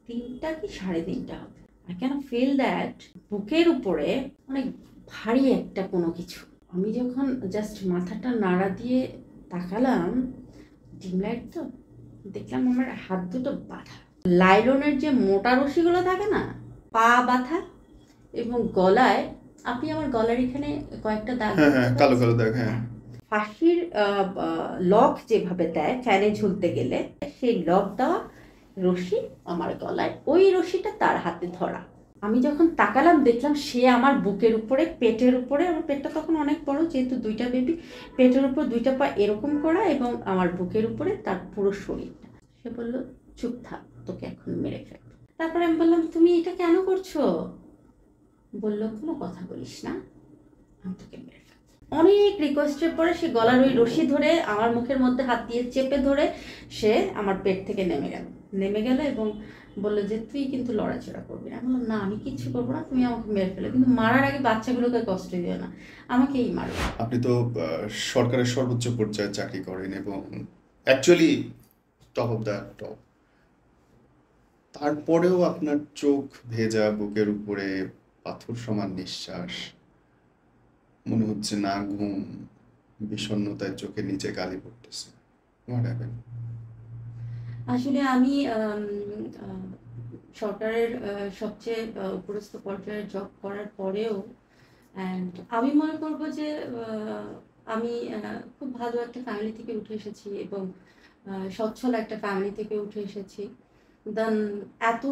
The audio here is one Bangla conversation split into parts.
3টা কি 3:30 হবে। I can feel that বুকের উপরে অনেক ভারী একটা কোনো কিছু। আমি যখন জাস্ট মাথাটা নাড়া দিয়ে তাকালাম, ডিম লাইট তো, দেখলাম আমার হাত দুটো বাঁধা। লাইলনের যে মোটা রশিগুলো থাকে না, পা বাঁধা, এবং গলায়, আপনি আমার গলার এখানে কয়েকটা দাগ হ্যাঁ দেখতে হ্যাঁ, কালো পাচ্ছেন? কালো দাগ, হ্যাঁ। ফাঁসির লক যেভাবে দেয় ফ্যানে ঝুলতে গেলে, সেই লক দেওয়া রশি আমার গলায়, ওই রশিটা তার হাতে ধরা। আমি যখন তাকালাম দেখলাম সে আমার বুকের উপরে, পেটের উপরে, আমার পেটটা তখন অনেক বড় যেহেতু 2টা বেবি, পেটের উপর 2টা পা এরকম করা এবং আমার বুকের উপরে তার পুরো শরীরটা। সে বলল, চুপ থাক, তোকে এখন মেরে ফেলবো। তারপরে আমি বললাম, তুমি এটা কেন করছো? বলল, কোনো কথা বলিস না, আমি তোকে মেরে ফেলবো। অনেক রিকোয়েস্টের পরে সে গলার ওই রশি ধরে আমার মুখের মধ্যে হাত দিয়ে চেপে ধরে সে আমার পেট থেকে নেমে গেল এবং বললো যে তুই কিন্তু লড়াচড়া করবি না। আমি বললাম, না আমি কিচ্ছু করবো না, তুমি আমাকে মেরে ফেলো, কিন্তু মারার আগে বাচ্চাগুলোকে কষ্ট দিও না, আমাকেই মারো। আপনি তো সরকারের সর্বোচ্চ পর্যায়ে চাকরি করেন এবং actually top of the top. তারপরেও আপনার চোখ ভেজা, বুকের উপরে পাথর সমান নিঃশ্বাস, মনে হচ্ছে না ঘুম, বিষণ্ণতায় চোখের নিচে কালি পড়তেছে। What happen? আসলে আমি সরকারের সবচেয়ে উপরস্থ পর্যায়ে জব করার পরেও, অ্যান্ড আমি মনে করব যে আমি খুব ভালো একটা ফ্যামিলি থেকে উঠে এসেছি এবং সচ্ছল একটা ফ্যামিলি থেকে উঠে এসেছি। দেন এত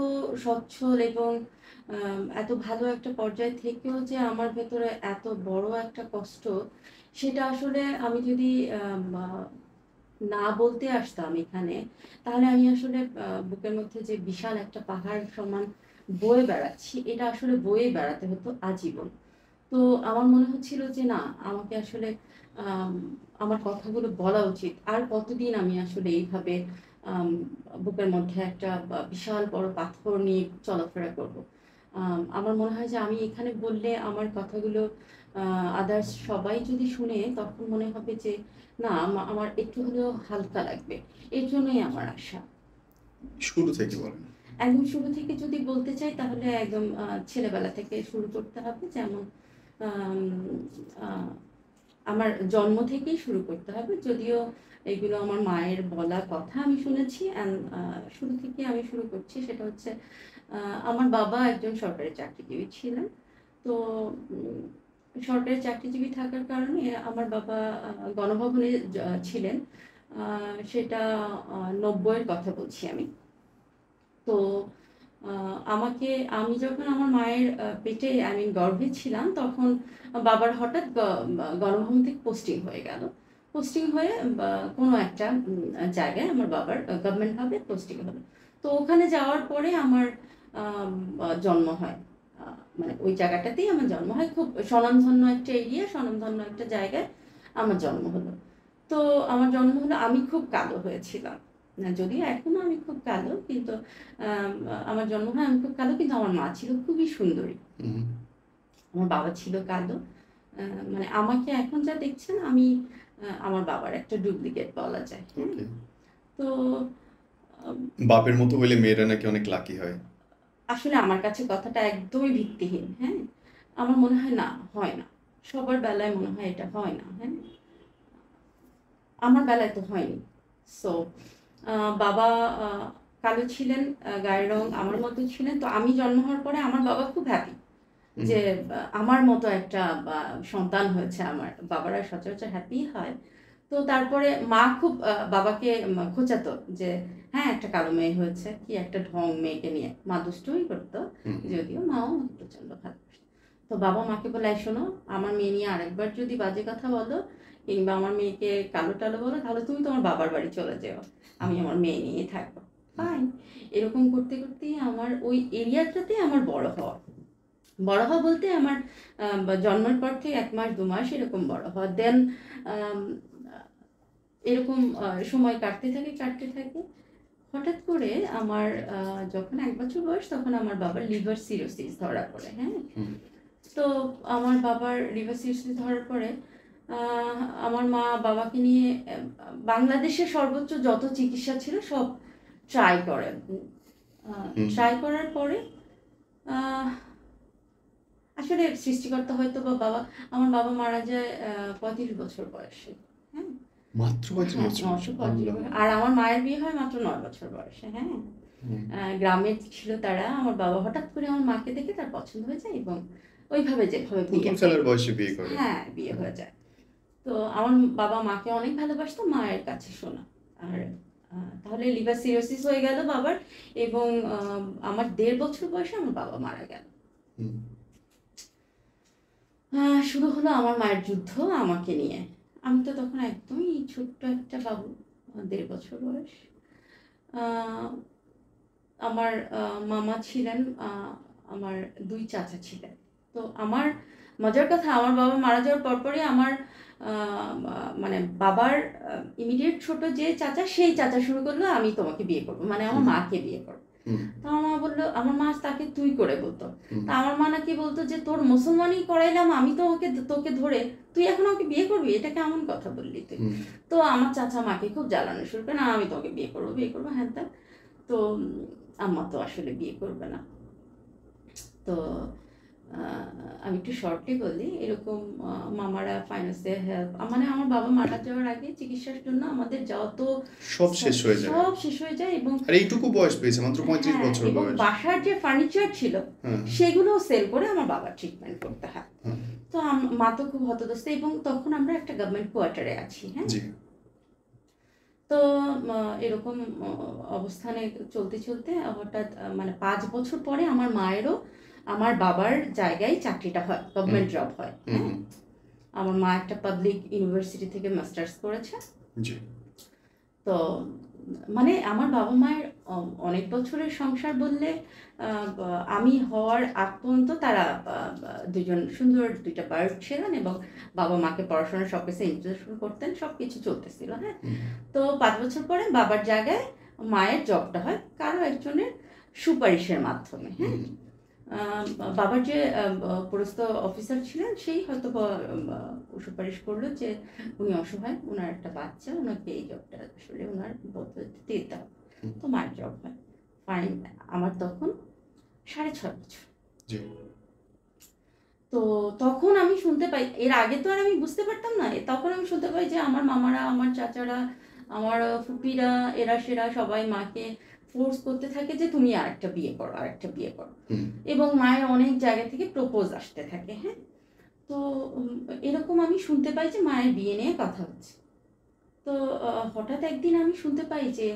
সচ্ছল এবং এত ভালো একটা পর্যায় থেকেও যে আমার ভেতরে এত বড় একটা কষ্ট, সেটা আসলে আমি যদি না বলতে আসতাম এখানে, তাহলে আমি আসলে বুকের মধ্যে যে বিশাল একটা পাহাড় সমান বয়ে বেড়াচ্ছি, এটা আসলে বয়ে বেড়াতে হতো আজীবন। তো আমার মনে হচ্ছিল যে না, আমাকে আসলে আম আমার কথাগুলো বলা উচিত। আর কতদিন আমি আসলে এইভাবে আম বুকের মধ্যে একটা বিশাল বড় পাথর নিয়ে চলাফেরা করব। আমার মনে হয় যে আমি এখানে বললে আমার কথাগুলো আদার্স সবাই যদি শুনে, তখন মনে হবে যে না, আমার একটু হলেও হালকা লাগবে। এর জন্যই আমার আশা। শুরু থেকে বলেন। একদম শুরু থেকে যদি বলতে চাই, তাহলে একদম ছেলেবেলা থেকে শুরু করতে হবে। যেমন আম আ আমার জন্ম থেকেই শুরু করতে হবে। যদিও এগুলো আমার মায়ের বলা কথা আমি শুনেছি, শুরু থেকেই আমি শুরু করছি। সেটা হচ্ছে, আ আমার বাবা একজন সরকারি চাকরিজীবী ছিলেন। তো উম সরকারি চাকরিজীবী থাকার কারণে আমার বাবা গণভবনে ছিলেন। আ সেটা ৯০ এর কথা বলছি আমি। তো আ আমি যখন আমার মায়ের পেটে, গর্ভে ছিলাম, তখন বাবার হঠাৎ গণভবন থেকে পোস্টিং হয়ে গেল। পোস্টিং হয়ে কোনো একটা জায়গায় আমার বাবার গভর্নমেন্ট ভাবে পোস্টিং হলো। তো ওখানে যাওয়ার পরে আমার আম জন্ম হয়। আ মানে ওই জায়গাটাতেই আমার জন্ম হয়। খুব স্বনামধন্য একটা এরিয়া, স্বনামধন্য একটা জায়গায় আমার জন্ম হলো। তো আমার জন্ম হলো, আমি খুব কালো হয়েছিলাম। যদিও এখনো আমি খুব কালো, কিন্তু আম আমার জন্ম হয় আমি খুব কালো, কিন্তু আমার মা ছিল খুবই সুন্দরী। হুম। আমার বাবা ছিল কালো। আ মানে আমাকে এখন যা দেখছেন, আমি আমার বাবার একটা ডুপ্লিকেট বলা যায়। হ্যাঁ? ওকে। তো আম বাপের মতো হইলে মেয়েরা নাকি অনেক লাকি হয়। আসলে আমার কাছে কথাটা একদমই ভিত্তিহীন। হ্যাঁ? আমার মনে হয় না, হয় না। সবার বেলায় মনে হয় এটা হয় না। হ্যাঁ? আমার বেলায় তো হয়নি। সো আ বাবা আ কালো ছিলেন, গায়ের রং আমার মতো ছিলেন। তো আমি জন্ম হওয়ার পরে আমার বাবা খুব হ্যাপি হুম। যে আমার মতো একটা সন্তান হয়েছে আমার। বাবারা সচরাচর হ্যাপি হয়। তো তারপরে মা খুব বাবাকে খোঁচাতো যে, "হ্যাঁ, একটা কালো মেয়ে হয়েছে। কি একটা ঢং মেয়েকে নিয়ে।" মা দুষ্টুমি করত। হুম। যদিও মাও আমাকে প্রচন্ড ভালোবাসত। তো বাবা মাকে বলে, "এই শোনো, আমার মেয়ে নিয়ে আরেকবার যদি বাজে কথা বলো কিংবা আমার মেয়েকে কালো-টালো বলো, তাহলে তুমি তোমার বাবার বাড়ি চলে যেও। আমি আমার মেয়ে নিয়েই থাকবো।" ফাইন। এরকম করতে, করতেই আমার ওই এরিয়াটাতেই আমার বড় হওয়া। বড় হওয়া বলতে আমার জন্মের পর থেকে ১ মাস ২ মাস এরকম বড় হওয়া। দেন আম আ এরকম সময় কাটতে থাকে। হঠাৎ করে আমার যখন ১ বছর বয়স, তখন আমার বাবার লিভার সিরোসিস ধরা পড়ে। হ্যাঁ? হুম। তো আমার বাবার লিভার সিরোসিস ধরার পরে আ আমার মা বাবাকে নিয়ে বাংলাদেশের সর্বোচ্চ যত চিকিৎসা ছিল সব ট্রাই করেন। হুম। ট্রাই করার পরে আহ, আসলে সৃষ্টিকর্তা হয়তো বা আমার বাবা মারা যায় 35 বছর বয়সে। হ্যাঁ, মাত্র 35 হ্যাঁ, বছর মাত্র 35 আল্লাহ। বছর। আর আমার মায়ের বিয়ে হয় মাত্র 9 বছর বয়সে। হ্যাঁ, হুম। গ্রামের ছিল তারা। আমার বাবা হঠাৎ করে আমার মাকে দেখে তার পছন্দ হয়ে যায় এবং ওইভাবে যেভাবে বিয়ে পুতুল হয়, খেলার বয়সে বিয়ে করে। হ্যাঁ বিয়ে হয়ে যায়। তো আমার বাবা মাকে অনেক ভালোবাসতো, মায়ের কাছে শোনা। আর তাহলে লিভার সিরোসিস হয়ে গেল বাবার, এবং আমার 1.5 বছর বয়সে আমার বাবা মারা গেল। হুম। শুরু হলো আমার মায়ের যুদ্ধ আমাকে নিয়ে। আমি তো তখন একদমই ছোট্ট একটা বাবু, 1.5 বছর বয়স। আহ, আমার মামা ছিলেন, আমার 2 চাচা ছিলেন। তো আমার মজার কথা, আমার বাবা মারা যাওয়ার পরপরই আমার মানে বাবার ইমিডিয়েট ছোট যে চাচা, সেই চাচা শুরু করলো আমি তোমাকে বিয়ে করবো, মানে আমার হুম। মাকে বিয়ে করবো। হুম। তো আমার মা বললো, আমার মা তাকে তুই করে বলতো। হুম। তা আমার মা নাকি বলতো যে তোর মুসলমানই করাইলাম আমি, তো তোকে ধরে তুই এখন আমাকে বিয়ে করবি, এটা কেমন কথা বললি তুই। হুম। তো আমার চাচা মাকে খুব জ্বালানো শুরু করে, না আমি তোমাকে বিয়ে করবো বিয়ে করবো হ্যান ত্যান। তো আম্মা তো আসলে বিয়ে করবে না। তো আহ, আমি একটু শর্টলি বলি, এরকম মামারা ফাইন্যান্সিয়াল হেল্প, মানে আমার বাবা মারা যাওয়ার আগে চিকিৎসার জন্য আমাদের যত সব শেষ হয়ে যায়। সব শেষ হয়ে যায়। এবং আর এইটুকু বয়স পেয়েছে, মাত্র 35 হ্যাঁ, বছর এবং বয়স। বাসার যে ফার্নিচার ছিল হ্যাঁ। সেগুলো সেল করে আমার বাবার ট্রিটমেন্ট করতে হয়। হ্যাঁ। তো মা তো খুব হতদস্ত, এবং তখন আমরা একটা গভর্নমেন্ট কোয়ার্টারে আছি। হ্যাঁ, জি। তো এরকম অবস্থানে চলতে চলতে হঠাৎ মানে 5 বছর পরে আমার মায়েরও আমার বাবার জায়গায় চাকরিটা হয়, গভর্নমেন্ট জব হয়। হুম। হ্যাঁ, হুম। আমার মা একটা পাবলিক ইউনিভার্সিটি থেকে মাস্টার্স করেছে। জি। তো মানে আমার বাবা মায়ের অনেক বছরের সংসার বললে, আমি হওয়ার আগ পর্যন্ত তারা দুজন সুন্দর 2টা বার্ড ছিলেন, এবং বাবা মাকে পড়াশোনা সব কিছু ইন্টারেস্ট করতেন, সব কিছু চলতেছিল। হ্যাঁ, হুম। তো 5 বছর পরে বাবার জায়গায় মায়ের জবটা হয় কারো একজনের সুপারিশের মাধ্যমে। হ্যাঁ, হুম। বাবার যে পরস্থ অফিসার ছিলেন সেই হয়তো সুপারিশ করলো যে উনি অসহায়, ওনার একটা বাচ্চা, ওনাকে এই জবটা আসলে ওনার বদলে দিতে হবে। হুম। তো মায়ের জব হয়। ফাইন, আমার তখন 6.5 বছর। জি। তো তখন আমি শুনতে পাই, এর আগে তো আর আমি বুঝতে পারতাম না, তখন আমি শুনতে পাই যে আমার মামারা, আমার চাচারা, আমার ফুপিরা, এরা সেরা সবাই মাকে ফোর্স করতে থাকে যে তুমি আরেকটা বিয়ে করো, আরেকটা বিয়ে করো। হুম। এবং মায়ের অনেক জায়গা থেকে প্রপোজ আসতে থাকে। হ্যাঁ, তো এরকম আমি শুনতে পাই যে মায়ের বিয়ে নিয়ে কথা হচ্ছে। তো হঠাৎ একদিন আমি শুনতে পাই যে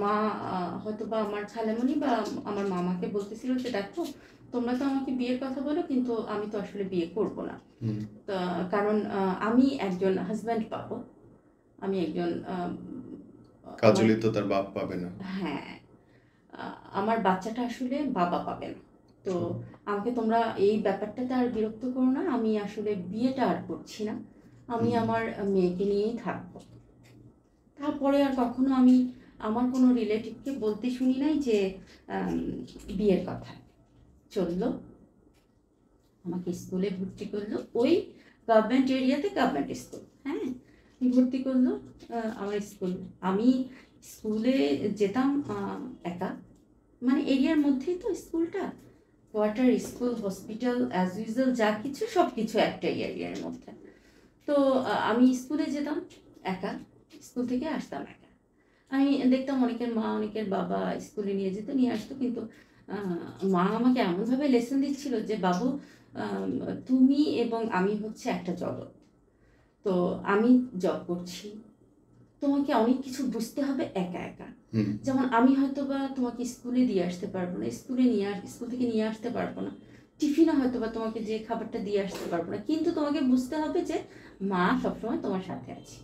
মা হয়তো বা আমার খালামণি বা আমার মামাকে বলতেছিল যে দেখো, তোমরা তো আমাকে বিয়ের কথা বলো, কিন্তু আমি তো আসলে বিয়ে করব না। হুম। তা কারণ আমি একজন হাজব্যান্ড পাবো, আমি একজন কাজলি তো তার বাপ পাবে না। হ্যাঁ, আমার বাচ্চাটা আসলে বাবা পাবে না। তো আমাকে তোমরা এই ব্যাপারটাতে আর বিরক্ত করো না, আমি আসলে বিয়েটা আর করছি না, আমি আমার মেয়েকে নিয়েই থাকবো। তারপরে আর কখনো আমি আমার কোনো রিলেটিভকে বলতে শুনি নাই যে বিয়ের কথা। চললো, আমাকে স্কুলে ভর্তি করলো, ওই গভর্নমেন্ট এরিয়াতে গভর্নমেন্ট স্কুল। হ্যাঁ, ভর্তি করলো আমার স্কুল। আমি স্কুলে যেতাম একা, মানে এরিয়ার মধ্যেই তো স্কুলটা, quarter, school, hospital, as usual যা কিছু সব কিছু একটা এরিয়ার মধ্যে। তো আমি স্কুলে যেতাম একা, স্কুল থেকে আসতাম একা। আমি দেখতাম অনেকের মা, অনেকের বাবা স্কুলে নিয়ে যেত, নিয়ে আসতো, কিন্তু মা আমাকে এমনভাবে লেসন দিচ্ছিল যে বাবু, আম, তুমি এবং আমি হচ্ছে একটা জগৎ। তো আমি জব করছি, তোমাকে অনেক কিছু বুঝতে হবে একা একা। হুম। যেমন আমি হয়তো বা তোমাকে স্কুলে দিয়ে আসতে পারবো না, স্কুল থেকে নিয়ে আসতে পারবো না, টিফিনে হয়তো বা তোমাকে যে খাবারটা দিয়ে আসতে পারবো না, কিন্তু তোমাকে বুঝতে হবে যে মা সবসময় তোমার সাথে আছে।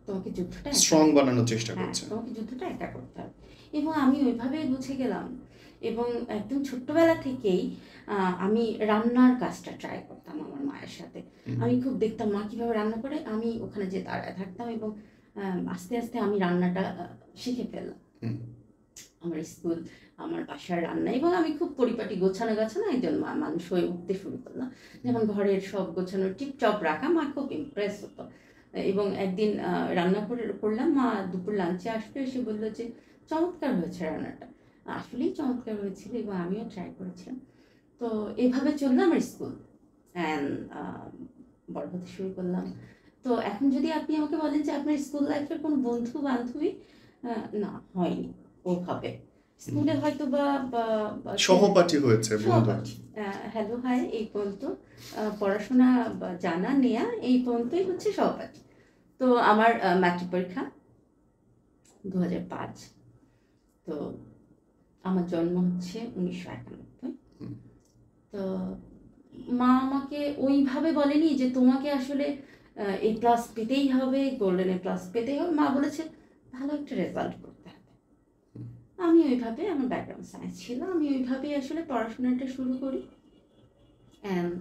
তোমাকে যুদ্ধটা স্ট্রং বানানোর চেষ্টা হ্যাঁ, করছে। তোমাকে যুদ্ধটা একা করতে হবে। এবং আমি ওইভাবেই বুঝে গেলাম। এবং একদম ছোট্টবেলা থেকেই আমি রান্নার কাজটা ট্রাই করতাম আমার মায়ের সাথে। আমি খুব দেখতাম মা কীভাবে রান্না করে, আমি ওখানে যেয়ে দাঁড়ায় থাকতাম, এবং আস্তে আস্তে আমি রান্নাটা শিখে ফেললাম। আমার স্কুল, আমার বাসার রান্না, এবং আমি খুব পরিপাটি গোছানো গাছানো একজন মানুষ হয়ে উঠতে শুরু করলাম। যেমন ঘরের সব গোছানো টিপটপ রাখা, মা খুব ইমপ্রেস হতো। এবং একদিন রান্না করলাম, মা দুপুর লাঞ্চে আসলো, এসে বললো যে চমৎকার হয়েছে রান্নাটা, আসলেই চমৎকার হয়েছিল এবং আমিও ট্রাই করেছিলাম। তো এভাবে চললো আমার স্কুল অ্যান্ড বড় হতে শুরু করলাম। তো এখন যদি আপনি আমাকে বলেন যে আপনার স্কুল লাইফের কোনো বন্ধু বান্ধবী, না হয়নি ওভাবে। স্কুলে হয়তো বা সহপাঠী হয়েছে, বন্ধু। সহপাঠী, হ্যালো হাই এই পর্যন্ত, পড়াশোনা বা জানা নেয়া এই পর্যন্তই হচ্ছে সহপাঠী। তো আমার ম্যাট্রিক পরীক্ষা 2005, তো আমার জন্ম হচ্ছে 1991। হুম। তো মা আমাকে ওইভাবে বলেনি যে তোমাকে আসলে এ প্লাস পেতেই হবে, গোল্ডেন এ প্লাস পেতেই হবে। মা বলেছে ভালো একটা রেজাল্ট করতে হবে। হুম। আমি ওইভাবে, আমার ব্যাকগ্রাউন্ড সায়েন্স ছিল, আমি ওইভাবেই আসলে পড়াশোনাটা শুরু করি অ্যান্ড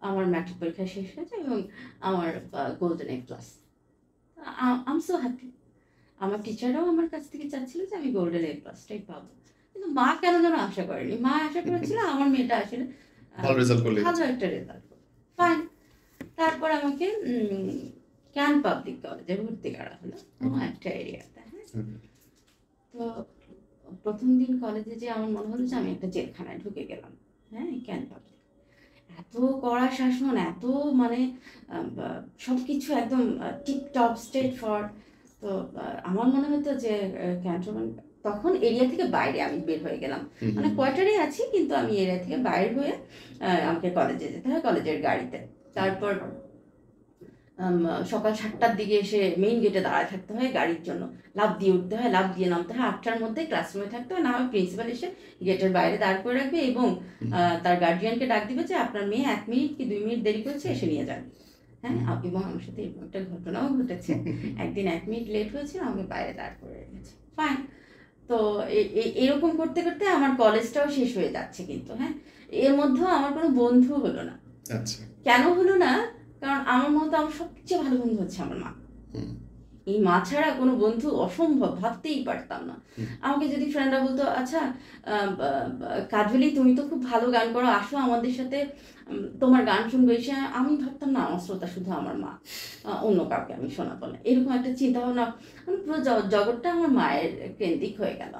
আমার ম্যাট্রিক পরীক্ষা শেষ হয়েছে এবং আমার golden A plus. I'm so happy. আমার টিচাররাও আমার কাছ থেকে চাচ্ছিল যে আমি গোল্ডেন এ প্লাসটাই পাবো, কিন্তু মা কেন যেন আশা করেনি। মা আশা করেছিল আমার মেয়েটা আসলে ভালো রেজাল্ট করলে ভালো একটা রেজাল্ট করবে। ফাইন। তারপর আমাকে ক্যান পাবলিক কলেজে ভর্তি করা হলো একটা এরিয়াতে। হ্যাঁ, তো প্রথম দিন কলেজে যে আমার মনে হলো যে আমি একটা জেলখানায় ঢুকে গেলাম। হ্যাঁ, ক্যান পাবলিক এত কড়া শাসন, এত মানে সব কিছু একদম টিপটপ স্ট্রেট ফরওয়ার্ড। তো আমার মনে হতো যে ক্যান্টনমেন্ট, তখন এরিয়া থেকে বাইরে আমি বের হয়ে গেলাম, মানে কোয়ার্টারে আছি কিন্তু আমি এরিয়া থেকে বাইরে হয়ে আমাকে কলেজে যেতে হয় কলেজের গাড়িতে। তারপর সকাল 7টার দিকে এসে মেইন গেটে দাঁড়ায় থাকতে হয় গাড়ির জন্য, লাফ দিয়ে উঠতে হয়, লাফ দিয়ে নামতে হয়, 8টার মধ্যে ক্লাসরুমে থাকতে হয়, না হয় প্রিন্সিপাল এসে গেটের বাইরে দাঁড় করে রাখবে এবং তার গার্জিয়ানকে ডাক দিবে যে আপনার মেয়ে 1 মিনিট কি 2 মিনিট দেরি করেছে, এসে নিয়ে যান। হ্যাঁ, এবং আমার সাথে এরকম একটা ঘটনাও ঘটেছে। একদিন 1 মিনিট লেট হয়েছিল, আমাকে বাইরে দাঁড় করে রেখেছে। ফাইন। তো এরকম করতে করতে আমার কলেজটাও শেষ হয়ে যাচ্ছে, কিন্তু হ্যাঁ এর মধ্যেও আমার কোনো বন্ধু হলো না। আচ্ছা। কেন হলো না? কারণ আমার মতো আমার সবচেয়ে ভালো বন্ধু হচ্ছে আমার মা। এই মা ছাড়া কোনো বন্ধু অসম্ভব, ভাবতেই পারতাম না। আমাকে যদি ফ্রেন্ডরা বলতো আচ্ছা কাজলি তুমি তো খুব ভালো গান করো, আসো আমাদের সাথে তোমার গান শুনবো এসে, আমি ভাবতাম না আমার শ্রোতা শুধু আমার মা, অন্য কাউকে আমি শোনাবো না, এরকম একটা চিন্তা ভাবনা। পুরো জগৎটা আমার মায়ের কেন্দ্রিক হয়ে গেল।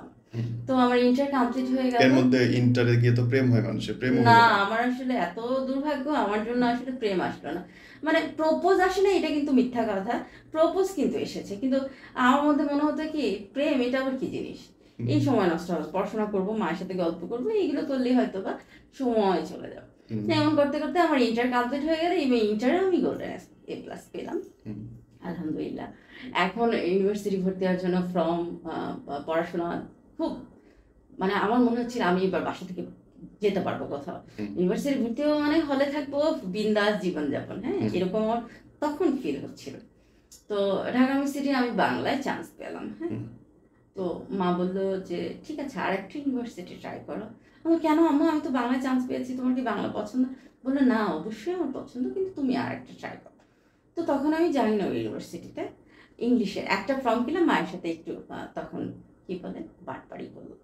তো আমার ইন্টার কমপ্লিট হয়ে গেল। এর মধ্যে ইন্টারে গিয়ে তো প্রেম হয় মানুষের, প্রেম না, আমার আসলে এত দুর্ভাগ্য, আমার জন্য আসলে প্রেম আসলো না। মানে প্রপোজ আসে না এটা কিন্তু মিথ্যা কথা, প্রপোজ কিন্তু এসেছে, কিন্তু আমার মধ্যে মনে হতো কি প্রেম এটা আবার কি জিনিস, এই সময় নষ্ট হবে, পড়াশোনা করবো, মায়ের সাথে গল্প করবো, এইগুলো করলেই হয়তো বা সময় চলে যাবে। এমন করতে করতে আমার ইন্টার কমপ্লিট হয়ে গেল এবং ইন্টারে আমি গোল্ডেন এ প্লাস পেলাম আলহামদুলিল্লাহ। এখন ইউনিভার্সিটি ভর্তি হওয়ার জন্য ফর্ম, পড়াশোনা খুব, মানে আমার মনে হচ্ছিল আমি এবার বাসা থেকে যেতে পারবো কোথাও, ইউনিভার্সিটি ভর্তি হবো মানে হলে থাকবো, বিন্দাস জীবনযাপন। হ্যাঁ, এরকম আমার তখন ফিল হচ্ছিল। তো ঢাকা ইউনিভার্সিটি আমি বাংলায় চান্স পেলাম। হ্যাঁ, তো মা বললো যে ঠিক আছে আর একটা ইউনিভার্সিটি ট্রাই করো। আমি কেন আম্মু, আমি তো বাংলায় চান্স পেয়েছি, তোমার কি বাংলা পছন্দ? বললো না অবশ্যই আমার পছন্দ, কিন্তু তুমি আর একটা ট্রাই করো। তো তখন আমি যাই না ওই ইউনিভার্সিটিতে, ইংলিশের একটা ফর্ম পেলাম, মায়ের সাথে একটু তখন কি বলে বাটপাড়ি করলো,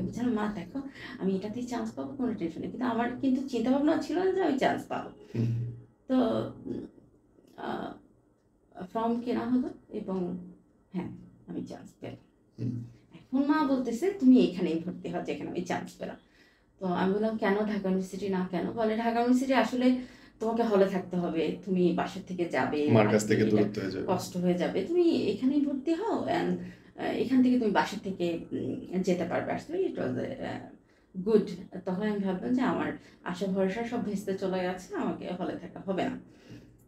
বুঝলাম মা দেখো আমি এটাতেই চান্স পাবো, কোনো টেনশন নেই, কিন্তু আমার কিন্তু চিন্তা ভাবনা ছিল না যে আমি চান্স পাবো। তো ফর্ম কেনা হলো এবং হ্যাঁ আমি চান্স পেলাম। এখন মা বলতেছে তুমি এখানেই ভর্তি হও যেখানে আমি চান্স পেলাম। তো আমি বললাম কেন ঢাকা ইউনিভার্সিটি না? কেন? বলে ঢাকা ইউনিভার্সিটি আসলে তোমাকে হলে থাকতে হবে, তুমি বাসা থেকে যাবে, মার কাছ থেকে দূরত্ব হয়ে যাবে, কষ্ট হয়ে যাবে, তুমি এখানেই ভর্তি হও অ্যান্ড এখান থেকে তুমি বাসা থেকে যেতে পারবে। আসলে ইট ওয়াজ গুড। তখন আমি ভাবলাম যে আমার আশা ভরসা সব ভেস্তে চলে গেছে, আমাকে হলে থাকা হবে না।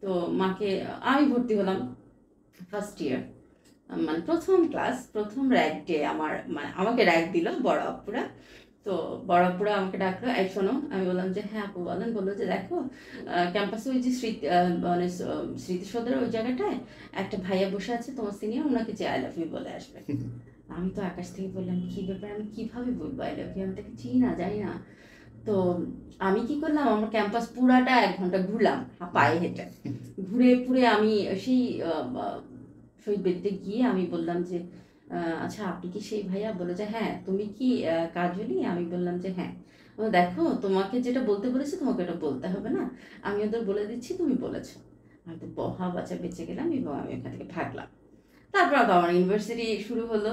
তো মাকে, আমি ভর্তি হলাম ফার্স্ট ইয়ার, মানে প্রথম ক্লাস, প্রথম র্যাক ডে আমার, মানে আমাকে র্যাক দিল বড় আপুরা। তো বড় আপুরা আমাকে ডাকলো, এই শোনো। আমি বললাম যে হ্যাঁ আপু বলেন। বললো যে দেখো ক্যাম্পাসে ওই যে মানে স্মৃতিসৌধের ওই জায়গাটায় একটা ভাইয়া বসে আছে তোমার সিনিয়র, ওনাকে যে আই লাভ ইউ বলে আসবে। আমি তো আকাশ থেকে বললাম কি ব্যাপার, আমি কিভাবে বলবো আই লাভ ইউ, আমি তাকে চিনি না জানি না। তো আমি কি করলাম, আমার ক্যাম্পাস পুরাটা 1 ঘন্টা ঘুরলাম পায়ে হেঁটে, ঘুরে পুরে আমি সেই শহীদ বেদিতে গিয়ে আমি বললাম যে আচ্ছা আপনি কি সেই ভাইয়া? বলে যে হ্যাঁ। তুমি কি কাজলি? আমি বললাম যে হ্যাঁ। ও দেখো তোমাকে যেটা বলতে বলেছি তোমাকে এটা বলতে হবে না, আমি ওদের বলে দিচ্ছি তুমি বলেছো। আমি তো বহা বাঁচা বেঁচে গেলাম এবং আমি ওখান থেকে ভাগলাম। তারপর আবার আমার ইউনিভার্সিটি শুরু হলো।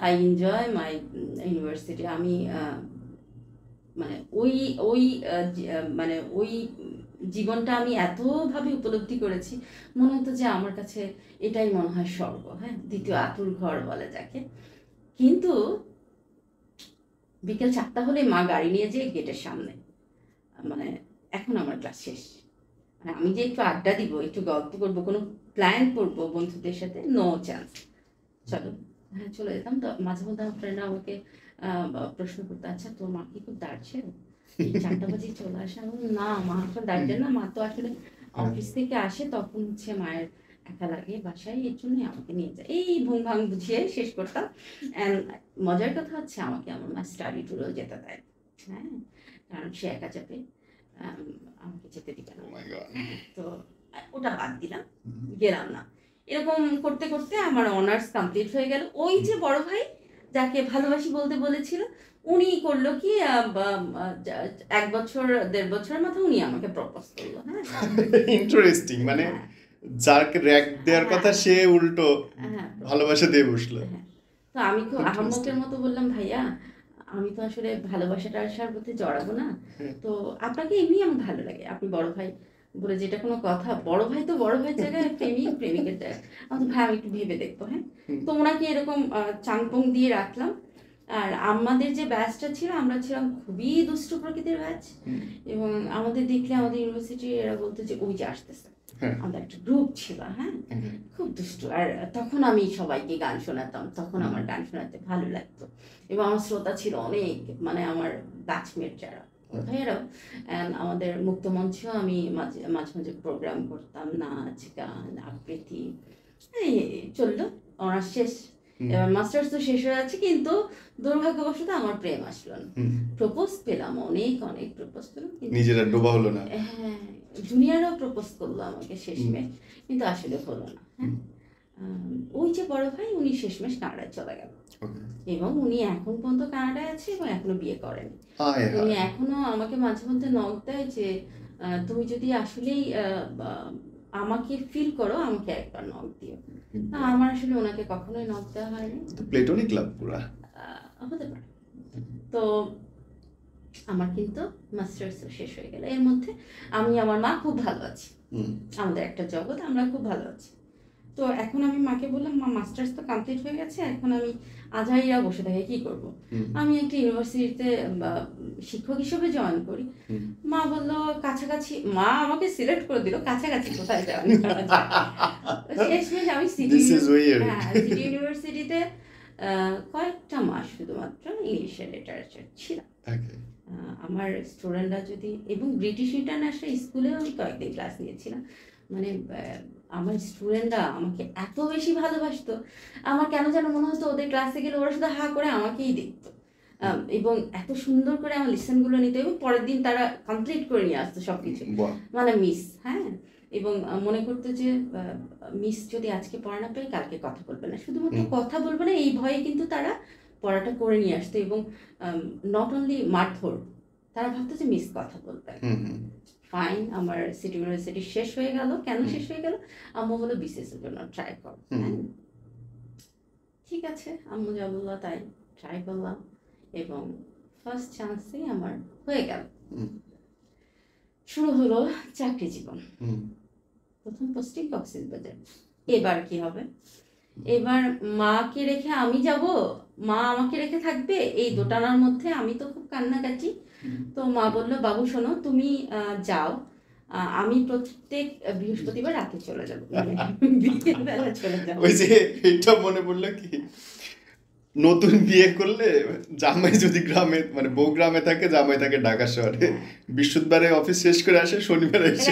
I enjoy my university. আমি মানে ওই ওই মানে ওই জীবনটা আমি এতভাবে উপলব্ধি করেছি, মনে হতো যে আমার কাছে এটাই মনে হয় স্বর্গ, হ্যাঁ, দ্বিতীয় আতুর ঘর বলে যাকে। কিন্তু বিকেল 4টা হলে মা গাড়ি নিয়ে যেয়ে গেটের সামনে, মানে এখন আমার ক্লাস শেষ, মানে আমি যে একটু আড্ডা দিব, একটু গল্প করবো, কোনো প্ল্যান করবো বন্ধুদের সাথে, নো চান্স। চলো, হ্যাঁ চলে যেতাম। তো মাঝে মধ্যে আমার ফ্রেন্ডরা আমাকে প্রশ্ন করতে, আচ্ছা তোর মা কি খুব দাঁড়ছে, এই 4টা বাজে চলে আসে? আমি বললাম, না মা এখন দাঁড়ছে না, মা তো আসলে অফিস থেকে আসে, তখন হচ্ছে মায়ের একা লাগে বাসায়, এর জন্যই আমাকে নিয়ে যায়। এই ভুং ভাং বুঝিয়ে শেষ করতাম। অ্যান্ড মজার কথা হচ্ছে আমাকে আমার মা স্টাডি ট্যুরেও যেতে দেয়, হ্যাঁ, কারণ সে একা যাবে, আমাকে যেতে দিবে না। Oh my God. তো ওটা বাদ দিলাম, গেলাম না। এরকম করতে করতে আমার অনার্স কমপ্লিট হয়ে গেল। ওই যে বড় ভাই যাকে ভালোবাসি বলতে বলেছিল, উনি করলো কি 1 বছর 1.5 বছরের মাথায় উনি আমাকে প্রপোজ করলো, হ্যাঁ। ইন্টারেস্টিং, মানে হ্যাঁ, যাকে র্যাক দেওয়ার কথা সে উল্টো হ্যাঁ, ভালোবাসা দিয়ে বসলো। হ্যাঁ। তো আমি খুব আহাম্মকের মতো বললাম, ভাইয়া আমি তো আসলে ভালোবাসাটা আসার প্রতি জড়াবো না, তো আপনাকে এমনি আমার ভালো লাগে, আপনি বড় ভাই বলে যেটা কোনো কথা, বড় ভাই তো বড় ভাইয়ের জায়গায়, প্রেমিক প্রেমিকের জায়গায়। আমি ভাই আমি একটু ভেবে দেখবো, হ্যাঁ। তো ওনাকে এরকম চাংপং দিয়ে রাখলাম। আর আমাদের যে ব্যাচটা ছিল, আমরা ছিলাম খুবই দুষ্টু প্রকৃতির ব্যাচ, এবং আমাদের দেখলে আমাদের ইউনিভার্সিটি এরা বলতো যে ওই যে আসতেছে। আমাদের একটা গ্রুপ ছিল, হ্যাঁ, খুব দুষ্টু। আর তখন আমি সবাইকে গান শোনাতাম, তখন আমার গান শোনাতে ভালো লাগতো, এবং আমার শ্রোতা ছিল অনেক, মানে আমার ব্যাচমেট যারা ভাইয়েরাও। আমাদের মুক্ত মঞ্চেও আমি মাঝে মাঝে প্রোগ্রাম করতাম, নাচ গান আবৃত্তি, এই চললো। অনার্স শেষ, এবার মাস্টার্স তো শেষ হয়ে যাচ্ছে, কিন্তু দুর্ভাগ্যবশত আমার প্রেম আসলো না। প্রপোজ পেলাম, অনেক অনেক প্রপোজ পেলাম, নিজেরা ডোবা হলো না। হ্যাঁ, জুনিয়ররাও প্রপোজ করলো আমাকে শেষমেশ, কিন্তু আসলে হলো না, হ্যাঁ। ওই যে বড় ভাই উনি শেষমেশ কানাডায় চলে গেল, এবং উনি এখন পর্যন্ত কানাডায় আছে এবং এখনো বিয়ে করেনি। উনি এখনো আমাকে মাঝে মধ্যে নক দেয় যে তুমি যদি আসলেই আমাকে ফিল করো, আমাকে একবার নক দিও। আমার আসলে ওনাকে কখনোই নক দেওয়া হয়নি। প্লেটোনিক লাভ পুরা হতে পারে। তো আমার কিন্তু মাস্টার্স শেষ হয়ে গেল, এর মধ্যে আমি আমার মা খুব ভালো আছি, আমাদের একটা জগৎ, আমরা খুব ভালো আছি। তো এখন আমি মাকে বললাম, মা মাস্টার্স তো কমপ্লিট হয়ে গেছে, এখন আমি আজাইরা বসে থাকি, কি করব? আমি একটা ইউনিভার্সিটিতে শিক্ষক হিসেবে জয়েন করি। মা বললো কাছাকাছি, মা আমাকে সিলেক্ট করে দিল কাছাকাছি কোথায় জয়েন করা যায়। শেষমেশ আমি সিটি ইউনিভার্সিটিতে কয়েকটা মাস শুধুমাত্র ইংলিশের লিটারেচার ছিলাম। আমার স্টুডেন্টরা যদি, এবং ব্রিটিশ ইন্টারন্যাশনাল স্কুলেও আমি কয়েকদিন ক্লাস নিয়েছিলাম, মানে আমার স্টুডেন্টরা আমাকে এত বেশি ভালোবাসতো, আমার কেন যেন মনে হতো ওদের ক্লাসে গেলে ওরা শুধু হা করে আমাকেই দেখতো, এবং এত সুন্দর করে আমার লিসেনগুলো নিত, এবং পরের দিন তারা কমপ্লিট করে নিয়ে আসতো সব কিছু, মানে মিস, হ্যাঁ। এবং মনে করতো যে মিস যদি আজকে পড়া না পাই কালকে কথা বলবে না, শুধুমাত্র কথা বলবে না এই ভয়ে কিন্তু তারা পড়াটা করে নিয়ে আসতো, এবং নট অনলি মারধর, তারা ভাবতো যে মিস কথা বলবে। ফাইন, আমার সিটি ইউনিভার্সিটি শেষ হয়ে গেল। কেন শেষ হয়ে গেল? আম্মু বললো বিসিএস এর জন্য ট্রাই কর। ঠিক আছে, আম্মু যা বললো তাই ট্রাই করলাম, এবং ফার্স্ট চান্সেই আমার হয়ে গেল। শুরু হলো চাকরি জীবন। প্রথম পোস্টিং কক্সবাজার। এবার কি হবে? এবার মাকে রেখে আমি যাব, মা আমাকে রেখে থাকবে, এই দোটানার মধ্যে আমি তো খুব কান্নাকাটি। তো মা বললো, বাবু শোনো, তুমি যাও, আমি প্রত্যেক বৃহস্পতিবার রাতে চলে যাবো, বিকেল বেলা চলে যাবো। ওই যে এটা মনে পড়লো কি, নতুন বিয়ে করলে জামাই যদি গ্রামে, মানে বউ গ্রামে থাকে, জামাই থাকে ঢাকা শহরে, বৃহস্পতিবারে অফিস শেষ করে আসে, শনিবার এসে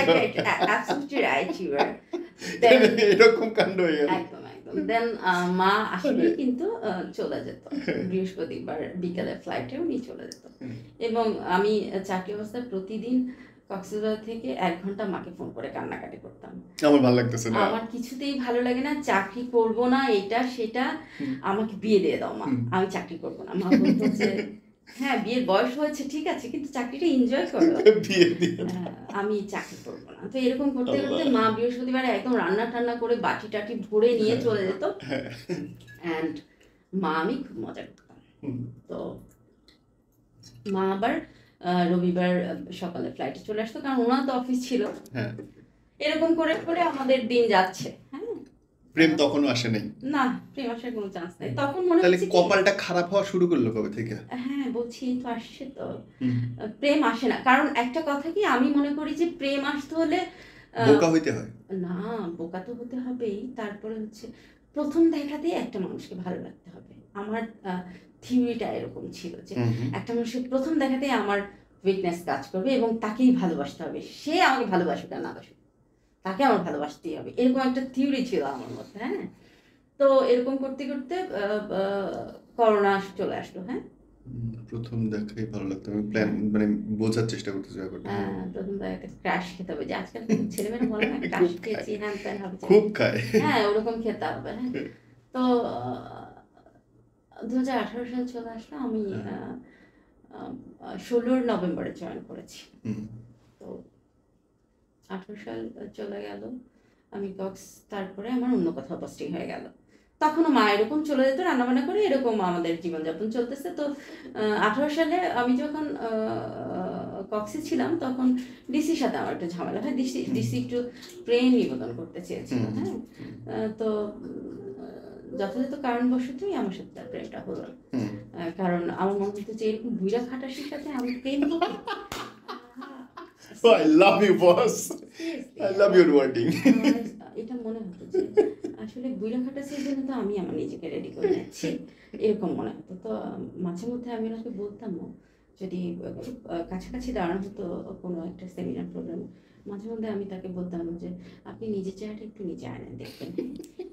এরকম কাণ্ড হয়ে গেল। একদম একদম। দেন মা আসলে কিন্তু চলে যেত, বৃহস্পতিবার বিকেলে ফ্লাইটে উনি চলে যেত, এবং আমি চাকরি অবস্থায় প্রতিদিন কক্সবাজার থেকে 1 ঘন্টা মাকে ফোন করে কান্নাকাটি করতাম। আমার ভালো লাগতেছে না, আমার কিছুতেই ভালো লাগে না, চাকরি করব না, এটা সেটা, আমাকে বিয়ে দিয়ে দাও মা, আমি চাকরি করব না। মা বলতো যে হ্যাঁ, বিয়ের বয়স হয়েছে ঠিক আছে, কিন্তু চাকরিটা এনজয় করো। বিয়ে দিয়ে আমি চাকরি করবো না। তো এরকম করতে করতে আল্লাহ। মা বৃহস্পতিবারে একদম রান্না টান্না করে বাটি টাটি ভরে নিয়ে হ্যাঁ, চলে যেত। হ্যাঁ। অ্যান্ড মা আমি খুব মজা করতাম। হুম, তো মা আবার রবিবার সকালে ফ্লাইটে চলে আসতো, কারণ ওনার তো অফিস ছিল। হ্যাঁ। এরকম করে করে আমাদের দিন যাচ্ছে। হ্যাঁ, প্রেম তখনও আসে নাই? না, প্রেম আসার কোনো চান্স নাই। তখন মনে তাহলে হচ্ছে কি, কপালটা খারাপ হওয়া শুরু করলো কবে থেকে? হ্যাঁ বলছি এই তো আসছে তো। হুম, প্রেম আসে না, কারণ একটা কথা কি, আমি মনে করি যে প্রেম আসতে হলে বোকা হইতে হয়। না, বোকা তো হতে হবেই। তারপরে হচ্ছে প্রথম দেখাতেই একটা মানুষকে ভালো লাগতে হবে। আমার থিওরিটা এরকম ছিল যে হুম, হুম। একটা মানুষের প্রথম দেখাতেই আমার উইকনেস কাজ করবে এবং তাকেই ভালোবাসতে হবে। সে আমাকে ভালোবাসুক আর না বাসুক, তাকে আমার ভালোবাসতেই হবে। এরকম একটা থিওরি ছিল আমার মধ্যে। হ্যাঁ, তো এরকম করতে করতে করোনা চলে আসলো। হ্যাঁ, প্রথম দেখাই ভালো লাগতো। আমি প্ল্যান মানে বোঝার চেষ্টা করতেছি ব্যাপারটা। হ্যাঁ। প্রথম একটা ক্রাশ খেতে হবে, যে আজকাল কিন্তু ছেলেমেয়েরা বলে না ক্রাশ খুব খায়, খেয়েছি, হ্যান ত্যান হবে। খুব খায়। হ্যাঁ, ওরকম খেতে হবে। হ্যাঁ, তো 2018 সাল চলে আসলো। আমি হ্যাঁ। 16 নভেম্বরে জয়েন করেছি। হুম, তো 18 সাল চলে গেল। আমি তারপরে আমার অন্য কোথাও পোস্টিং হয়ে গেল। তখনও মা এরকম চলে যেত রান্নাবান্না করে, এরকম আমাদের জীবনযাপন চলতেছে। তো 18 সালে আমি যখন কক্সে ছিলাম, তখন ডিসির সাথে আমার একটু ঝামেলা হয়। ডিসি একটু প্রেম নিবেদন করতে চেয়েছিল। হুম, হ্যাঁ, তো যথাযথ কারণবশতই আমার সাথে তার প্রেমটা হলো। হুম। কারণ আমার মনে হতো যে এরকম বুইড়া খাটাসির সাথে আমি প্রেম করি। Oh, I love you, boss. Seriously, I love your wording. আমার এটা মনে হতো যে আসলে বুইড়া খাটাসের জন্য তো আমি আমার নিজেকে রেডি করে নিচ্ছি, এরকম মনে হতো। তো মাঝে মধ্যে আমি ওনাকে বলতামও, যদি খুব কাছাকাছি দাঁড়ানো হতো কোনো একটা সেমিনার প্রোগ্রামে, মাঝে মধ্যে আমি তাকে বলতাম যে আপনি নিজের চেহারাটা একটু নিচে আয়নায় দেখবেন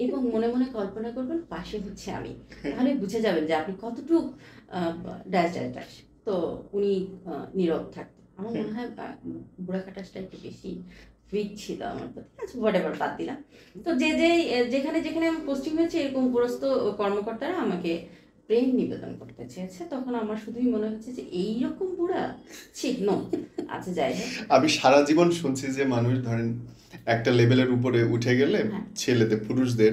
এবং মনে মনে কল্পনা করবেন পাশে হচ্ছে আমি, তাহলে বুঝে যাবেন যে আপনি কতটুকু ড্যাশ ড্যাশ ড্যাশ। তো উনি নীরব থাকতেন। আমার মনে হয় বুড়া খাটাসটা একটু বেশি উইক ছিল আমার প্রতি। আচ্ছা, হোয়াটএভার, বাদ দিলাম। তো যেখানে যেখানে আমি পোস্টিং হয়েছে, এরকম উপরস্থ কর্মকর্তারা আমাকে প্রেম নিবেদন করতে চেয়েছে। তখন আমার শুধুই মনে হচ্ছে যে এইরকম বুড়া ঠিক নো। আচ্ছা, যাই হোক। আমি সারা জীবন শুনছি যে মানুষ ধরেন একটা লেভেলের উপরে উঠে গেলে হ্যাঁ, ছেলেদের, পুরুষদের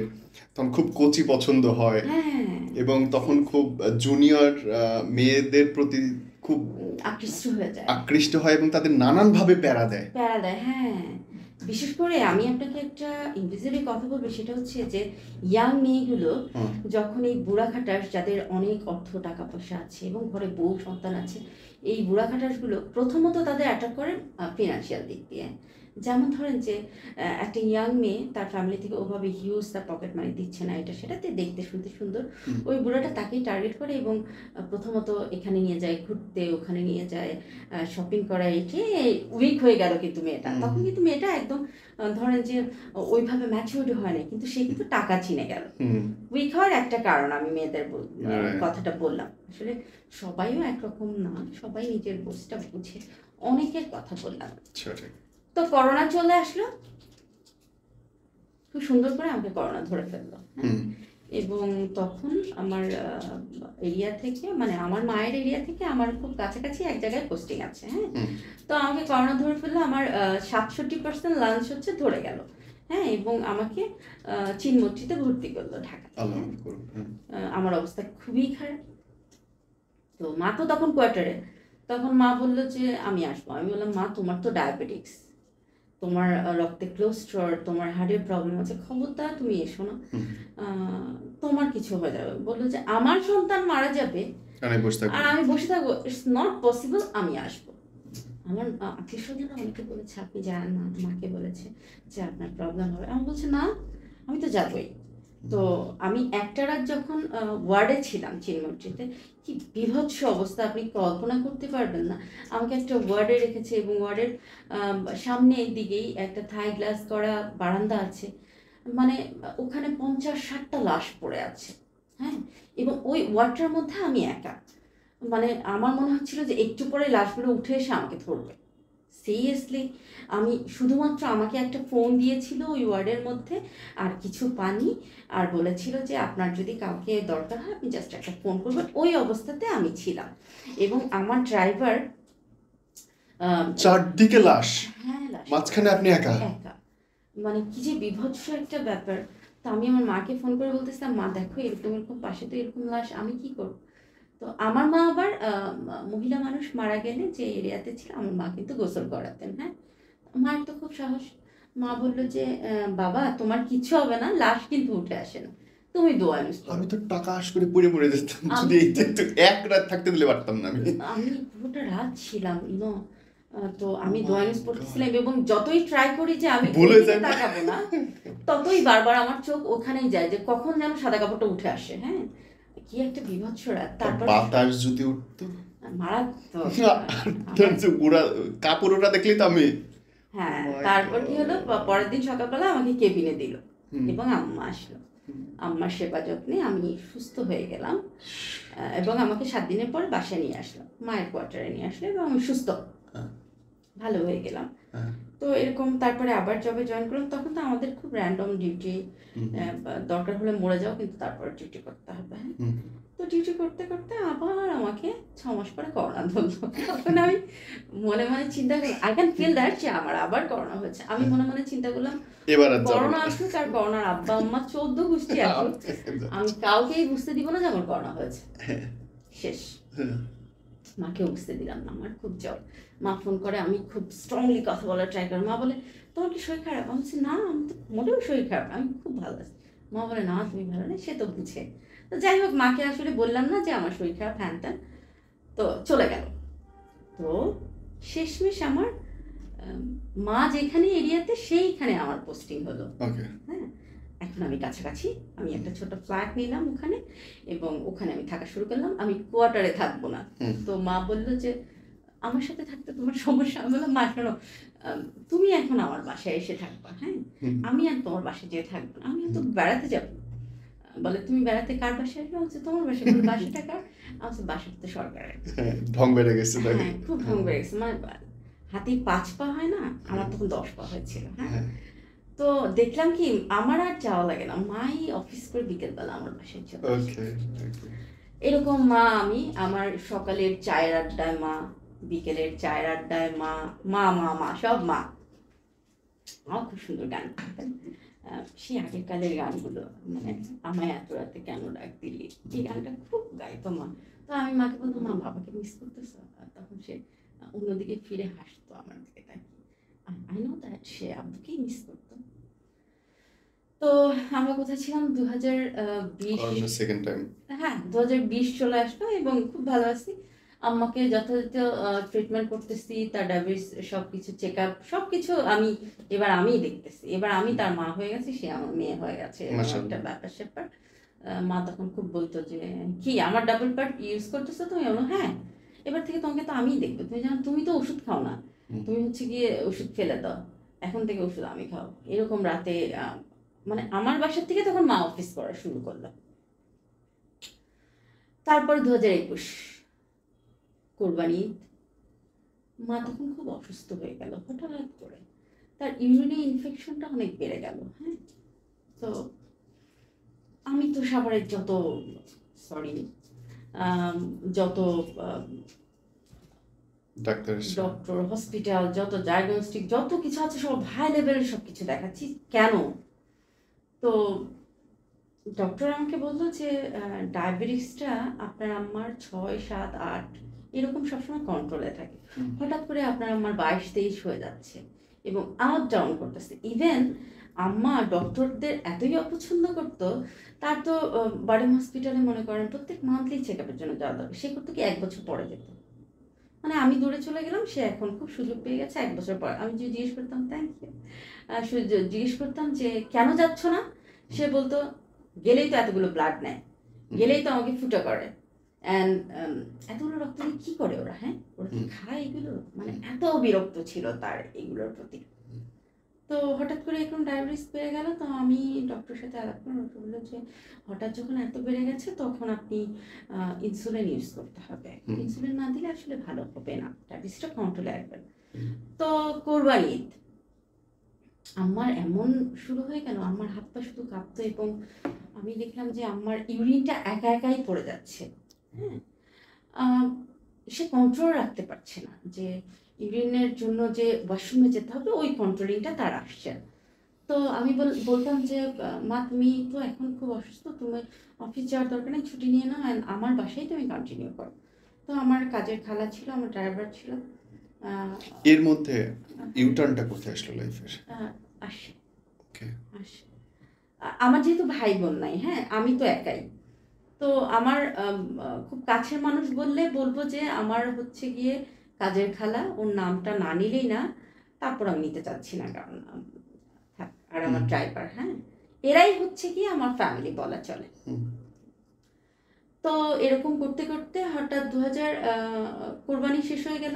তখন খুব কোচি পছন্দ হয় হ্যাঁ, এবং তখন খুব জুনিয়র মেয়েদের প্রতি খুব আকৃষ্ট হয়ে যায়, আকৃষ্ট হয় এবং তাদের নানানভাবে প্যারা দেয়। প্যারা দেয়। হ্যাঁ, বিশেষ করে আমি আপনাকে একটা ইংরেজিতে কথা বলবো, সেটা হচ্ছে যে ইয়াং মেয়েগুলো হুম, যখন এই বুড়া খাটাস, যাদের অনেক অর্থ টাকা পয়সা আছে এবং ঘরে বউ সন্তান আছে, এই বুড়া খাটাসগুলো প্রথমত তাদের অ্যাটাক করে ফিনান্সিয়াল দিক দিয়ে। যেমন ধরেন যে একটা ইয়াং মেয়ে, তার ফ্যামিলি থেকে ওভাবে হিউজ তার পকেট মানি দিচ্ছে না, এটা সেটাতে দেখতে শুনতে সুন্দর, হুম, ওই বুড়াটা তাকেই টার্গেট করে এবং প্রথমত এখানে নিয়ে যায় ঘুরতে, ওখানে নিয়ে যায় শপিং করায়। এটি উইক হয়ে গেল কিন্তু মেয়েটা, হুম, তখন কিন্তু মেয়েটা একদম ধরেন যে ওইভাবে ম্যাচিউরড হয় না, কিন্তু সে কিন্তু টাকা চিনে গেল। হুম, উইক হওয়ার একটা কারণ আমি মেয়েদের right, কথাটা বললাম। আসলে সবাইও একরকম না, সবাই নিজের বোঝটা বুঝে, অনেকের কথা বললাম। সঠিক। তো করোনা চলে আসলো, খুব সুন্দর করে আমাকে করোনা ধরে ফেললো। হ্যাঁ, হুম, এবং তখন আমার এরিয়া থেকে, মানে আমার মায়ের এরিয়া থেকে আমার খুব কাছাকাছি এক জায়গায় পোস্টিং আছে। হ্যাঁ, হুম, তো আমাকে করোনা ধরে ফেললো। আমার 67% লাঞ্চ হচ্ছে ধরে গেল। হ্যাঁ, এবং আমাকে চিনমোট্রিতে ভর্তি করলো ঢাকাতে। আল্লাহ হ্যাঁ, মাফ করুন। হ্যাঁ, আমার অবস্থা খুবই খারাপ। তো মা তো তখন কোয়ার্টারে, তখন মা বললো যে আমি আসবো। আমি বললাম মা, তোমার তো ডায়াবেটিক্স, তোমার রক্তে কোলেস্টেরল, তোমার হার্টের প্রবলেম আছে, খবরদার তুমি এসো না, হুম, তোমার কিছু হয়ে যাবে। বললো যে আমার সন্তান মারা যাবে আমি বসে থাকবো। আর আমি বসে থাকবো, ইটস নট পসিবল, আমি আসবো। আমার আত্মীয় স্বজনরা অনেকে বলেছে আপনি যান না, মাকে বলেছে যে আপনার প্রবলেম হবে। আমি বলছি না, আমি তো যাবই। তো আমি একটা রাত যখন ওয়ার্ডে ছিলাম চিনমন্ত্রীতে, কি বিভৎস অবস্থা আপনি কল্পনা করতে পারবেন না। আমাকে একটা ওয়ার্ডে রেখেছে এবং ওয়ার্ডের সামনের দিকেই একটা থাই গ্লাস করা বারান্দা আছে, মানে ওখানে 50-60টা লাশ পড়ে আছে। হ্যাঁ, এবং ওই ওয়ার্ডটার মধ্যে আমি একা। মানে আমার মনে হচ্ছিল যে একটু পরে লাশগুলো উঠে এসে আমাকে ধরবে। সিরিয়াসলি আমি শুধুমাত্র আমাকে একটা ফোন দিয়েছিল ওই ওয়ার্ডের মধ্যে, আর কিছু পানি, আর বলেছিল যে আপনার যদি কাউকে দরকার হয় আপনি জাস্ট একটা ফোন করবেন। ওই অবস্থাতে আমি ছিলাম এবং আমার ড্রাইভার চারদিকে লাশ, হ্যাঁ লাশ, মাঝখানে আপনি একা। একা, মানে কি যে বিভৎস একটা ব্যাপার। তো আমি আমার মাকে ফোন করে বলতেছিলাম, মা দেখো এরকম এরকম পাশে তো এরকম লাশ, আমি কি করব? তো আমার মা আবার মহিলা মানুষ মারা গেলে যে এরিয়াতে ছিল আমার মা কিন্তু গোসল করাতেন, হ্যাঁ। মায়ের তো খুব সাহস, মা বললো যে বাবা তোমার কিচ্ছু হবে না, লাশ কিন্তু উঠে আসে না, তুমি দোয়া ইউজ করো। আমি তো টাকা আশ করে পড়ে মরে যেতাম যদি আমি এইটা একটু এক রাত থাকতে দিলে পারতাম না আমি। আমি পুরোটা রাত ছিলাম ইউনো। তো আমি Oh দোয়া my ইউজ God. করতেছিলাম এবং যতই ট্রাই করি যে আমি ভুলে ওইদিকে যায় না। তাকাবো না, ততই বারবার আমার চোখ ওখানেই যায় যে কখন যেন সাদা কাপড়টা উঠে আসে, হ্যাঁ। কি একটা বিভৎস রাত। তারপর বাতাস যদি উঠতো, মারাত্মক তার যে উড়া কাপড় ওটা দেখলেই তো আমি। হ্যাঁ। Oh my তারপর কি হলো, God. পরের দিন সকালবেলা আমাকে কেবিনে দিল হুম। এবং আম্মা আসলো। আম্মার সেবা যত্নে আমি সুস্থ হয়ে গেলাম এবং আমাকে 7 দিনের পর বাসায় নিয়ে আসলো, মায়ের কোয়ার্টারে নিয়ে আসলো এবং আমি সুস্থ হ্যাঁ, ভালো হয়ে গেলাম। হ্যাঁ, তো এরকম তারপরে আবার জবে জয়েন করলাম। তখন তো আমাদের খুব র্যান্ডম ডিউটি, হুম, দরকার হলে মরে যাও কিন্তু তারপর ডিউটি করতে হবে, হ্যাঁ। হুম। তো ডিউটি করতে করতে আবার আমাকে 6 মাস পরে করোনা ধরলো। তখন আমি মনে মনে চিন্তা করলাম, আই ক্যান ফিল দ্যাট যে আমার আবার করোনা হয়েছে। আমি মনে মনে চিন্তা করলাম এবার আর যাবো করোনা না। আসুক আর করোনার আব্বা আম্মা 14 গোষ্ঠী আসুক, আমি কাউকেই বুঝতে দিব না যে আমার করোনা হয়েছে, শেষ। মাকেও বুঝতে দিলাম না আমার খুব জ্বর। মা ফোন করে, আমি খুব স্ট্রংলি কথা বলার ট্রাই করি। মা বলে তোমার কি শরীর খারাপ? আমি বলছি না আমি তো মোটেও শরীর খারাপ, আমি খুব ভালো আছি। মা বলে না তুমি ভালো নেই, সে তো বুঝে। তো যাই হোক মাকে আসলে বললাম না যে আমার শরীর খারাপ, হ্যান ত্যান। তো চলে গেল। তো শেষমেশ আমার মা যেখানে এরিয়াতে সেইখানে আমার পোস্টিং হলো, ওকে। হ্যাঁ। এখন আমি কাছাকাছি, আমি একটা ছোট ফ্ল্যাট নিলাম ওখানে এবং ওখানে আমি থাকা শুরু করলাম। আমি কোয়ার্টারে থাকবো না। তো মা বললো যে আমার সাথে থাকতে তোমার সমস্যা? আমি বললাম মা শোনো, তুমি এখন আমার বাসায় এসে থাকবা, হ্যাঁ। আমি আর তোমার বাসায় যেয়ে থাকবো না, আমি তো বেড়াতে যাবো। বলে তুমি বেড়াতে কার বাসায় আসবে? হচ্ছে তোমার বাসায়। বলে বাসাটা কার? আমার বাসাটা তো সরকারের। ঢং বেড়ে গেছে তাই। হ্যাঁ খুব ঢং বেড়ে গেছে, মানে হাতির 5 পা হয় না, আমার তখন 10 পা হয়েছিল, হ্যাঁ। তো দেখলাম কি আমার আর যাওয়া লাগে না, মাই অফিস করে বিকেলবেলা আমার বাসায় চলে আসে। ওকে, এরকম মা আমি আমার সকালের চায়ের আড্ডায় মা, বিকেলের চায়ের আড্ডায় মা, মা মা মা সব মা। মাও খুব সুন্দর গান করতেন, সেই আগের কালের গানগুলো, মানে আমায় এত রাতে কেন ডাক দিলি, এই গানটা খুব গাইতো মা। তো আমি মাকে বলতাম মা বাবাকে মিস করতেছ? আর তখন সে অন্যদিকে ফিরে হাসতো আমার দিকে তাকিয়ে। আই নো দ্যাট সে আব্বুকেই মিস করতো। তো আমরা কোথায় ছিলাম 2020, সেকেন্ড টাইম। হ্যাঁ 2020 চলে আসলো এবং খুব ভালো আছি। আম্মাকে যথাযথ ট্রিটমেন্ট করতেছি, তার ডায়াবেটিস সবকিছু চেক আপ সবকিছু আমি এবার আমিই দেখতেছি। এবার আমি তার মা হয়ে গেছি, সে আমার মেয়ে হয়ে গেছে, এরকম মাশাআল্লাহ। একটা ব্যাপার স্যাপার। মা তখন খুব বলতো যে কি আমার ডাবল পার্ট ইউজ করতেছো তুমি? আমি বললাম, হ্যাঁ এবার থেকে তোমাকে তো আমিই দেখবো, তুমি জানো তুমি তো ওষুধ খাও না, তুমি হচ্ছে গিয়ে ওষুধ ফেলে দাও, এখন থেকে ওষুধ আমি খাও। এরকম রাতে মানে আমার বাসার থেকে তখন মা অফিস করা শুরু করলো। তারপর 2021 কোরবানি ঈদ, মা তখন খুব অসুস্থ হয়ে গেল হঠাৎ করে, তার ইউরিনে ইনফেকশনটা অনেক বেড়ে গেল, হ্যাঁ। তো আমি তো সাভারের যত যত ডক্টর হসপিটাল যত ডায়াগনস্টিক যত কিছু আছে সব হাই লেভেলের সব কিছু দেখাচ্ছি, কেন? তো ডক্টর আমাকে বললো যে ডায়াবেটিসটা আপনার আম্মার 6, 7, 8 এরকম সবসময় কন্ট্রোলে থাকে, হঠাৎ করে আপনার আম্মার 22-23 হয়ে যাচ্ছে এবং আপ ডাউন করতেছে। ইভেন আম্মা ডক্টরদের এতই অপছন্দ করতো, তার তো বারডেম হসপিটালে মনে করেন প্রত্যেক মান্থলি চেক আপের জন্য যাওয়া দরকার, সে করতো কি 1 বছর পরে যেত। মানে আমি দূরে চলে গেলাম, সে এখন খুব সুযোগ পেয়ে গেছে 1 বছর পর। আমি যদি জিজ্ঞেস করতাম থ্যাংক ইউ, জিজ্ঞেস করতাম যে কেন যাচ্ছ না, সে বলতো গেলেই তো এতগুলো ব্লাড নেয়, গেলেই তো আমাকে ফুটো করে, অ্যান্ড এতগুলো রক্ত দিয়ে কী করে ওরা, হ্যাঁ ওরা কি খায় এগুলো, মানে এত বিরক্ত ছিল তার এগুলোর প্রতি। তো হঠাৎ করে এরকম ডায়াবেটিস বেড়ে গেল, তো আমি ডক্টরের সাথে আলাপ করলাম। ডক্টর বললো যে হঠাৎ যখন এত বেড়ে গেছে তখন আপনি ইনসুলিন ইউজ করতে হবে, হুম। ইনসুলিন না দিলে আসলে ভালো হবে না, ডায়াবেটিসটা কন্ট্রোলে রাখবেন। হুম। তো কোরবানি ঈদ আমার এমন শুরু হয়ে গেল, আমার হাত পা শুধু কাঁপতো এবং আমি দেখলাম যে আমার ইউরিনটা একা একাই পড়ে যাচ্ছে। হ্যাঁ, আহ, সে কন্ট্রোল রাখতে পারছে না, যে ইউরিনের জন্য যে ওয়াশরুমে যেতে হবে ওই কন্ট্রোলিংটা তার আসছে না। তো আমি বলতাম যে মা তুমি তো এখন খুব অসুস্থ, তুমি অফিস যাওয়ার দরকার নেই, ছুটি নিয়ে নাও, and আমার বাসায় তুমি কন্টিনিউ করো। তো আমার কাজের খালা ছিল, আমার ড্রাইভার ছিল, আহ, এর মধ্যে ইউটার্নটা কোথায় আসলো লাইফের? আসে ওকে। আসে আমার যেহেতু ভাই বোন নাই, হ্যাঁ আমি তো একাই। তো আমার খুব কাছের মানুষ বললে বলবো যে আমার হচ্ছে গিয়ে কাজের খালা, ওর নামটা না নিলেই না, তারপর আমি নিতে চাচ্ছি না, কারণ থাক, আর আমার ড্রাইভার, হ্যাঁ এরাই হচ্ছে কি আমার ফ্যামিলি বলা চলে। তো এরকম করতে করতে হঠাৎ 2000 কোরবানি শেষ হয়ে গেল।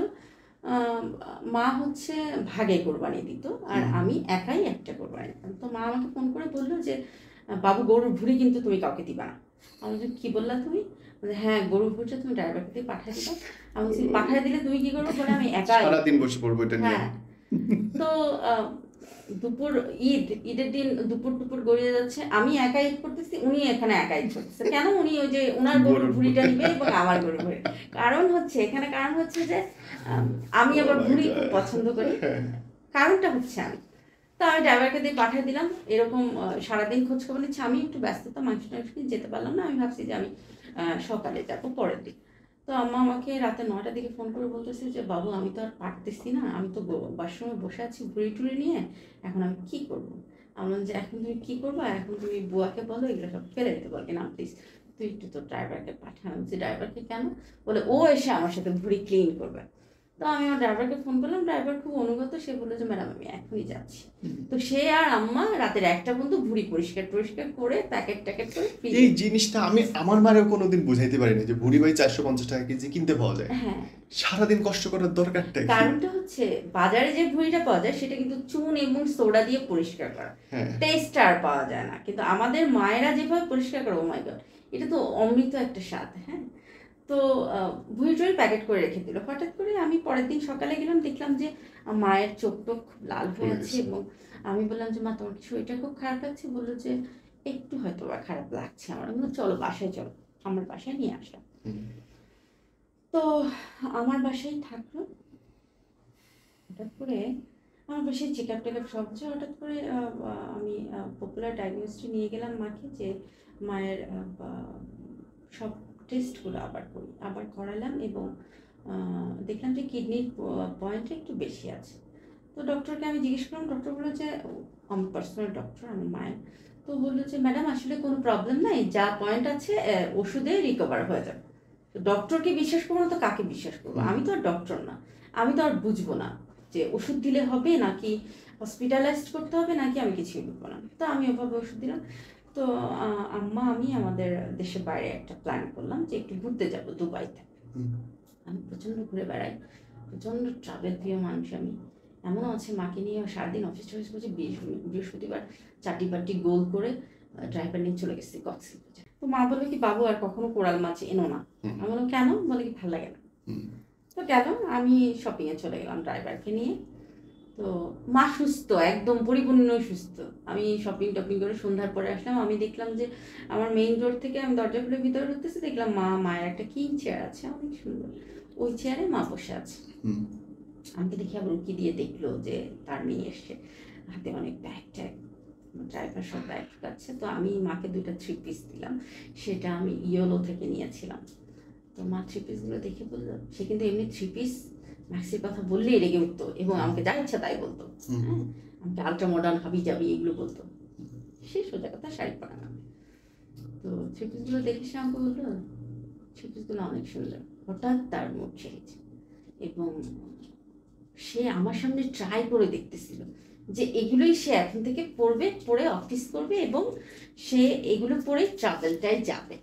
মা হচ্ছে ভাগে কোরবানি দিত, আর আমি একাই একটা কোরবানি দিতাম। তো মা আমাকে ফোন করে বললো যে বাবু গরুর ভুঁড়ি কিন্তু তুমি কাউকে দিবা না। আমি বলছি কি বললা তুমি? বলে, হ্যাঁ গরুর ভুঁড়িটা তুমি ড্রাইভারকে দিয়ে পাঠিয়ে দিবা। আমি বলছি পাঠিয়ে দিলে তুমি কি করবো? বলে আমি একাই সারাদিন বসে পড়বো এটা নিয়ে। হ্যাঁ। তো দুপুর ঈদের দিন দুপুর গড়িয়ে যাচ্ছে, আমি একা ঈদ করতেছি, উনি এখানে একা ঈদ করতেছে। কেন? উনি ওই যে ওনার গরুর ভুঁড়িটা নিবে এবং আমার গরুর ভুঁড়ি। কারণ হচ্ছে যে আমি আবার ভুঁড়ি খুব পছন্দ করি। কারণটা হচ্ছে আমি, তো আমি ড্রাইভারকে দিয়ে পাঠিয়ে দিলাম। এরকম সারাদিন খোঁজ খবর নিচ্ছে। আমি একটু ব্যস্ততা, মাংস টাংস কিনে যেতে পারলাম না। আমি ভাবছি যে আমি সকালে যাবো পরের দিন। তো আম্মা আমাকে রাতে 9টার দিকে ফোন করে বলতেছে যে বাবু আমি তো আর পারতেছি না, আমি তো বাথরুমে বসে আছি ভুঁড়ি টুড়ি নিয়ে, এখন আমি কি করবো? আমি বললাম যে এখন তুমি কি করবা? এখন তুমি বুয়াকে বলো এগুলো সব ফেলে দিতে বলবে না প্লিজ, তুই একটু তোর ড্রাইভারকে পাঠানো। যে ড্রাইভারকে কেন? বলে ও এসে আমার সাথে ভুঁড়ি ক্লিন করবে। তো আমি আমার ড্রাইভারকে ফোন করলাম, ড্রাইভার খুব অনুগত, সে বললো যে ম্যাডাম আমি এখনই যাচ্ছি। তো সে আর আম্মা রাতের 1টা পর্যন্ত ভুঁড়ি পরিষ্কার করে প্যাকেট করে এই জিনিসটা আমি আমার মারেও কোনোদিন বুঝাইতে পারিনি যে ভুঁড়ি ভাই 450 টাকা কেজি কিনতে পাওয়া যায়। হ্যাঁ, সারাদিন কষ্ট করার দরকারটা কি? কারণটা হচ্ছে বাজারে যে ভুঁড়িটা পাওয়া যায় সেটা কিন্তু চুন এবং সোডা দিয়ে পরিষ্কার করা, টেস্ট আর পাওয়া যায় না। কিন্তু আমাদের মায়েরা যেভাবে পরিষ্কার করে, ও মাই গড, এটা তো অমৃত একটা স্বাদ। হ্যাঁ, তো ভুঁড়ি টুড়ি প্যাকেট করে রেখে দিল। হঠাৎ করে আমি পরের দিন সকালে গেলাম, দেখলাম যে মায়ের চোখ টোক খুব লাল হয়ে আছে এবং আমি বললাম যে মা তোমার কি শরীরটা খুব খারাপ লাগছে? বললো যে একটু হয়তো বা খারাপ লাগছে আমার। বললো চলো বাসায় চলো, আমার বাসায় নিয়ে আসলাম। তো আমার বাসায় থাকলো। হঠাৎ করে আমার বাসায় চেক আপ টেক আপ সব হচ্ছে। হঠাৎ করে আমি পপুলার ডায়াগনোস্টিক নিয়ে গেলাম মাকে, যে মায়ের সব টেস্টগুলো আবার করালাম এবং দেখলাম যে কিডনির পয়েন্টটা একটু বেশি আছে। তো ডক্টরকে আমি জিজ্ঞেস করলাম, ডক্টর বললো যে আমার পার্সোনাল ডক্টর আমার মায়ের, তো বললো যে ম্যাডাম আসলে কোনো প্রবলেম নাই, যা পয়েন্ট আছে ওষুধে রিকভার হয়ে যাবে। তো ডক্টরকে বিশ্বাস করবো না তো কাকে বিশ্বাস করবো? আমি তো আর ডক্টর না, আমি তো আর বুঝবো না যে ওষুধ দিলে হবে নাকি হসপিটালাইজড করতে হবে নাকি আমি কিছুই বুঝবো না। তো আমি ওভাবে ওষুধ দিলাম। তো আম্মা আমি আমাদের দেশের বাইরে একটা প্ল্যান করলাম যে একটু ঘুরতে যাব দুবাইতে। আমি প্রচণ্ড ঘুরে বেড়াই, প্রচণ্ড ট্রাভেল প্রিয় মানুষ আমি। এমনও আছে মাকে নিয়ে সারাদিন অফিস টফিস করছি, বৃহস্পতিবার চারটি পাটি গোল করে ড্রাইভার নিয়ে চলে গেছি কক্সবাজার। তো মা বললো কি বাবু আর কখনো কোরাল মাছ এনো না। আমি বললাম কেন? বলে কি ভালো লাগে না। তো গেল, আমি শপিংয়ে চলে গেলাম ড্রাইভারকে নিয়ে। তো মা সুস্থ, একদম পরিপূর্ণ সুস্থ। আমি শপিং টপিং করে সন্ধ্যার পরে আসলাম। আমি দেখলাম যে আমার মেইন রোড থেকে আমি দরজা খুলে ভিতরে ঢুকতেছি, দেখলাম মায়ের একটা কিং চেয়ার আছে অনেক সুন্দর, ওই চেয়ারে মা বসে আছে। আমাকে দেখে আবার উকি দিয়ে দেখলো যে তার মেয়ে এসছে, হাতে অনেক ব্যাগ ট্যাগ, ড্রাইভার সব ব্যাগ ঢুকাচ্ছে। তো আমি মাকে 2টা 3 পিস দিলাম, সেটা আমি ইয়েলো থেকে নিয়েছিলাম। তো মা 3 পিসগুলো দেখে বললো, সে কিন্তু এমনি 3 পিস ম্যাক্সির কথা বললেই রেগে উঠতো এবং আমাকে যা ইচ্ছা তাই বলতো। হ্যাঁ, আমাকে আলট্রা মডার্ন হাবি যাবি এগুলো বলতো। সে সোজা কথা শাড়ি পরা না। তো 3 পিসগুলো দেখে সে আমাকে বললো 3 পিসগুলো অনেক সুন্দর। হঠাৎ তার মুড চেয়েছে এবং সে আমার সামনে ট্রাই করে দেখতেছিল যে এগুলোই সে এখন থেকে পরে অফিস করবে এবং সে এগুলো পরে ট্রাভেলটাই যাবে।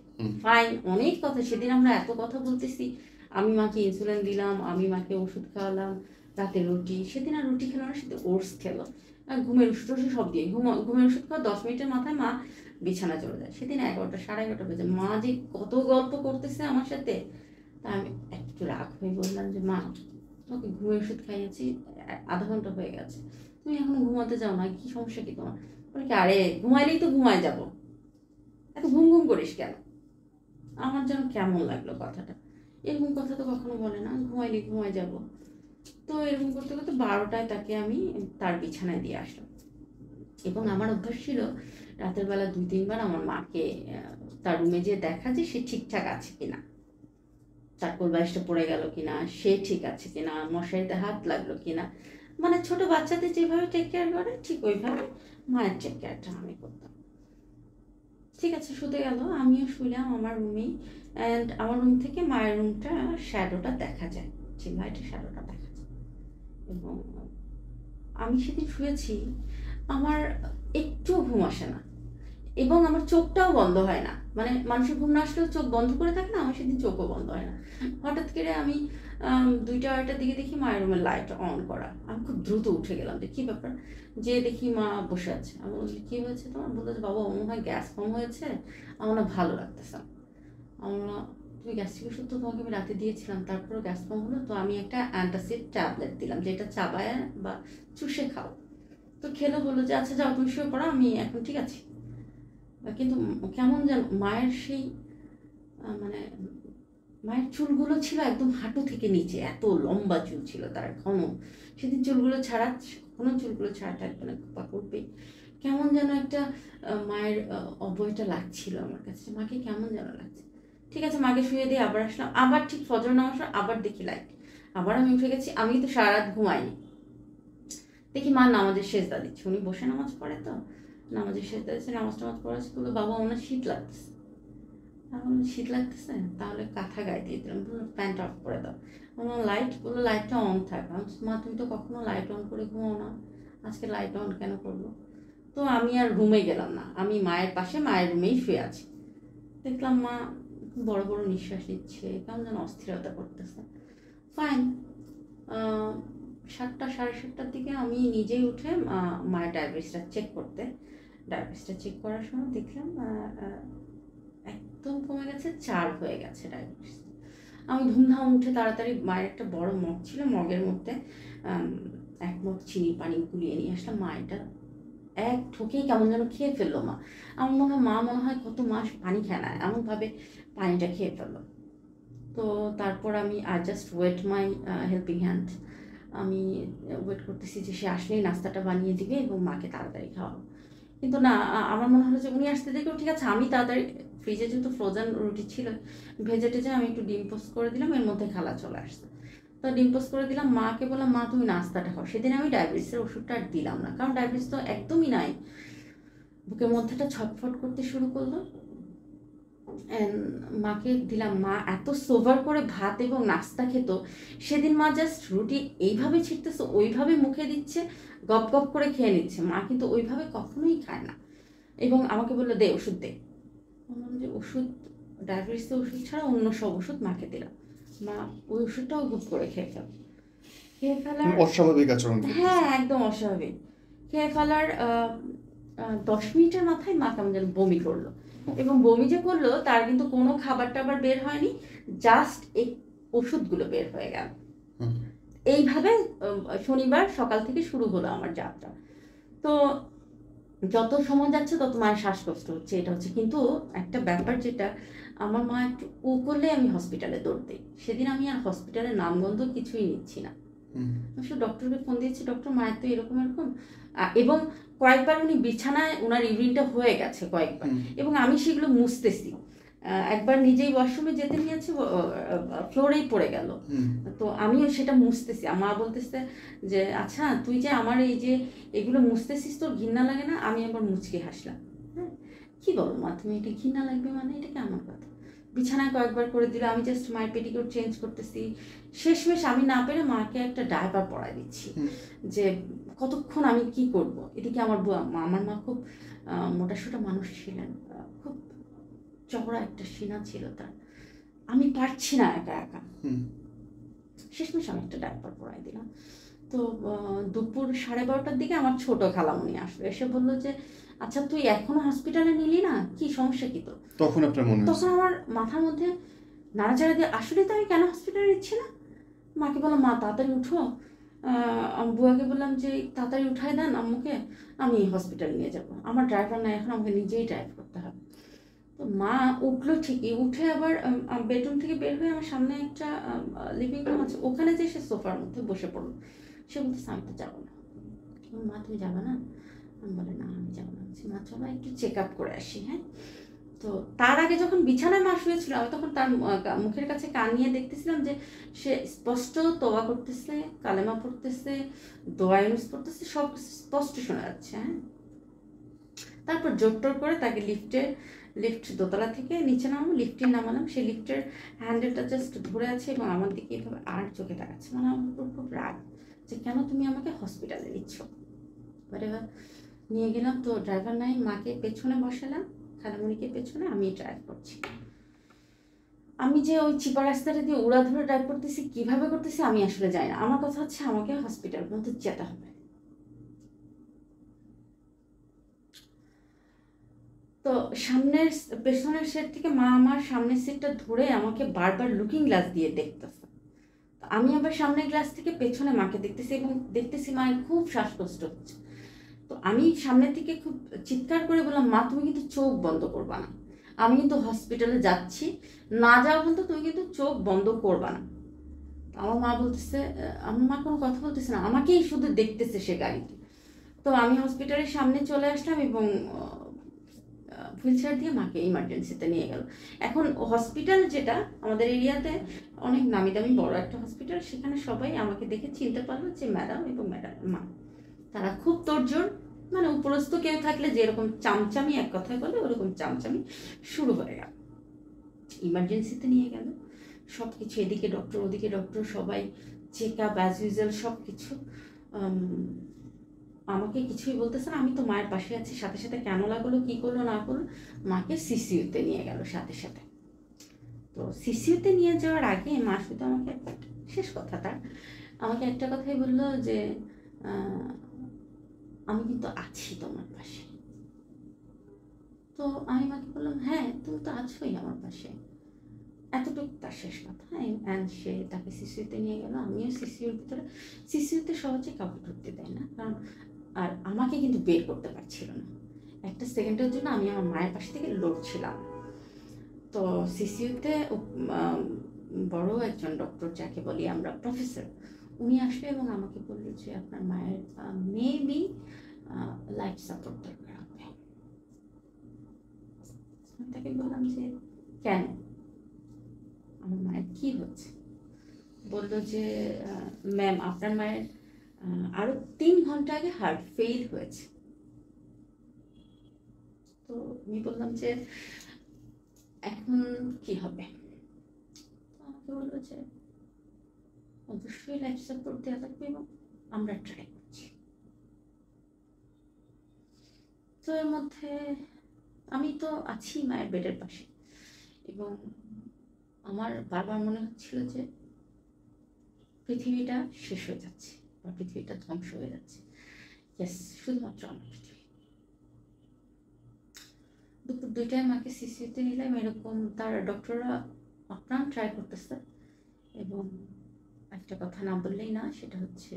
ফাইন, অনেক কথা, সেদিন আমরা এত কথা বলতেছি। আমি মাকে ইনসুলিন দিলাম, আমি মাকে ওষুধ খাওয়ালাম, রাতে রুটি, সেদিন আর রুটি খেলো না, সেদিন ওটস খেলো। ঘুমের ওষুধ টষুধ সব দিয়ে ঘুমের ওষুধ খাওয়া 10 মিনিটের মাথায় মা বিছানা চলে যায়। সেদিন 11টা, সাড়ে 11টা বেজে মা যে কত গল্প করতেছে আমার সাথে, তা আমি একটু রাগ হয়ে বললাম যে মা, তোমাকে ঘুমের ওষুধ খাইয়েছি, আধা ঘন্টা হয়ে গেছে, তুমি এখনো ঘুমাতে যাও না, কি সমস্যা কি তোমার? বলে কি, আরে ঘুমাইলেই তো ঘুমায় যাব, এত ঘুম ঘুম করিস কেন? আমার যেন কেমন লাগলো কথাটা, এরকম কথা তো কখনো বলে না, ঘুমাইলে ঘুমায় যাব। তো এরকম করতে করতে 12টায় তাকে আমি তার বিছানায় দিয়ে আসলাম। এবং আমার অভ্যাস ছিল রাতের বেলা 2-3 বার আমার মাকে তার রুমে যেয়ে দেখা যে সে ঠিকঠাক আছে কিনা, তার কোলবালিশটা পড়ে গেল কিনা, সে ঠিক আছে কিনা, মশারিতে হাত লাগলো কিনা, মানে ছোট বাচ্চাদের যেভাবে টেক কেয়ার করে ঠিক ওইভাবে মায়ের টেক কেয়ারটা আমি করতাম। ঠিক আছে, শুতে গেল, আমিও শুলাম আমার রুমেই। অ্যান্ড আমার রুম থেকে মায়ের রুমটা শ্যাডোটা দেখা যায়, যে লাইটের শ্যাডোটা দেখা যায়। এবং আমি সেদিন শুয়েছি, আমার একটুও ঘুম আসে না, এবং আমার চোখটাও বন্ধ হয় না। মানে মানুষের ঘুম না আসলেও চোখ বন্ধ করে থাকে না, আমার সেদিন চোখও বন্ধ হয় না। হঠাৎ করে আমি 2টা-2টার দিকে দেখি মায়ের রুমের লাইট অন করা। আমি খুব দ্রুত উঠে গেলাম যে কী ব্যাপার, যে দেখি মা বসে আছে। আমি বলছি কী হয়েছে তোমার? বললো যে বাবা, মনে হয় গ্যাস ফর্ম হয়েছে, আমার না ভালো লাগতেছে না। আমার না, তুমি গ্যাস্ট্রিক ওষুধ তো তোমাকে আমি রাতে দিয়েছিলাম, তারপরেও গ্যাস ফর্ম হলো, তো আমি একটা অ্যান্টাসিড ট্যাবলেট দিলাম, যেটা চাবায় বা চুষে খাও। তো খেলো, বললো যে আচ্ছা যাও তুমি শুয়ে পড়ো, আমি এখন ঠিক আছি। কিন্তু কেমন যেন মায়ের সেই মানে মায়ের চুলগুলো ছিল একদম হাঁটু থেকে নিচে, এত লম্বা চুল ছিল তার, ঘন। সেদিন চুলগুলো ছাড়া, কোনো চুলগুলো ছাড়া থাকবে না, খোপা করবে। কেমন যেন একটা মায়ের অবয়টা লাগছিল আমার কাছে, মাকে কেমন যেন লাগছে। ঠিক আছে, মাকে শুয়ে দিয়ে আবার আসলাম, আবার ঠিক ফজর নামাজ পর আবার দেখি লাইট, আবার আমি উঠে গেছি। আমি তো সারা রাত ঘুমাইনি। দেখি মা নামাজের সেজদা দিচ্ছে, উনি বসে নামাজ পড়ে তো, নামাজের সেজদা দিচ্ছে, নামাজ টামাজ পড়াচ্ছে। বললো বাবা, ওনার শীত লাগতেছে। আমি বললাম শীত লাগতেছে, তাহলে কাঁথা গায়ে দিয়ে দিলাম। বললো প্যান্ট অফ করে দাও। বললাম লাইট? বললো লাইটটা অন থাক। আমি বলছি, মা তুমি তো কখনো লাইট অন করে ঘুমাও না, আজকে লাইট অন কেন করবো? তো আমি আর রুমে গেলাম না, আমি মায়ের পাশে মায়ের রুমেই শুয়ে আছি। দেখলাম মা বড় বড় নিঃশ্বাস নিচ্ছে, কেমন যেন অস্থিরতা করতেছে। ফাইন, 7টা, সাড়ে 7টার দিকে আমি নিজেই উঠে মায়ের ডায়াবেটিসটা চেক করতে, ডায়াবেটিসটা চেক করার সময় দেখলাম একদম কমে গেছে, 4 হয়ে গেছে ডায়াবেটিস। আমি ধুমধাম উঠে তাড়াতাড়ি মায়ের একটা বড় মগ ছিল, মগের মধ্যে 1 মগ চিনি পানি গুলিয়ে নিয়ে আসলাম। মা এটা এক ঠোকেই কেমন যেন খেয়ে ফেললো মা। আমার মনে হয় মা মনে হয় কত মাস পানি খায় না, এমনভাবে পানিটা খেয়ে ফেললো। তো তারপর আমি জাস্ট ওয়েট মাই হেল্পিং হ্যান্ড, আমি ওয়েট করতেছি যে সে আসলেই নাস্তাটা বানিয়ে দিবে এবং মাকে তাড়াতাড়ি খাওয়াবো। কিন্তু না, আমার মনে হলো যে উনি আসতে দেখেও ঠিক আছে, আমি তাড়াতাড়ি ফ্রিজে যেহেতু ফ্রোজেন রুটি ছিল, ভেজে টেজে আমি একটু ডিম পোস্ট করে দিলাম, এর মধ্যে খালা চলে আসছে। তো ডিম পোস্ট করে দিলাম, মাকে বললাম মা তুমি নাস্তাটা খাও। সেদিন আমি ডায়াবেটিসের ওষুধটা আর দিলাম না, কারণ ডায়াবেটিস তো একদমই নাই। বুকের মধ্যেটা ছটফট করতে শুরু করলো। মাকে দিলাম, মা এত সোভার করে ভাত এবং নাস্তা খেত। সেদিন মা জাস্ট রুটি এইভাবে ছিটতেছে, ওইভাবে মুখে দিচ্ছে, গপ গপ করে খেয়ে নিচ্ছে। মা কিন্তু ওইভাবে কখনোই খায় না। এবং আমাকে বললো দে ওষুধ দে। বললাম যে ওষুধ, ডায়াবেটিসের ওষুধ ছাড়া অন্য সব ওষুধ মাকে দিলাম, মা ওই ওষুধটাও হুট করে খেয়ে ফেল, খেয়ে ফেলার, অস্বাভাবিক আচরণ করতেছে। হ্যাঁ একদম অস্বাভাবিক। খেয়ে ফেলার 10 মিনিটের মাথায় মা কেমন যেন বমি করলো, এবং বমি যে করলো তার কিন্তু কোনো খাবার টাবার বের হয়নি, জাস্ট এই ওষুধগুলো বের হয়ে গেল। এইভাবে শনিবার সকাল থেকে শুরু হলো আমার যাত্রা। তো যত সময় যাচ্ছে তত মায়ের শ্বাসকষ্ট হচ্ছে, এটা হচ্ছে। কিন্তু একটা ব্যাপার যেটা, আমার মা একটু ও করলে আমি হসপিটালে দৌড় দিই। সেদিন আমি আর হসপিটালের নামগন্ধ কিছুই নিচ্ছি না, আমি শুধু ডক্টরকে ফোন দিয়েছি, ডক্টর মায়ের তো এরকম এরকম। এবং কয়েকবার উনি বিছানায়, ওনার ইউরিনটা হয়ে গেছে কয়েকবার, এবং আমি সেগুলো মুছতেছি। একবার নিজেই ওয়াশরুমে যেতে নিয়েছে, ফ্লোরেই পড়ে গেল, তো আমিও সেটা মুছতেছি। মা বলতেছে যে আচ্ছা তুই যে আমার এই যে এগুলো মুছতেছিস, তোর ঘৃণা লাগে না? আমি আবার মুচকি হাসলাম, হ্যাঁ কি বলো মা তুমি, এটা ঘৃণা লাগবে মানে? এটা কেমন কথা? বিছানায় কয়েকবার করে দিল, আমি জাস্ট মায়ের পেটিকোট চেঞ্জ করতেছি। শেষমেশ আমি না পেরে মাকে একটা ডায়পার পরাই দিচ্ছি, যে কতক্ষণ আমি কি করব। এদিকে আমার আমার মা খুব মোটাসোটা মানুষ ছিলেন, খুব চওড়া একটা সিনা ছিল তার, আমি পারছি না একা একা। শেষমেশ আমি একটা ডায়পার পরাই দিলাম। তো দুপুর 12:30টার দিকে আমার ছোট খালামণি আসলো, এসে বললো যে আচ্ছা তুই এখনো হসপিটালে নিলি না, কি সমস্যা কি তোর? তখন আপনার মনে তখন হয়েছে? আমার মাথার মধ্যে নাড়াচাড়া দিয়ে আসলে তো আমি কেন হসপিটালে নিচ্ছি না। মাকে বললাম মা তাড়াতাড়ি উঠো, বুয়াকে বললাম যে তাড়াতাড়ি উঠায় দেন আম্মুকে, আমি হসপিটালে নিয়ে যাব, আমার ড্রাইভার নাই এখন, আমাকে নিজেই ড্রাইভ করতে হবে। তো মা উঠলো ঠিকই, উঠে আবার বেডরুম থেকে বের হয়ে আমার সামনে একটা লিভিং রুম আছে, ওখানে যে সে সোফার মধ্যে বসে পড়লো। সে বলতেছে আমি তো যাবো না। মা তুমি যাবে না? আমি বলে না আমি যাবো না। বলছি মা চলো একটু চেক আপ করে আসি। হ্যাঁ, তো তার আগে যখন বিছানায় মা শুয়েছিল আমি তখন তার মুখের কাছে কান নিয়ে দেখতেছিলাম যে সে স্পষ্ট তোবা করতেছে, কালেমা পড়তেছে, দোয়া ইউজ করতেছে, সব স্পষ্ট শোনা যাচ্ছে। হ্যাঁ, তারপর জোর টোর করে তাকে লিফট দোতলা থেকে নিচে নামালাম, লিফটে নামালাম। সেই লিফটের হ্যান্ডেলটা জাস্ট ধরে আছে এবং আমার দিকে এভাবে আর চোখে তাকাচ্ছে, মানে আমার উপর খুব রাগ যে কেন তুমি আমাকে হসপিটালে নিচ্ছ। এবার নিয়ে গেলাম, তো ড্রাইভার নাই, মাকে পেছনে বসালাম, খালামণিকে পেছনে, আমি ড্রাইভ করছি। আমি যে ওই চিপা রাস্তাটা দিয়ে উড়া ধরে ড্রাইভ করতেছি, কিভাবে করতেছি আমি আসলে জানি না। আমার কথা হচ্ছে আমাকে হসপিটাল পর্যন্ত যেতে হবে। তো পেছনের সিট থেকে মা আমার সামনের সিটটা ধরে আমাকে বারবার লুকিং গ্লাস দিয়ে দেখতেছে। আমি আবার সামনের গ্লাস থেকে পেছনে মাকে দেখতেছি এবং দেখতেছি মায়ের খুব শ্বাসকষ্ট হচ্ছে। তো আমি সামনের থেকে খুব চিৎকার করে বললাম মা তুমি কিন্তু চোখ বন্ধ করবা না, আমি কিন্তু হসপিটালে যাচ্ছি, না যাওয়া পর্যন্ত তুমি কিন্তু চোখ বন্ধ করবা না। আমার মা বলতেছে, আমার মা কোনো কথা বলতেছে না, আমাকেই শুধু দেখতেছে সে গাড়িতে। তো আমি হসপিটালের সামনে চলে আসলাম এবং হুইল চেয়ার দিয়ে মাকে ইমার্জেন্সিতে নিয়ে গেল। এখন হসপিটাল যেটা আমাদের এরিয়াতে অনেক নামি দামি বড় একটা হসপিটাল, সেখানে সবাই আমাকে দেখে চিনতে পারলো যে ম্যাডাম এবং ম্যাডাম মা। তারা খুব তোড়জোড়, মানে উপরস্থ কেউ থাকলে যেরকম চামচামি এক কথায় বলে ওরকম চামচামি শুরু হয়ে গেল। ইমার্জেন্সিতে নিয়ে গেল, সব কিছু এদিকে ডক্টর ওদিকে ডক্টর, সবাই চেক আপ অ্যাজ ইউজুয়াল সব কিছু। আমাকে কিছুই বলতেছে না, আমি তো মায়ের পাশে আছি। সাথে সাথে কেন লাগলো, কী করলো না করলো, মাকে সিসিইউতে নিয়ে গেল সাথে সাথে। তো সিসিইউতে নিয়ে যাওয়ার আগে মা শুধু আমাকে শেষ কথাটা আমাকে একটা কথাই বললো যে আমি কিন্তু আছি তোমার পাশে। তো আমি মাকে বললাম হ্যাঁ তুমি তো আছোই আমার পাশে, এতটুকু তার শেষ কথা। অ্যান্ড সে তাকে সিসিইউতে নিয়ে গেল। আমিও সিসিইউর ভিতরে, সিসিইউতে সহজে কাউকে ঢুকতে দেয় না, কারণ আর আমাকে কিন্তু বের করতে পারছিল না। একটা সেকেন্ডের জন্য আমি আমার মায়ের পাশে থেকে লড়ছিলাম। তো সিসিইউতে বড় একজন ডক্টর, যাকে বলি আমরা প্রফেসর, উনি আসবে এবং আমাকে বললো যে আপনার মায়ের মেবি লাইফ সাপোর্ট দরকার হবে। আমি তাকে বললাম যে কেন, আমার মায়ের কি হচ্ছে? বললো যে ম্যাম আপনার মায়ের আরো 3 ঘন্টা আগে হার্ট ফেল হয়েছে। তো আমি বললাম যে এখন কি হবে? আমাকে বললো যে অবশ্যই লাইফ সাপোর্ট দেওয়া লাগবে এবং আমরা ট্রাই করছি। তো এর মধ্যে আমি তো আছি মায়ের বেডের পাশে এবং আমার বারবার মনে হচ্ছিল যে পৃথিবীটা শেষ হয়ে যাচ্ছে বা পৃথিবীটা ধ্বংস হয়ে যাচ্ছে। ইয়েস, শুধুমাত্র আমার পৃথিবী। দুপুর 2টায় মাকে সিসিইউতে নিলাম, এরকম তার ডক্টররা আপ্রাণ ট্রাই করতেছে। এবং একটা কথা না বললেই না, সেটা হচ্ছে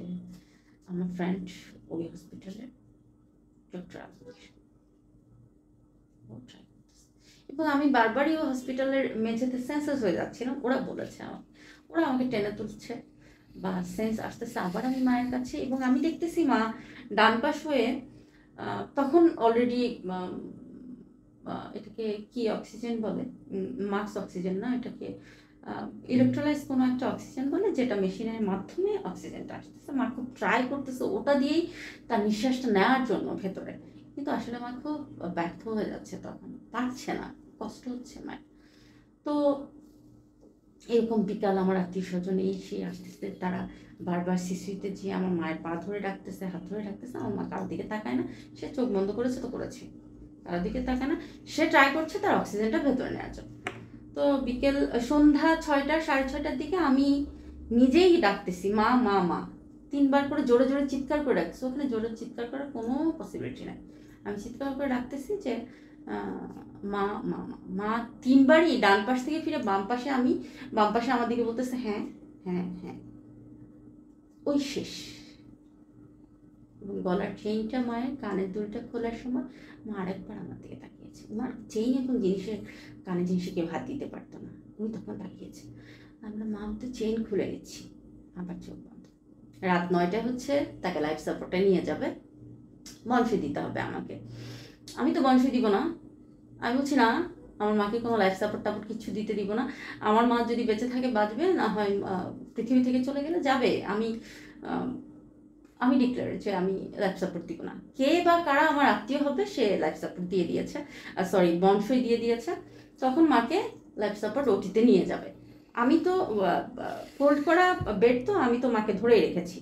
আমার ফ্রেন্ড ওই হসপিটালের ডক্টর এবং আমি বারবারই ও হসপিটালের মেঝেতে সেন্সেস হয়ে যাচ্ছিলাম। ওরা বলেছে ওরা আমাকে টেনে তুলছে বা সেন্স আসতেছে আবার আমি মায়ের কাছে, এবং আমি দেখতেছি মা ডান পাশ হয়ে তখন অলরেডি এটাকে কি অক্সিজেন বলে, মাক্স অক্সিজেন না, এটাকে ইলেকট্রোলাইজ কোনো একটা অক্সিজেন বলে, যেটা মেশিনের মাধ্যমে অক্সিজেনটা আসতেছে। মা খুব ট্রাই করতেছে ওটা দিয়েই তার নিঃশ্বাসটা নেওয়ার জন্য ভেতরে, কিন্তু আসলে মা খুব ব্যর্থ হয়ে যাচ্ছে, তখন পারছে না, কষ্ট হচ্ছে মায়ের। তো এরকম বিকাল আমার আত্মীয় স্বজন এই সেই আসতেছে, তারা বারবার সিসিইউতে যেয়ে আমার মায়ের পা ধরে ডাকতেছে, হাত ধরে ডাকতেছে। আমার মা কারোর দিকে তাকায় না, সে চোখ বন্ধ করেছে তো করেছে, কারোর দিকে তাকায় না, সে ট্রাই করছে তার অক্সিজেনটা ভেতরে নেওয়ার জন্য। তো সন্ধ্যা 6টা 6:30টার দিকে আমি নিজেই ডাকতেছি মা মা মা, 3 বার করে জোরে জোরে চিৎকার করে রাখছে, ওখানে জোরে চিৎকার করার কোনো পসিবিলিটি নাই। আমি চিৎকার করে রাখতেছি যে মা মা মা মা, 3বারই ডান পাশ থেকে ফিরে বাম পাশে, আমি বাম পাশে আমার দিকে বলতেছে হ্যাঁ হ্যাঁ হ্যাঁ, ওই শেষ। এবং গলার চেইনটা, মায়ের কানের দুলটা খোলার সময় মা আরেকবার আমার দিকে তাকিয়েছে। ওনার চেইন এবং জিনিসের, কানে জিনিসে কেউ হাত দিতে পারতো না, উনি তখন তাকিয়েছে। আমরা মা তো চেইন খুলে নিচ্ছি, আবার চোখ বন্ধ। রাত 9টায় হচ্ছে তাকে লাইফ সাপোর্টে নিয়ে যাবে, বংশী দিতে হবে আমাকে। আমি তো বংশী দিব না, আমি বলছি না, আমার মাকে কোনো লাইফ সাপোর্ট টাপোর্ট কিছু দিতে দিব না। আমার মা যদি বেঁচে থাকে বাঁচবে, না হয় পৃথিবী থেকে চলে গেলে যাবে। আমি ডিক্লেয়ার যে আমি লাইফ সাপোর্ট দিব না। কে বা কারা আমার আত্মীয় হবে সে লাইফ সাপোর্ট দিয়ে দিয়েছে, সরি বংশই দিয়ে দিয়েছে। তখন মাকে লাইফ সাপোর্ট ওটিতে নিয়ে যাবে। আমি তো ফোল্ড করা বেড, তো আমি তো মাকে ধরেই রেখেছি,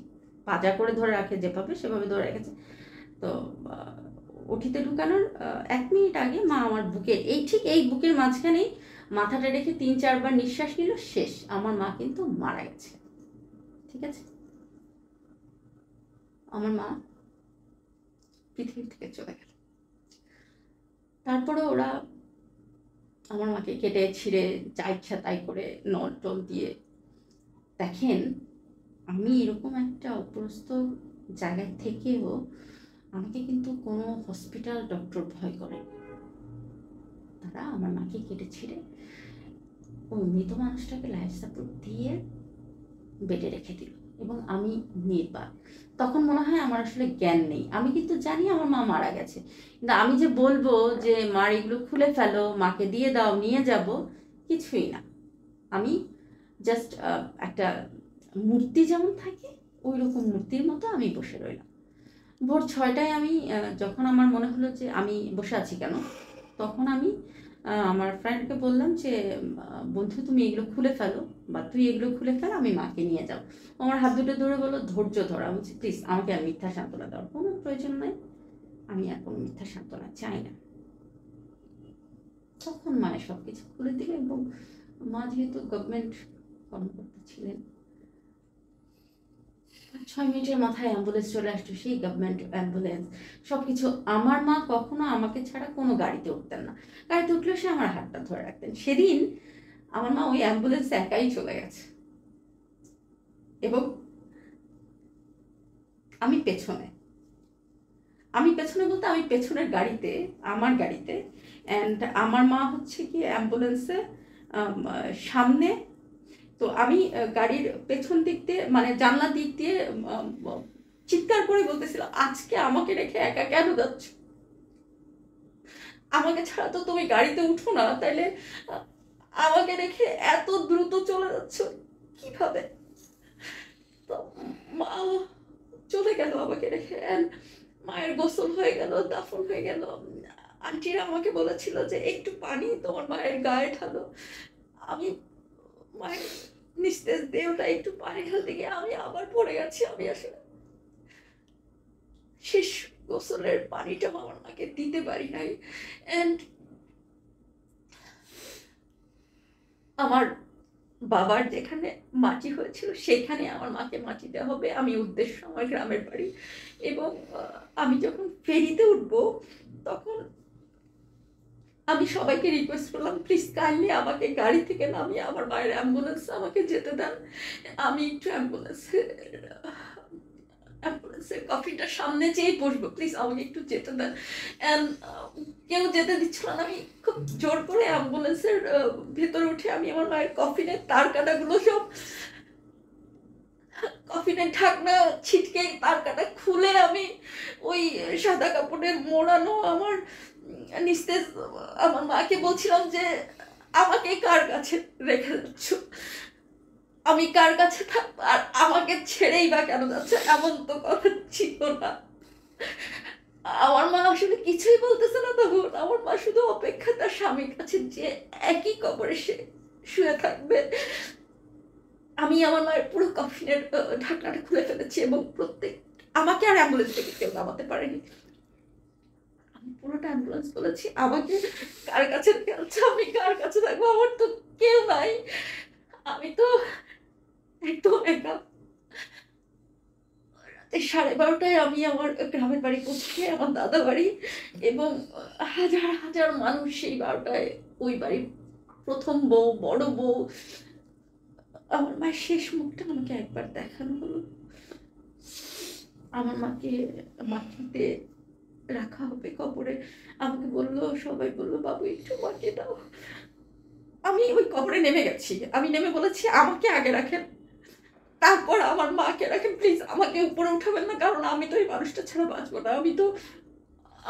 পাজা করে ধরে রাখে যেভাবে সেভাবে ধরে রেখেছি। তো ওটিতে ঢুকানোর 1 মিনিট আগে মা আমার বুকের, ঠিক এই বুকের মাঝখানেই মাথাটা রেখে 3-4 বার নিঃশ্বাস নিল, শেষ। আমার মা কিন্তু মারা গেছে, ঠিক আছে? আমার মা পৃথিবী থেকে চলে গেল। তারপরে ওরা আমার মাকে কেটে ছিঁড়ে যা ইচ্ছা তাই করে নল টল দিয়ে, দেখেন আমি এরকম একটা অপ্রস্ত জায়গায় থেকেও আমাকে কিন্তু কোনো হসপিটাল ডক্টর ভয় করে। তারা আমার মাকে কেটে ছিঁড়ে ওই মৃত মানুষটাকে লাইফ সাপোর্ট দিয়ে বেডে রেখে দিল, এবং আমি নির্বাক। তখন মনে হয় আমার আসলে জ্ঞান নেই, আমি কিন্তু জানি আমার মা মারা গেছে, কিন্তু আমি যে বলবো যে মার এগুলো খুলে ফেলো, মাকে দিয়ে দাও, নিয়ে যাব, কিছুই না। আমি জাস্ট একটা মূর্তি যেমন থাকে ওই রকম মূর্তির মতো আমি বসে রইলাম। ভোর 6টায় আমি যখন আমার মনে হলো যে আমি বসে আছি কেন, তখন আমি আমার ফ্রেন্ডকে বললাম যে বন্ধু তুমি এগুলো খুলে ফেলো, বা তুই এগুলো খুলে ফেল, আমি মাকে নিয়ে যাও। আমার হাত দুটো ধরে বললো ধৈর্য ধরা। বলছি প্লিজ আমাকে আর মিথ্যা সান্ত্বনা দেওয়ার কোনো প্রয়োজন নাই, আমি আর কোনো মিথ্যা সান্ত্বনা চাই না। তখন মায়ের সব কিছু খুলে দিল, এবং মা যেহেতু গভর্নমেন্ট কর্মকর্তা ছিলেন, 6 মিনিটের মাথায় অ্যাম্বুলেন্স চলে আসতো, সেই গভর্নমেন্ট অ্যাম্বুলেন্স সব কিছু। আমার মা কখনো আমাকে ছাড়া কোনো গাড়িতে উঠতেন না, গাড়িতে উঠলেও সে আমার হাতটা ধরে রাখতেন। সেদিন আমার মা ওই অ্যাম্বুলেন্সে একাই চলে গেছে, এবং আমি পেছনে বলতে আমি পেছনের গাড়িতে, আমার গাড়িতে, অ্যান্ড আমার মা হচ্ছে কি অ্যাম্বুলেন্সে সামনে। তো আমি গাড়ির পেছন দিক দিয়ে, মানে জানলার দিক দিয়ে চিৎকার করে বলতেছিলাম, আজকে আমাকে রেখে একা কেন যাচ্ছ? আমাকে ছাড়া তো তুমি গাড়িতে উঠো না, তাইলে আমাকে রেখে এত দ্রুত চলে যাচ্ছ কিভাবে? তো মা চলে গেল আমাকে রেখে, মায়ের গোসল হয়ে গেল, দাফন হয়ে গেল। আন্টিরা আমাকে বলেছিল যে একটু পানি তোমার মায়ের গায়ে ঢালো। আমি মায়ের নিস্তেজ দেহটা একটু পানি ঢালতে গিয়ে আমি আবার পড়ে গেছি। আমি আসলে শেষ গোসলের পানিটা আমার মাকে দিতে পারি নাই। অ্যান্ড আমার বাবার যেখানে মাটি হয়েছিল সেখানে আমার মাকে মাটি দেওয়া হবে, আমি উদ্দেশ্য আমার গ্রামের বাড়ি। এবং আমি যখন ফেরিতে উঠবো তখন আমি সবাইকে রিকোয়েস্ট করলাম, প্লিজ কাইন্ডলি আমাকে গাড়ি থেকে নামিয়ে আমার মায়ের অ্যাম্বুলেন্স আমাকে যেতে দেন, আমি একটু অ্যাম্বুলেন্সের কফিটার সামনে যেই বসবো, প্লিজ আমাকে একটু যেতে দেন। অ্যান্ড কেউ যেতে দিচ্ছিল না। আমি খুব জোর করে অ্যাম্বুলেন্সের ভেতরে উঠে আমি আমার মায়ের কফিনের তার কাটাগুলো সব, কফিনের ঢাকনা ছিটকে তার কাটা খুলে আমি ওই সাদা কাপড়ে মোড়ানো আমার নিস্তেজ আমার মাকে বলছিলাম যে আমাকে কার কাছে রেখে যাচ্ছ, আমি কার কাছে থাকবো, আর আমাকে ছেড়েই বা কেন যাচ্ছে? এমন তো কথা ছিল না। আমার মা আসলে কিছুই বলতেছে না তখন। আমার মা শুধু অপেক্ষা তার স্বামীর কাছে, যে একই কবরে সে শুয়ে থাকবে। আমি আমার মায়ের পুরো কফিনের ঢাকনাটা খুলে ফেলেছি, এবং আমাকে আর অ্যাম্বুলেন্স থেকে কেউ নামাতে পারেনি। আমি পুরোটা অ্যাম্বুলেন্স বলেছি আমাকে কার কাছে রেখে, আমি কার কাছে থাকবো? আমার তো কেউ নাই, আমি তো একদম একা। 12:30টায় আমি আমার গ্রামের বাড়ি পৌঁছে, আমার দাদা বাড়ি, এবং হাজার হাজার মানুষ সেই 12টায় ওই বাড়ির প্রথম বউ, বড় বউ, আমার মায়ের শেষ মুখটা আমাকে একবার দেখানো হলো। আমার মাকে মাটিতে রাখা হবে কবরে। আমাকে বলল, সবাই বলল, বাবু একটু মাটি দাও। আমি ওই কবরে নেমে গেছি। আমি নেমে বলেছি, আমাকে আগে রাখেন, তারপর আমার মাকে রাখেন, প্লিজ আমাকে উপরে উঠাবেন না, কারণ আমি তো এই মানুষটা ছাড়া বাঁচবো না। আমি তো,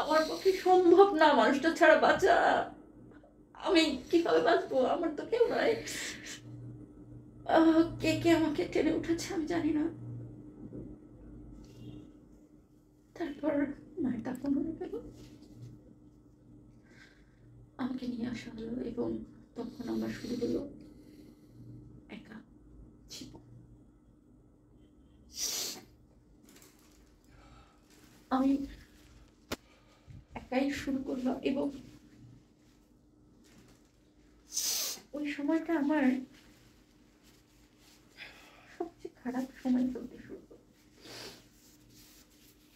আমার পক্ষে সম্ভব না মানুষটা ছাড়া বাঁচা। আমি কিভাবে বাঁচবো? আমার তো কেউ নাই। কে কে আমাকে টেনে উঠেছে আমি জানি না। তারপর মায়ের দাফন হয়ে গেল, আমাকে নিয়ে আসা হলো, এবং তখন আমার শুরু হলো একা জীবন। আমি একাই শুরু করলাম, এবং ওই সময়টা আমার সবচেয়ে খারাপ সময় চলতে শুরু করলো।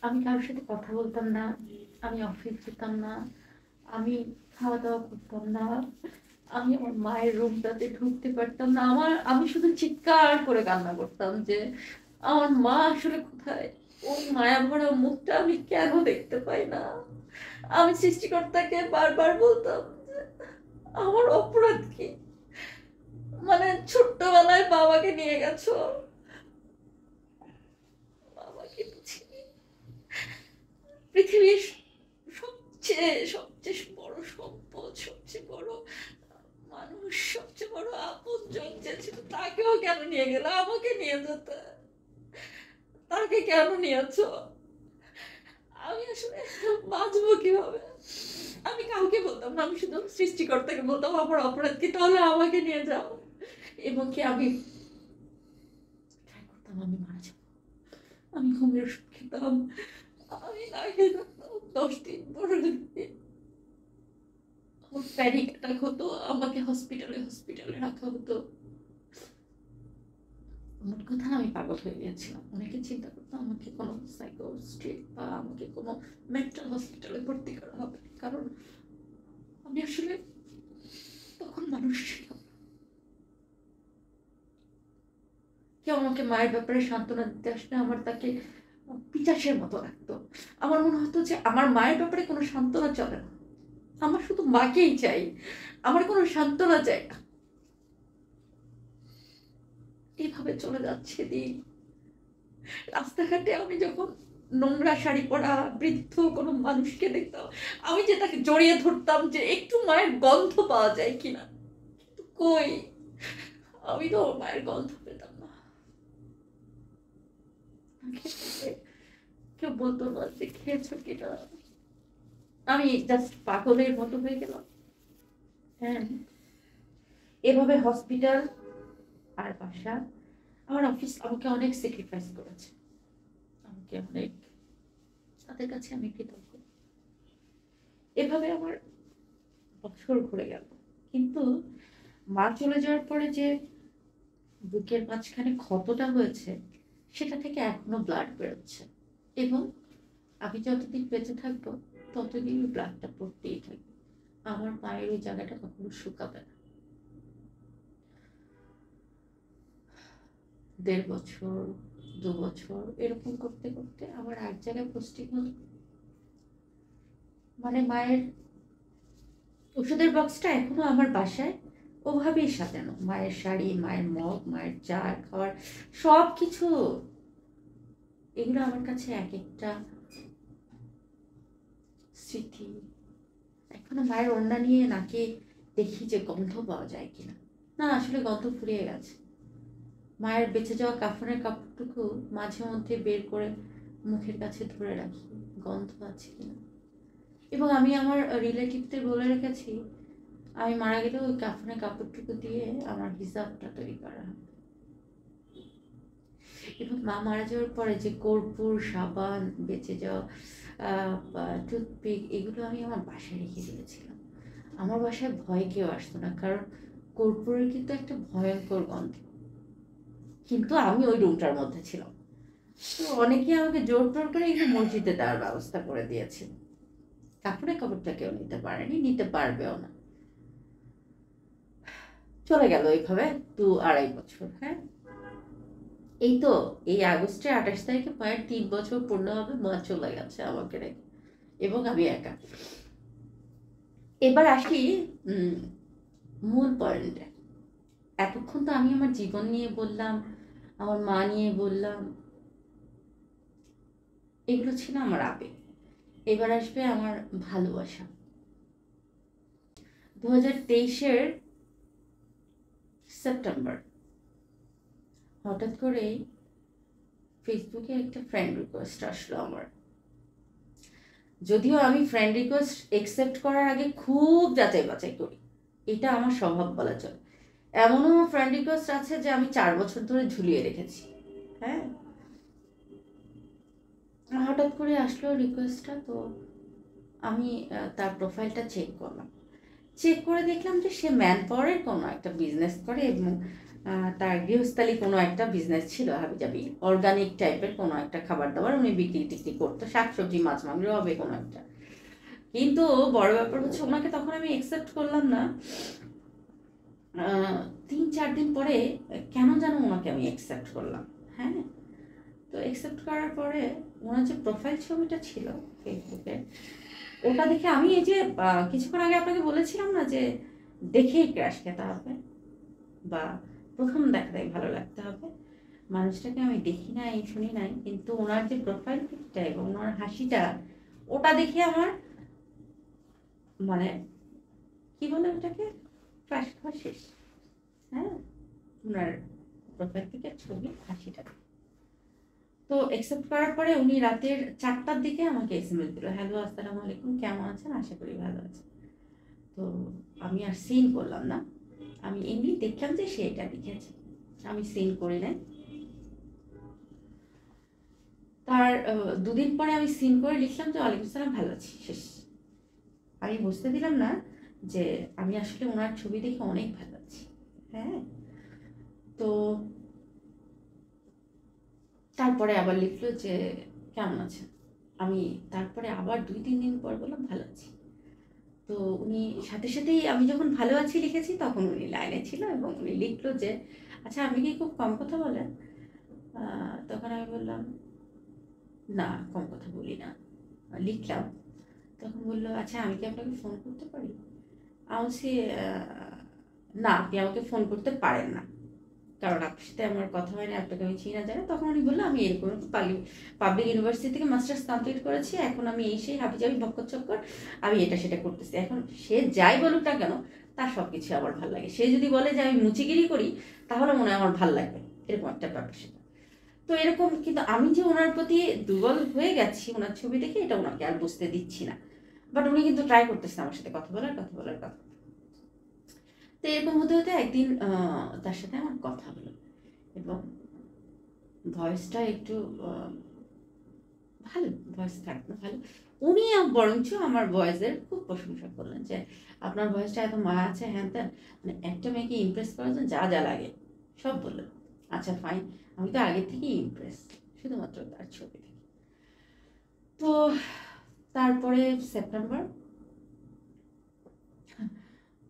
আমি কারোর সাথে কথা বলতাম না, আমি অফিস যেতাম না, আমি খাওয়া দাওয়া করতাম না, আমি আমার মায়ের রুমটাতে ঢুকতে পারতাম না। আমি শুধু চিৎকার করে কান্না করতাম যে আমার মা আসলে কোথায়, ওই মায়া ভরা মুখটা আমি কেন দেখতে পাই না। আমি সৃষ্টিকর্তাকে বারবার বলতাম যে আমার অপরাধ কি, মানে ছোট্টবেলায় বাবাকে নিয়ে গেছো, বাবাকে বুঝিনি। পৃথিবীর সবচেয়ে সবচেয়ে বড় সম্পদ, সবচেয়ে বড় মানুষ, সবচেয়ে বড় আপনজন যে ছিল, তাকেও কেন নিয়ে গেল? আমাকে নিয়ে যেতে, তাকে কেন নিয়েছো? আমি আসলে বাঁচবো কিভাবে? আমি কাউকে বলতাম না, আমি শুধু সৃষ্টিকর্তাকে বলতাম আমার অপরাধ কি, তাহলে আমাকে নিয়ে যাও। এবং কি আমি ট্রাই করতাম আমি মারা যাবো। আমি ঘুমের ওষুধ খেতাম, আমি না খেয়ে থাকতাম 10 দিন 15 দিন। আমার প্যানিক অ্যাটাক হতো, আমাকে হসপিটালে রাখা হতো। মোট কথা আমি পাগল হয়ে গিয়েছিলাম। অনেকে চিন্তা করতো আমাকে কোনো সাইকোস্ট্রিক বা আমাকে কোনো মেন্টাল হসপিটালে ভর্তি করা হবে, কারণ আমি আসলে তখন মানুষ ছিলাম না। কেউ আমাকে মায়ের ব্যাপারে সান্ত্বনা দিতে আসলে আমার তাকে পিশাচের মতো লাগতো। আমার মনে হতো যে আমার মায়ের ব্যাপারে কোনো সান্ত্বনা চলে না, আমার শুধু মাকেই চাই, আমার কোনো সান্ত্বনা চাই না। এইভাবে চলে যাচ্ছে দিন। রাস্তাঘাটে আমি যখন নোংরা শাড়ি পরা বৃদ্ধ কোনো মানুষকে দেখতাম, আমি যে তাকে জড়িয়ে ধরতাম যে একটু মায়ের গন্ধ পাওয়া যায় কিনা, কিন্তু কই, আমি তো মায়ের গন্ধ পেতাম না। কেউ বলতো না যে খেয়েছো কিনা। আমি জাস্ট পাগলের মতো হয়ে গেলাম। হ্যাঁ, এভাবে হসপিটাল আর বাসা, আমার অফিস আমাকে অনেক স্যাক্রিফাইস করেছে, আমাকে অনেক, তাদের কাছে আমি কৃতজ্ঞ। এভাবে আমার বছর ঘুরে গেল, কিন্তু মা চলে যাওয়ার পরে যে বুকের মাঝখানে ক্ষতটা হয়েছে, সেটা থেকে এখনো ব্লাড বেরোচ্ছে, এবং আমি যতদিন বেঁচে থাকবো ততদিন ওই ব্লাডটা পড়তেই থাকবে। আমার মায়ের ওই জায়গাটা কখনো শুকাবে না। 1.5 বছর 2 বছর এরকম করতে করতে আমার এক জায়গায় পোস্টিং হলো। মানে মায়ের ওষুধের বক্সটা এখনো আমার বাসায় ওভাবেই সাজানো, মায়ের শাড়ি, মায়ের মগ, মায়ের চা খাওয়ার সব কিছু, এগুলো আমার কাছে এক একটা স্মৃতি। এখনো মায়ের ওড়না নিয়ে নাকে দেখি যে গন্ধ পাওয়া যায় কিনা। না, আসলে গন্ধ ফুরিয়ে গেছে। মায়ের বেঁচে যাওয়া কাফনের কাপড়টুকু মাঝে মধ্যে বের করে মুখের কাছে ধরে রাখি, গন্ধ আছে কিনা। এবং আমি আমার রিলেটিভদের বলে রেখেছি, আমি মারা গেলে ওই কাফনের কাপড়টুকু দিয়ে আমার হিসাবটা তৈরি করা হবে। এবং মা মারা যাওয়ার পরে যে কর্পূর, সাবান, বেঁচে যাওয়া টুথপিক, এগুলো আমি আমার বাসায় রেখে দিয়েছিলাম। আমার বাসায় ভয় কেউ আসতো না, কারণ কর্পূরের কিন্তু একটা ভয়ঙ্কর গন্ধ। কিন্তু আমি ওই রুমটার মধ্যে ছিলাম, তো অনেকে আমাকে জোর টোর করে একটু মসজিদে দেওয়ার ব্যবস্থা করে দিয়েছে। কাপড়টা কেউ নিতে পারেনি, নিতে পারবেও না। চলে গেল এইভাবে 2-2.5 বছর। হ্যাঁ, এই তো এই আগস্টের 28 তারিখে প্রায় 3 বছর পূর্ণ হবে, মা চলে গেছে আমাকে রেখে, এবং আমি একা। এবার আসি মূল পয়েন্টে। এতক্ষণ তো আমি আমার জীবন নিয়ে বললাম, আমার মা নিয়ে বললাম, এগুলো ছিল আমার আবেগ। এবার আসবে আমার ভালোবাসা। 2023-এর সেপ্টেম্বর হঠাৎ করেই ফেসবুকে একটা ফ্রেন্ড রিকোয়েস্ট আসলো আমার। যদিও আমি ফ্রেন্ড রিকোয়েস্ট একসেপ্ট করার আগে খুব যাচাই বাছাই করি, এটা আমার স্বভাব বলা চলে। এমনও ফ্রেন্ড রিকোয়েস্ট আছে যে আমি 4 বছর ধরে ঝুলিয়ে রেখেছি। হ্যাঁ, হঠাৎ করে আসলো রিকোয়েস্টটা, তো আমি তার প্রোফাইলটা চেক করলাম। চেক করে দেখলাম যে সে ম্যান পাওয়ারের কোনো একটা বিজনেস করে, এবং তার গৃহস্থালী কোনো একটা বিজনেস ছিল হাবিজাবি, অর্গানিক টাইপের কোনো একটা খাবার দাবার উনি বিক্রি টিক্রি করতো, শাকসবজি মাছ মাংস হবে কোনো একটা। কিন্তু বড় ব্যাপার হচ্ছে ওনাকে তখন আমি একসেপ্ট করলাম না। 3-4 দিন পরে কেন যেন ওনাকে আমি একসেপ্ট করলাম। হ্যাঁ, তো একসেপ্ট করার পরে ওনার যে প্রোফাইল ছবিটা ছিল ফেসবুকে, ওটা দেখে আমি এই যে কিছুক্ষণ আগে আপনাকে বলেছিলাম না যে দেখেই ক্র্যাশ খেতে হবে বা প্রথম দেখাতেই ভালো লাগতে হবে, মানুষটাকে আমি দেখি নাই, শুনি নাই, কিন্তু ওনার যে প্রোফাইল পিকটা এবং ওনার হাসিটা, ওটা দেখে আমার মানে কি বলে ওটাকে, ক্র্যাশ খাওয়া শেষ। হ্যাঁ, ওনার প্রোফাইল পিকের ছবি, হাসিটা। তো একসেপ্ট করার পরে উনি রাতের 4টার দিকে আমাকে এসএমএস দিল, হ্যালো আসসালামু আলাইকুম, কেমন আছেন, আশা করি ভালো আছেন। তো আমি আর সিন করলাম না, আমি এমনি দেখলাম যে সে এটা লিখেছে, আমি সিন করি নাই। তার 2 দিন পরে আমি সিন করে লিখলাম যে ওয়ালাইকুম আসসালাম, ভালো আছি, শেষ। আমি বুঝতে দিলাম না যে আমি আসলে ওনার ছবি দেখে অনেক ভালো আছি। হ্যাঁ, তো তারপরে আবার লিখলো যে কেমন আছেন। আমি তারপরে আবার 2-3 দিন পর বললাম ভালো আছি। তো উনি সাথে সাথেই আমি যখন ভালো আছি লিখেছি তখন উনি লাইনে ছিল, এবং উনি লিখলো যে আচ্ছা আপনি কি খুব কম কথা বলেন? তখন আমি বললাম না, কম কথা বলি না। লিখলাম, তখন বললো আচ্ছা আমি কি আপনাকে ফোন করতে পারি? আমি বলছি না, আপনি আমাকে ফোন করতে পারেন না, কারণ আপনার সাথে আমার কথা হয়নি, আপনাকে আমি চিনা জানি। তখন উনি বললো আমি এরকম পাবলিক ইউনিভার্সিটি থেকে মাস্টার্স কমপ্লিট করেছি, এখন আমি এই সেই হাবিজাবি ভক্কর চক্কর, আমি এটা সেটা করতেছি। এখন সে যাই বলুক না কেন, তার সব কিছু আমার ভালো লাগে। সে যদি বলে যে আমি মুচিগিরি করি, তাহলে মনে হয় আমার ভালো লাগবে, এরকম একটা ব্যাপার সেটা। তো এরকম, কিন্তু আমি যে ওনার প্রতি দুর্বল হয়ে গেছি ওনার ছবি দেখে, এটা ওনাকে আর বুঝতে দিচ্ছি না। বাট উনি কিন্তু ট্রাই করতেছে আমার সাথে কথা বলার। তো এরকম হতে হতে একদিন তার সাথে আমার কথা হলো, এবং ভয়েসটা একটু ভালো, ভয়েস খারাপ না, ভালো। উনি বরঞ্চ আমার ভয়েসের খুব প্রশংসা করলেন যে আপনার ভয়েসটা এত মায়া আছে, হ্যান ত্যান, মানে একটা মেয়েকে ইমপ্রেস করার জন্য যা যা লাগে সব বললেন। আচ্ছা ফাইন, আমি তো আগে থেকেই ইমপ্রেস, শুধুমাত্র তার ছবি থেকে। তো তারপরে সেপ্টেম্বর,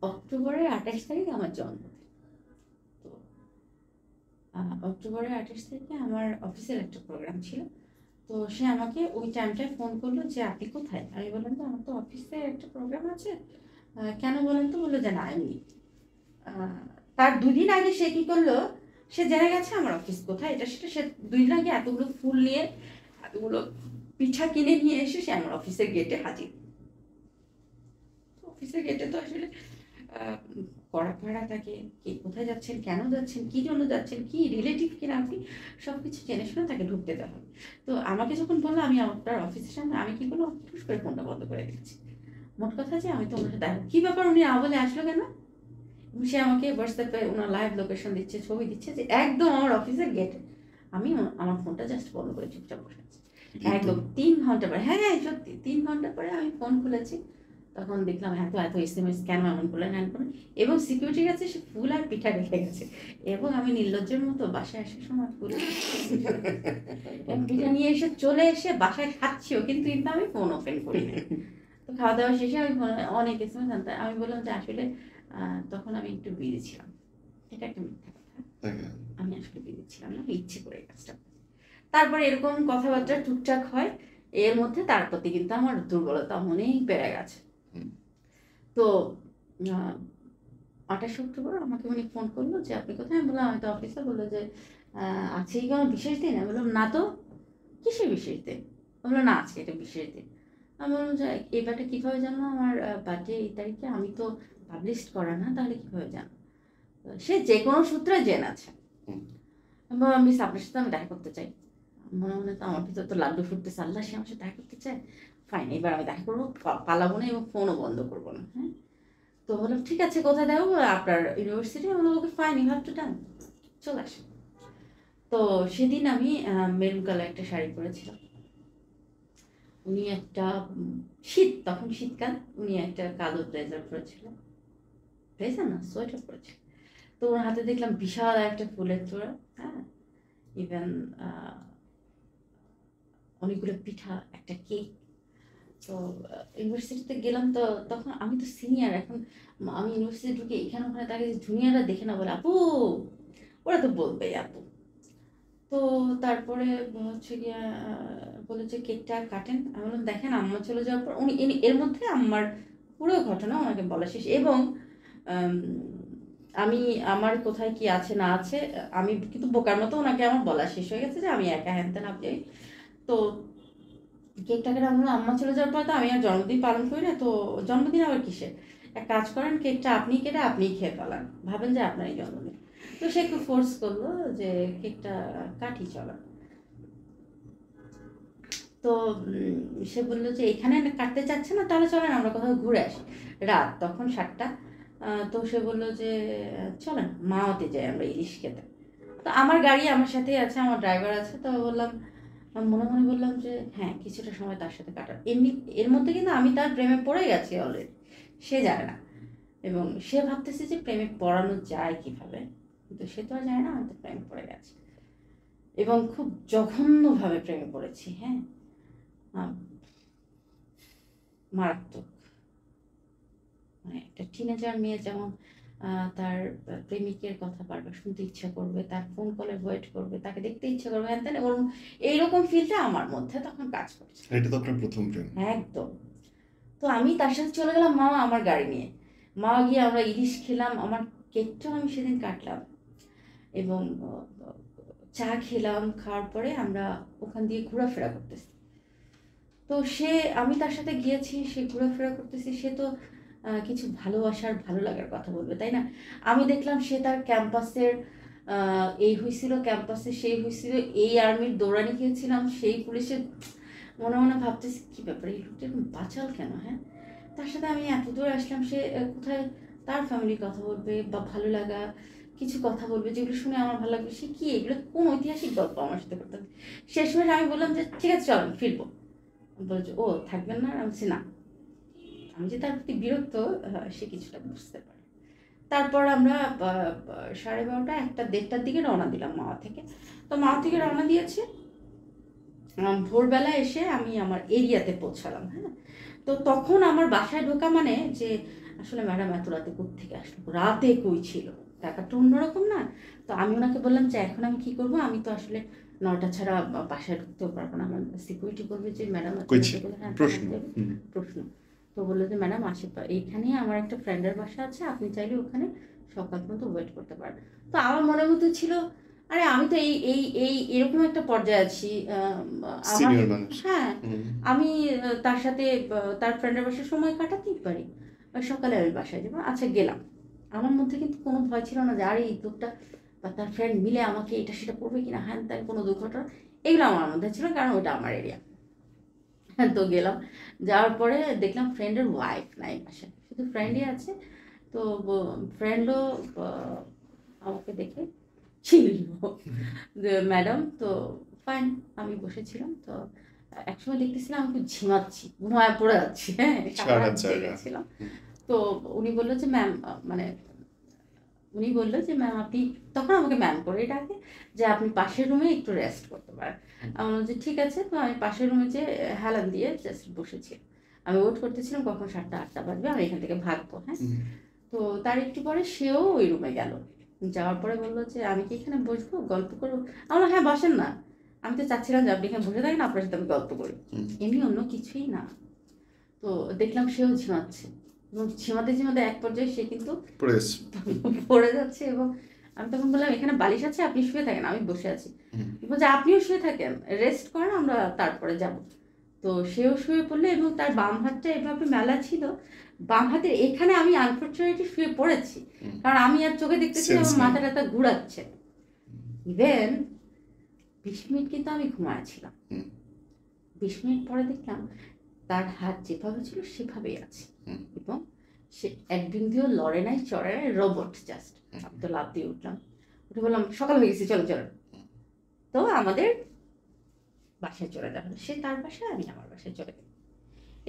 অক্টোবরের 28 তারিখ আমার জন্মদিন। তো অক্টোবরের 28 তারিখে আমার অফিসের একটা প্রোগ্রাম ছিল। তো সে আমাকে ওই টাইমটায় ফোন করলো যে আপনি কোথায়? আমি বললাম যে আমার তো অফিসে একটা প্রোগ্রাম আছে। কেন বলেন তো? বললো যে না এমনি। তার 2 দিন আগে সে কি করলো, সে জেনে গেছে আমার অফিস কোথায়, এটা সেটা। সে 2 দিন আগে এতগুলো ফুল নিয়ে, এতগুলো পিঠা কিনে নিয়ে এসে সে আমার অফিসের গেটে হাজির। অফিসের গেটে তো আসলে কড়া পাহারা থাকে, কে কোথায় যাচ্ছেন, কেন যাচ্ছেন, কি জন্য যাচ্ছেন, কি রিলেটিভ কিনা আপনি, সব কিছু জেনে শুনে তাকে ঢুকতে দেওয়া হবে। তো আমাকে যখন বললো আমি আপনার অফিসের সামনে, আমি কি করলাম, হুট করে ফোনটা বন্ধ করে দিয়েছি। মোট কথা যে আমি তো ওনার সাথে কি ব্যাপার, উনি বলে আসলো কেন? সে আমাকে হোয়াটসঅ্যাপে ওনার লাইভ লোকেশন দিচ্ছে, ছবি দিচ্ছে যে একদম আমার অফিসের গেটে। আমি আমার ফোনটা জাস্ট বন্ধ করে চুপচাপ বসে আছি। একদম 3 ঘন্টা পরে, হ্যাঁ সত্যি 3 ঘন্টা পরে আমি ফোন খুলেছি। তখন দেখলাম এত এত এসএমএস কেন এমন করলেন হ্যান করলেন, এবং সিকিউরিটির কাছে সে ফুল আর পিঠা রেখে গেছে, এবং আমি নির্লজ্জের মতো বাসায় আসার সময় ফুল এবং পিঠা নিয়ে এসে চলে এসে বাসায় খাচ্ছিও, কিন্তু আমি ফোন ওপেন করি না। তো খাওয়া দাওয়া শেষে আমি অনেক এসএমএস আনতে আমি বললাম যে আসলে তখন আমি একটু বিজি ছিলাম। এটা একটা মিথ্যা কথা, আমি আসলে বিজি ছিলাম না, আমি ইচ্ছে করে এই কাজটা করি। তারপরে এরকম কথাবার্তা টুকটাক হয়, এর মধ্যে তার প্রতি কিন্তু আমার দুর্বলতা অনেক বেড়ে গেছে। তো 28 অক্টোবর আমাকে উনি ফোন করলো যে আপনি কোথায়, আমি বললাম আমি তো অফিসে। বললো যে আজকে কি কোনো বিশেষ দিন? আমি বললাম না তো, কিসের বিশেষ দিন? বললো না আজকে এটা বিশেষ দিন। আমি বললাম যে এই ব্যাপারটা কীভাবে জানলো আমার বার্থডে এই তারিখে? আমি তো পাবলিশ করা না, তাহলে কীভাবে জানো? সে যে কোনো সূত্রে জেনেছে। আমি বললাম মিস আপনার সাথে আমি দেখা করতে চাই। মনে মনে তো আমার ভিতর তো লাড্ডু ফুটতেছে, আল্লাহ সে আমার সাথে দেখা করতে চায়, ফাইন এবার আমি দেখা করবো, পালাবো না এবং ফোনও বন্ধ করবো না। হ্যাঁ, তো বললাম ঠিক আছে কোথায় দেবো? আপনার ইউনিভার্সিটি। বললাম okay fine, you have to done, চলে আসে। তো সেদিন আমি মেরুন কালার একটা শাড়ি পরেছিলাম, উনি একটা শীত, তখন শীতকাল, উনি একটা কালো ব্লেজার পরেছিলেন, ব্লেজার না সোয়েটার পরেছিল। তো ওর হাতে দেখলাম বিশাল একটা ফুলের তোড়া, হ্যাঁ, ইভেন অনেকগুলো পিঠা, একটা কেক। তো ইউনিভার্সিটিতে গেলাম, তো তখন আমি তো সিনিয়র, এখন আমি ইউনিভার্সিটি ঢুকে এখানে ওখানে তাকে জুনিয়ররা দেখে না বলে আপু, ওরা তো বলবেই আপু। তো তারপরে হচ্ছে গিয়ে বলে যে কেকটা কাটেন। আমি বললাম দেখেন আম্মা চলে যাওয়ার পর উনি এর মধ্যে আম্মার পুরো ঘটনা ওনাকে বলা শেষ, এবং আমি আমার কোথায় কি আছে না আছে আমি কিন্তু বোকার মতো ওনাকে আমার বলা শেষ হয়ে গেছে যে আমি একা হ্যানতেন আপনি। তো কেকটা কেটে আমরা আম্মা চলে যাওয়ার পর তো আমি আর জন্মদিন পালন করি না, তো জন্মদিন আবার কিসের, এক কাজ করেন কেকটা আপনি কেটে আপনিই খেয়ে ফেলান, ভাবেন যে আপনারই জন্মদিন। তো সে একটু ফোর্স করলো যে কেকটা কাটি চলো। তো সে বললো যে এখানে কাটতে চাচ্ছে না, তাহলে চলেন আমরা কোথাও ঘুরে আসি। রাত তখন 7টা। তো সে বললো যে চলেন মাওয়াতে যাই আমরা ইলিশ খেতে। তো আমার গাড়ি আমার সাথেই আছে, আমার ড্রাইভার আছে। তো বললাম, আমি মনে মনে বললাম যে হ্যাঁ কিছুটা সময় তার সাথে কাটার, এমনি এর মধ্যে কিন্তু আমি তার প্রেমে পড়ে গেছি অলরেডি, সে জানে না, এবং সে ভাবতেছে যে প্রেমে পড়ানো যায় কিভাবে, কিন্তু সে তো আর জানে না আমি তো প্রেমে পড়ে গেছি, এবং খুব জঘন্যভাবে প্রেমে পড়েছি। হ্যাঁ, মারাত্মক, মানে একটা টিনেজার মেয়ে যেমন তার প্রেমিকের কথা বারবার শুনতে ইচ্ছা করবে, তার ফোন কলে ওয়েট করবে, তাকে দেখতে ইচ্ছা করবে, হ্যান তেন, এবং এইরকম ফিলটা আমার মধ্যে তখন কাজ করছে। এটা তো আপনার প্রথম প্রেম। একদম। তো আমি তার সাথে চলে গেলাম মামা আমার গাড়ি নিয়ে, মামা গিয়ে আমরা ইলিশ খেলাম, আমার কেকটাও আমি সেদিন কাটলাম, এবং চা খেলাম, খাওয়ার পরে আমরা ওখান দিয়ে ঘোরাফেরা করতেছি। তো আমি তার সাথে গিয়েছি, সে ঘোরাফেরা করতেছি, সে তো কিছু ভালোবাসার ভালো লাগার কথা বলবে, তাই না? আমি দেখলাম সে তার ক্যাম্পাসের এই হয়েছিল, ক্যাম্পাসে সেই হয়েছিল, এই আর্মির দৌড়ানি খেয়েছিলাম, সেই পুলিশের, মনে মনে ভাবতেছি কী ব্যাপার এই লোকটা এরকম বাচাল কেন? হ্যাঁ, তার সাথে আমি এত দূর আসলাম, সে কোথায় তার ফ্যামিলির কথা বলবে বা ভালো লাগা কিছু কথা বলবে যেগুলো শুনে আমার ভালো লাগবে, সে কি এগুলো কোন ঐতিহাসিক গল্প আমার সাথে করতে হবে। শেষ সময় আমি বললাম যে ঠিক আছে চলেন ফিরবো। বলছে ও থাকবেন না? আমি বলছি না, আমি যে তার প্রতি বিরক্ত সে কিছুটা বুঝতে পারে। তারপর আমরা 12:30 1টা 1:30টার দিকে রওনা দিলাম মাওয়া থেকে। তো মাওয়া থেকে রওনা দিয়েছি, ভোরবেলা এসে আমি আমার এরিয়াতে পৌঁছালাম। হ্যাঁ, তো তখন আমার বাসায় ঢোকা মানে যে আসলে ম্যাডাম এত রাতে কোত্থেকে আসলো, রাতে কই ছিল, ব্যাপারটা অন্যরকম না। তো আমি ওনাকে বললাম যে এখন আমি কি করব, আমি তো আসলে 9টা ছাড়া বাসায় ঢুকতেও পারবো না, আমার সিকিউরিটি করবে যে ম্যাডাম হ্যাঁ প্রশ্ন। তো বললো যে ম্যাডাম এইখানেই আমার একটা ফ্রেন্ডের বাসা আছে, আপনি চাইলে ওখানে সকাল পর্যন্ত ওয়েট করতে পারেন। তো আমার মনের মধ্যে ছিল আরে আমি তো এই এই এই এরকম একটা পর্যায়ে আছি, আমার হ্যাঁ আমি তার সাথে তার ফ্রেন্ডের বাসায় সময় কাটাতেই পারি, সকালে আমি বাসায় যাবো। আচ্ছা গেলাম, আমার মধ্যে কিন্তু কোনো ভয় ছিল না যে আরে এই লোকটা বা তার ফ্রেন্ড মিলে আমাকে এটা সেটা করবে কিনা, হ্যাঁ তাই কোনো দুর্ঘটনা, এগুলো আমার মধ্যে ছিল, কারণ ওটা আমার এরিয়া। তো গেলাম, যাওয়ার পরে দেখলাম ফ্রেন্ডের ওয়াইফ নাই বাসায়, শুধু ফ্রেন্ডই আছে। তো ফ্রেন্ডও আমাকে দেখে চিনল যে ম্যাডাম। তো ফাইন, আমি বসেছিলাম। তো একসময় দেখতেছিলাম আমি খুব ঝিমাচ্ছি, ঘুমায় পড়ে যাচ্ছি, হ্যাঁ, সারা সারা রাত জায়গা। জেগেছিলাম। হুম, তো উনি বললো যে ম্যাম, মানে উনি বললো যে ম্যাম আপনি, তখন আমাকে ম্যাম করে ডাকে, যে আপনি পাশের রুমে একটু রেস্ট করতে পারেন। হুম, আমি বললাম যে ঠিক আছে। তো আমি পাশের রুমে যে হেলান দিয়ে জাস্ট বসেছি। আমি ওয়েট করতেছিলাম কখন 7টা 8টা বাজবে, আমি এখান থেকে ভাগবো, হ্যাঁ। হুম, তো তার একটু পরে সেও ওই রুমে গেল। যাওয়ার পরে বললো যে আমি কি এখানে বসবো, গল্প করবো? আমি বললাম হ্যাঁ বসেন না, আমি তো চাচ্ছিলাম যে আপনি এখানে বসে থাকেন, আপনার সাথে আমি গল্প করি, হুম। এমনি অন্য কিছুই না। তো দেখলাম সেও ঝিমাচ্ছে, এবং ঝিমাতে ঝিমাতে এক পর্যায়ে সে কিন্তু প্রেস। পড়ে যাচ্ছে। এবং আমি তখন বললাম এখানে বালিশ আছে, আপনি শুয়ে থাকেন, আমি বসে আছি। হুম, বলছে আপনিও শুয়ে থাকেন, রেস্ট করেন, আমরা তারপরে যাব। তো সেও শুয়ে পড়লো, এবং তার বাম হাতটা এভাবে মেলা ছিল, বাম হাতের এখানে আমি আনফর্চুনেটলি শুয়ে পড়েছি, হুম। কারণ আমি আর চোখে দেখতেছি না, সেন্স আমার নেই। মাথা টাথা ঘুরাচ্ছে। ইভেন 20 মিনিট কিন্তু আমি ঘুমাচ্ছিলাম। হুম, 20 মিনিট পরে দেখলাম তার হাত যেভাবে ছিল সেভাবেই আছে, হুম, এবং সে এক বিন্দুও লড়ে নাই, চড়ে নাই, রোবট জাস্ট। হুম, আমি তো লাফ দিয়ে উঠলাম, উঠে বললাম সকাল হয়ে গেছে, চলো চলো। তো আমাদের বাসায় চলে যাবে, সে তার বাসায়, আমি আমার বাসায় চলে গেলাম।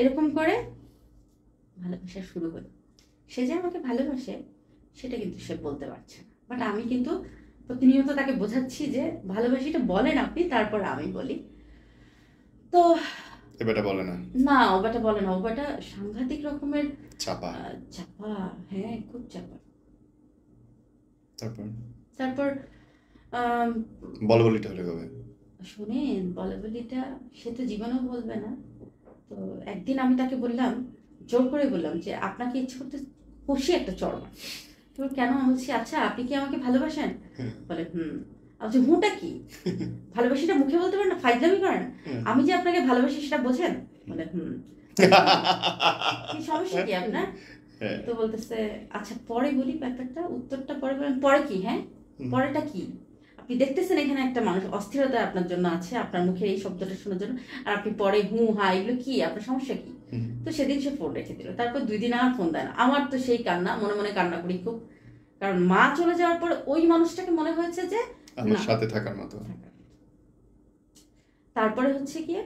এরকম করে ভালোবাসা শুরু হলো। সে যে আমাকে ভালোবাসে সেটা কিন্তু সে বলতে পারছে না, বাট আমি কিন্তু প্রতিনিয়ত তাকে বোঝাচ্ছি যে ভালোবাসিটা বলেন আপনি, তারপর আমি বলি। তো এবারটা বলে না। না, ওবাটা বলে না, ওবাটা সাংঘাতিক রকমের চাপা। চাপা, হ্যাঁ খুব চাপা। তারপর তারপর আম, বলে বলিটা হলে কবে? শোনেন, বলে বলিটা সে তো জীবনেও বলবে না। তো একদিন আমি তাকে বললাম, জোর করে বললাম যে আপনাকে ইচ্ছে করতে কষি একটা চড় মার। তো কেন? আমি বলছি আচ্ছা আপনি কি আমাকে ভালোবাসেন? বলে হুম। আমি বলছি হুঁটা কি? ভালোবাসিটা মুখে বলতে পারেন না, ফাইজলামি করেন? আমি যে আপনাকে ভালোবাসি সেটা বোঝেন? বলে হুম। কি সমস্যা কি আপনার? হ্যাঁ। তো বলতেছে আচ্ছা পরে বলি ব্যাপারটা, উত্তরটা পরে বলেন। পরে কি? হ্যাঁ, পরেটা কি? আপনি দেখতেছেন এখানে একটা মানুষ অস্থিরতা আপনার জন্য আছে, আপনার মুখে এই শব্দটা শোনার জন্য, আর আপনি পরে হু হা এগুলো কি? আপনার সমস্যা কি? হুম। তো সেদিন সে ফোন রেখে দিল। তারপর 2 দিন আর ফোন দেয় না। আমার তো সেই কান্না, মনে মনে কান্না করি খুব, কারণ মা চলে যাওয়ার পর ওই মানুষটাকে মনে হয়েছে যে আমার না। সাথে থাকার মতো। তারপরে হচ্ছে গিয়ে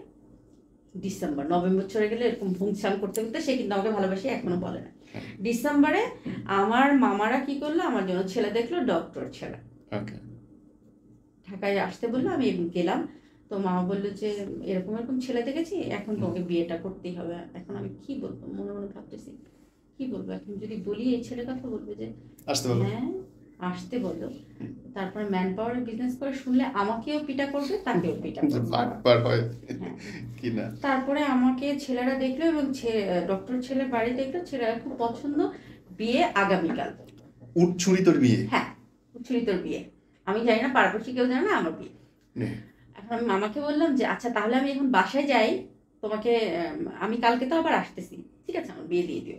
ডিসেম্বর, নভেম্বর চলে গেলে এরকম ভুংসাং করতে করতে সে কিন্তু আমাকে ভালোবাসে এখনো বলে না। ডিসেম্বরে আমার মামারা কি করলো, আমার জন্য ছেলে দেখলো, ডক্টর ছেলে, ওকে। ঢাকায় আসতে বললো, আমি গেলাম। তো মামা বললো যে এরকম এরকম ছেলে দেখেছি, এখন তোমাকে বিয়েটা করতেই হবে। এখন আমি কি বলবো, মনে মনে ভাবতেছি কি বলবো, এখন যদি বলি এই ছেলের কথা বলবে যে আসতে বলো। হ্যাঁ আসতে বলো। তারপরে ম্যান পাওয়ার বিজনেস করে শুনলে আমাকেও পিটা করবে, তাকেও পিটা যে করবে। বাটপার হয় হ্যাঁ। কি না। তারপরে আমাকে ছেলেরা দেখলো, এবং ডক্টর ছেলের বাড়ি দেখলো, ছেলেরা খুব পছন্দ, বিয়ে আগামীকাল। উঠছুরি তোর বিয়ে। হ্যাঁ, উচ্ছুরি তোর বিয়ে, আমি জানি না, পাড়াপড়শি কেউ জানে না, আমার বিয়ে। নে। এখন আমি মামাকে বললাম যে আচ্ছা তাহলে আমি এখন বাসায় যাই, তোমাকে আমি কালকে তো আবার আসতেছি, ঠিক আছে আমার বিয়ে দিয়ে দিও।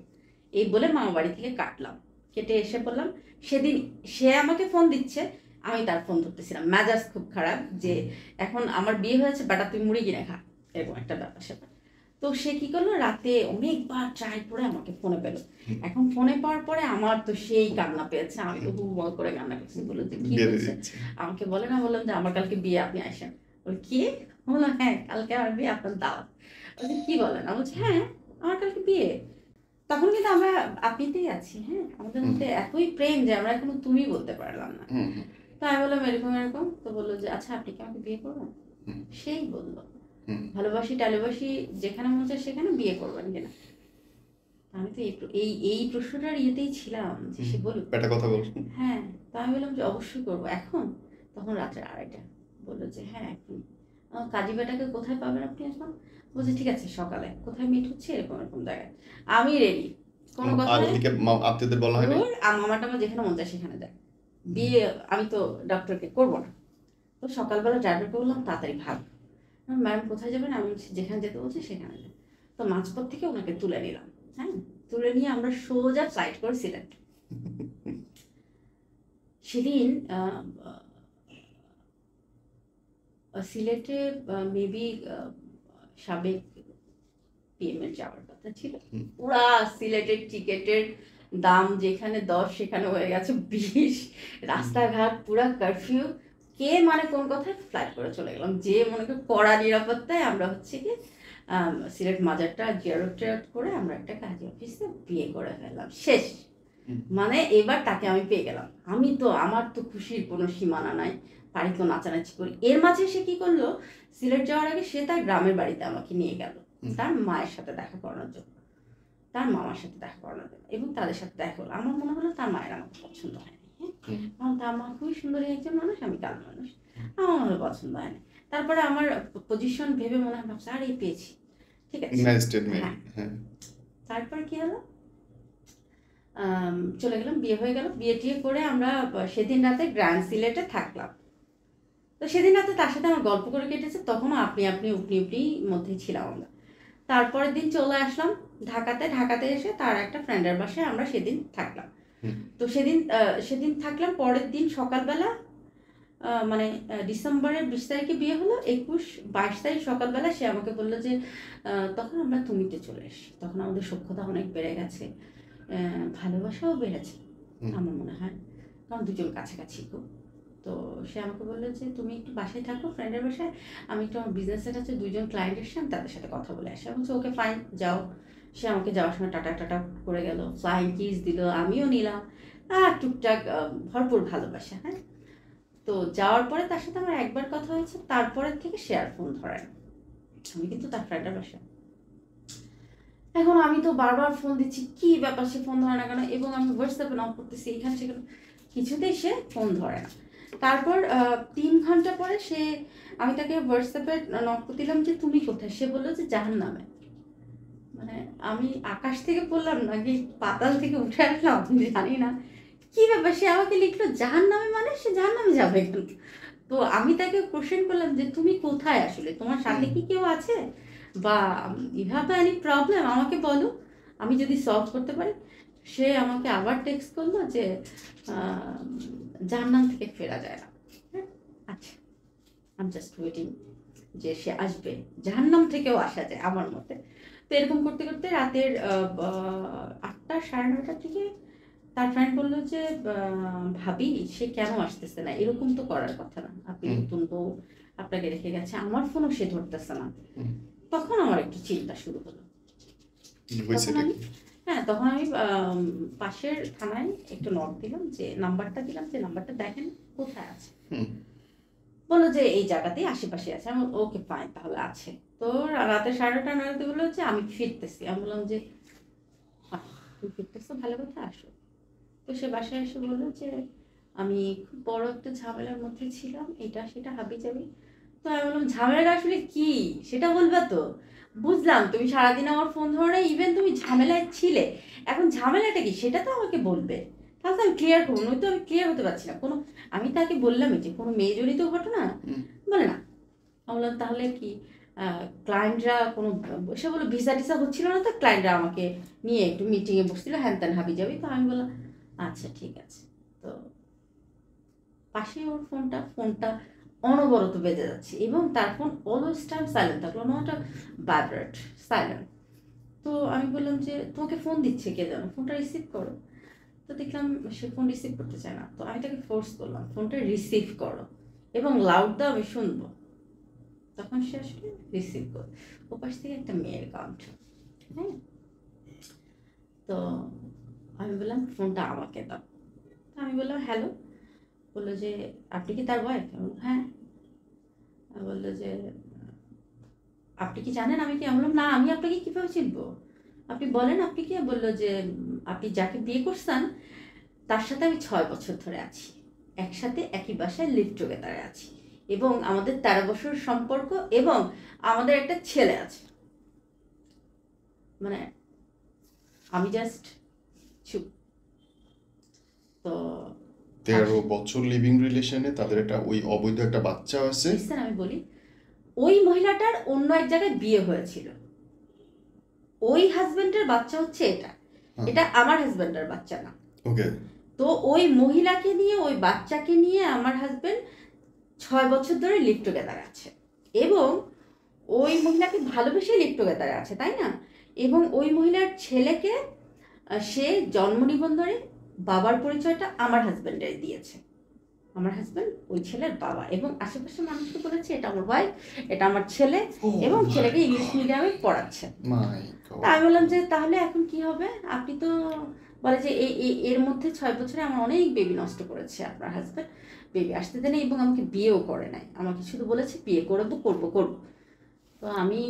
এই বলে মামা বাড়ি থেকে কাটলাম, কেটে এসে বললাম, সেদিন সে আমাকে ফোন দিচ্ছে, আমি তার ফোন ধরতেছিলাম, মেজাজ খুব খারাপ যে এখন আমার বিয়ে হয়েছে, বাটা তুই মুড়ি কিনে খা, এরকম একটা ব্যাপার স্যাপার। তো সে কি করলো, রাতে অনেকবার ট্রাই করে আমাকে ফোনে পেলো। এখন ফোনে পাওয়ার পরে আমার তো সেই কান্না পেয়েছে, আমি তো হু বল করে কান্না করছি, বললো যে কি বিয়ে দিয়ে হয়েছে দিচ্ছে। আমাকে বলে না। বললাম যে আমার কালকে বিয়ে, আপনি আসেন। বলে কি? বললাম হ্যাঁ কালকে আমার বিয়ে, আপনার দাওয়াত। বলছে কি বলেন? আমি বলছি হ্যাঁ আমার কালকে বিয়ে। তখন কিন্তু আমরা আপনিতেই আছি, হ্যাঁ, আমাদের মধ্যে এতই প্রেম যে আমরা এখনো তুমি বলতে পারলাম না। হুম, হুম, তো আমি বললাম এরকম এরকম। তো বললো যে আচ্ছা আপনি কি আমাকে বিয়ে করবেন? হুম, সেই বললো হুম। ভালোবাসি টালোবাসি যেখানে মনে চায় সেখানে বিয়ে করবেন কিনা। আমি তো এই প্রশ্নটার ইয়েতেই ছিলাম যে সে বলুক। বেটা কথা বল। হ্যাঁ, তো আমি বললাম যে অবশ্যই করবো। এখন? তখন রাত্রে 2:30। বললো যে হ্যাঁ এখন। কাজী বেটাকে কোথায় পাবেন আপনি এখন? বলছে ঠিক আছে সকালে, কোথায় মিট হচ্ছে, এরকম এরকম জায়গায়, আমি রেডি, কোনো কথা আর নেই। ওদিকে আত্মীয়দের বলা হয়নি? ওর মামা টামা যেখানে মন চায় সেখানে যায়, বিয়ে আমি তো ডক্টরকে করবো না। তো সকালবেলা ড্রাইভারকে বললাম তাড়াতাড়ি ভাগ। ম্যাম কোথায় যাবেন? আমি বলছি যেখানে যেতে বলছি সেখানে যাই। তো মাঝপথ থেকে ওনাকে তুলে নিলাম, হ্যাঁ, তুলে নিয়ে আমরা সোজা ফ্লাইট করে সিলেট। সেদিন সিলেটে মেবি সাবেক পিএম এর যাওয়ার কথা ছিল। পুরা সিলেটের টিকেটের দাম যেখানে 10 সেখানে হয়ে গেছে 20, রাস্তাঘাট পুরা কারফিউ, কে মানে কোন কথায় ফ্লাইট করে চলে গেলাম, যে মনে করি কড়া নিরাপত্তায় আমরা হচ্ছে কি সিলেট মাজারটা জিয়ারত টিয়ারত করে আমরা একটা কাজী অফিসে বিয়ে করে ফেললাম, শেষ। মানে এবার তাকে আমি পেয়ে গেলাম। আমি তো, আমার তো খুশির কোনো সীমানা নাই, বাড়ি তো নাচানাচি করি। এর মাঝে সে কি করলো, সিলেট যাওয়ার আগে সে তার গ্রামের বাড়িতে আমাকে নিয়ে গেল তার মায়ের সাথে দেখা করানোর জন্য, তার মামার সাথে দেখা করানোর জন্য, এবং তাদের সাথে দেখা হলো। আমার মনে হলো তার মায়ের আমাকে পছন্দ হয়নি, হ্যাঁ, কারণ তার মা খুবই সুন্দরী একজন মানুষ, আমি কালো মানুষ, আমার মনে হলো পছন্দ হয়নি। তারপরে আমার পজিশন ভেবে মনে হয় ভাবছি, আর এই পেয়েছি, ঠিক আছে, হ্যাঁ। তারপর কি হলো, চলে গেলাম, বিয়ে হয়ে গেল। বিয়ে টিয়ে করে আমরা সেদিন রাতে গ্র্যান্ড সিলেটে থাকলাম। তো সেদিন রাতে তার সাথে আমার গল্প করে কেটেছে, তখনও আপনি উপনি মধ্যেই ছিলাম আমরা। তারপরের দিন চলে আসলাম ঢাকাতে এসে তার একটা ফ্রেন্ডের বাসায় আমরা সেদিন থাকলাম। তো সেদিন থাকলাম। পরের দিন সকালবেলা মানে ডিসেম্বরের 20 তারিখে বিয়ে হলো, 22 তারিখ সকালবেলা সে আমাকে বললো যে তখন আমরা তুমিতে চলে এসেছি, তখন আমাদের সখ্যতা অনেক বেড়ে গেছে, ভালোবাসাও বেড়েছে আমার মনে হয়, কারণ দুজন কাছাকাছি খুব। তো সে আমাকে বললো যে তুমি একটু বাসায় থাকো, ফ্রেন্ডের বাসায়, আমি একটু আমার বিজনেসের কাছে 2জন ক্লায়েন্ট এসেছে, আমি তাদের সাথে কথা বলে আসি। আমি বলছি ওকে ফাইন, যাও। সে আমাকে যাওয়ার সময় টাটা করে গেল, ফ্লাইং কিস দিল, আমিও নিলাম, টুকটাক ভরপুর ভালোবাসা, হ্যাঁ। তো যাওয়ার পরে তার সাথে আমার একবার কথা হয়েছে, তারপরের থেকে সে আর ফোন ধরে না। আমি কিন্তু তার ফ্রেন্ডের বাসায়, এখন আমি তো বারবার ফোন দিচ্ছি, কি ব্যাপার সে ফোন ধরে না কেন, এবং আমি হোয়াটসঅ্যাপে নক করতেছি এখানে সেখানে, কিছুতেই সে ফোন ধরে না। তারপর 3 ঘন্টা পরে আমি তাকে হোয়াটসঅ্যাপে নক দিলাম যে তুমি কোথায়, সে বললো যে জাহান্নামে। মানে আমি আকাশ থেকে পড়লাম নাকি পাতাল থেকে উঠে আসলাম আমি জানি না, কি ব্যাপার, সে আমাকে লিখলো জাহান্নামে, মানে সে জাহান্নামে যাবে কেন? তো আমি তাকে কোশ্চেন করলাম যে তুমি কোথায়, আসলে তোমার সাথে কি কেউ আছে, বা ইউ হ্যাভ এনি প্রবলেম, আমাকে বলো, আমি যদি সলভ করতে পারি। সে আমাকে আবার টেক্সট করলো যে জাহান্নাম থেকে ফেরা যায় না। হ্যাঁ, আচ্ছা, আই এম জাস্ট ওয়েটিং যে সে আসবে, জাহান্নাম থেকেও আসা যায় আমার মতে। তো এরকম করতে করতে রাতের 8টা, 9:30টার দিকে তার ফ্রেন্ড বললো যে ভাবি সে কেন আসতেছে না, এরকম তো করার কথা না, আপনি নতুন বউ, আপনাকে রেখে গেছে, আমার ফোনও সে ধরতেছে না। তখন আমার একটু চিন্তা শুরু হলো। তখন আমি পাশের থানায় একটু নক দিলাম, যে নাম্বারটা দিলাম, যে নাম্বারটা দেখেন কোথায় আছে। বললো যে এই জায়গাতেই আশেপাশে আছে। আমি ওকে ফাইন, তাহলে আছে। তো রাতে 9:30 বললো যে আমি ফিরতেছি। আমি বললাম যে তুমি ফিরতেছো, ভালো কথা, আসো। তো সে বাসায় এসে বললো যে আমি খুব বড় একটা ঝামেলার মধ্যে ছিলাম, এটা সেটা হাবি যাবি। তো আমি বললাম ঝামেলাটা আসলে কি সেটা বলবা তো। বুঝলাম তুমি সারাদিন আমার ফোন ধরো না, ইভেন তুমি ঝামেলায় ছিলে, এখন ঝামেলাটা কি সেটা তো আমাকে বলবে, তাহলে তো আমি ক্লিয়ার করবো। নয়তো আমি ক্লিয়ার হতে পারছি না কোনো। আমি তাকে বললামই যে কোনো মেয়েজনিত ঘটনা, বলে না। আমি বললাম তাহলে কি ক্লায়েন্টরা কোনো, সে বললো ভিসা টিসা হচ্ছিল না, তো ক্লায়েন্টরা আমাকে নিয়ে একটু মিটিংয়ে বসছিল, হ্যান ত্যান হাবি যাবি। তো আমি বললাম আচ্ছা ঠিক আছে। তো পাশে ওর ফোনটা অনবরত বেজে যাচ্ছে, এবং তার ফোন অলওয়েজ টাইম সাইলেন্ট থাকলো, নট আ ভাইব্রেট, সাইলেন্ট। তো আমি বললাম যে তোমাকে ফোন দিচ্ছে কে যেন, ফোনটা রিসিভ করো। তো দেখলাম সে ফোন রিসিভ করতে চায় না। তো আমি তাকে ফোর্স করলাম ফোনটা রিসিভ করো এবং লাউড দাও, আমি শুনবো। তখন সে আসলে রিসিভ করো, ওপাশ থেকে একটা মেয়ের কাউন্ট, হ্যাঁ। তো আমি বললাম ফোনটা আমাকে দাও। আমি বললাম হ্যালো। বললো যে আপনি কি তার ওয়াইফ? হ্যাঁ। বললো যে আপনি কি জানেন আমি কি? আমি বললাম না, আমি আপনাকে কীভাবে চিনবো, আপনি বলেন আপনি কি? বললো যে আপনি যাকে বিয়ে করছেন তার সাথে আমি 6 বছর ধরে আছি, একসাথে একই বাসায় লিভ টুগেদারে আছি, এবং আমাদের 13 বছর সম্পর্ক, এবং আমাদের একটা ছেলে আছে। মানে আমি জাস্ট চুপ। তো 13 বছর লিভিং রিলেশনে তাদের একটা ওই অবৈধ একটা বাচ্চা আছে। আমি বলি, ওই মহিলাটার অন্য এক জায়গায় বিয়ে হয়েছিল, ওই হাজবেন্ডের বাচ্চা হচ্ছে এটা আমার হাজবেন্ডের বাচ্চা না। ওকে। তো ওই মহিলাকে নিয়ে, ওই বাচ্চাকে নিয়ে আমার হাজবেন্ড 6 বছর ধরে লিভ টুগেদার আছে, এবং ওই মহিলাকে ভালোবেসে লিভ টুগেদার আছে, তাই না? এবং ওই মহিলার ছেলেকে সে জন্ম নিবন্ধনে বাবার পরিচয়টা আমার হাজবেন্ডের দিয়েছে। আমার হাজবেন্ড ওই ছেলের বাবা, এবং আশেপাশে মানুষকে বলেছে এটা আমার ওয়াইফ, এটা আমার ছেলে, এবং ছেলেকে ইংলিশ মিডিয়ামে পড়াচ্ছে। তা আমি বললাম যে তাহলে এখন কি হবে? আপনি তো বলে যে এর মধ্যে 6 বছরে আমার অনেক বেবি নষ্ট করেছে আপনার হাজবেন্ড, বেবি আসতে দেয়নি এবং আমাকে বিয়েও করে নাই, আমাকে শুধু বলেছে বিয়ে করবো করবো করবো। তো আমি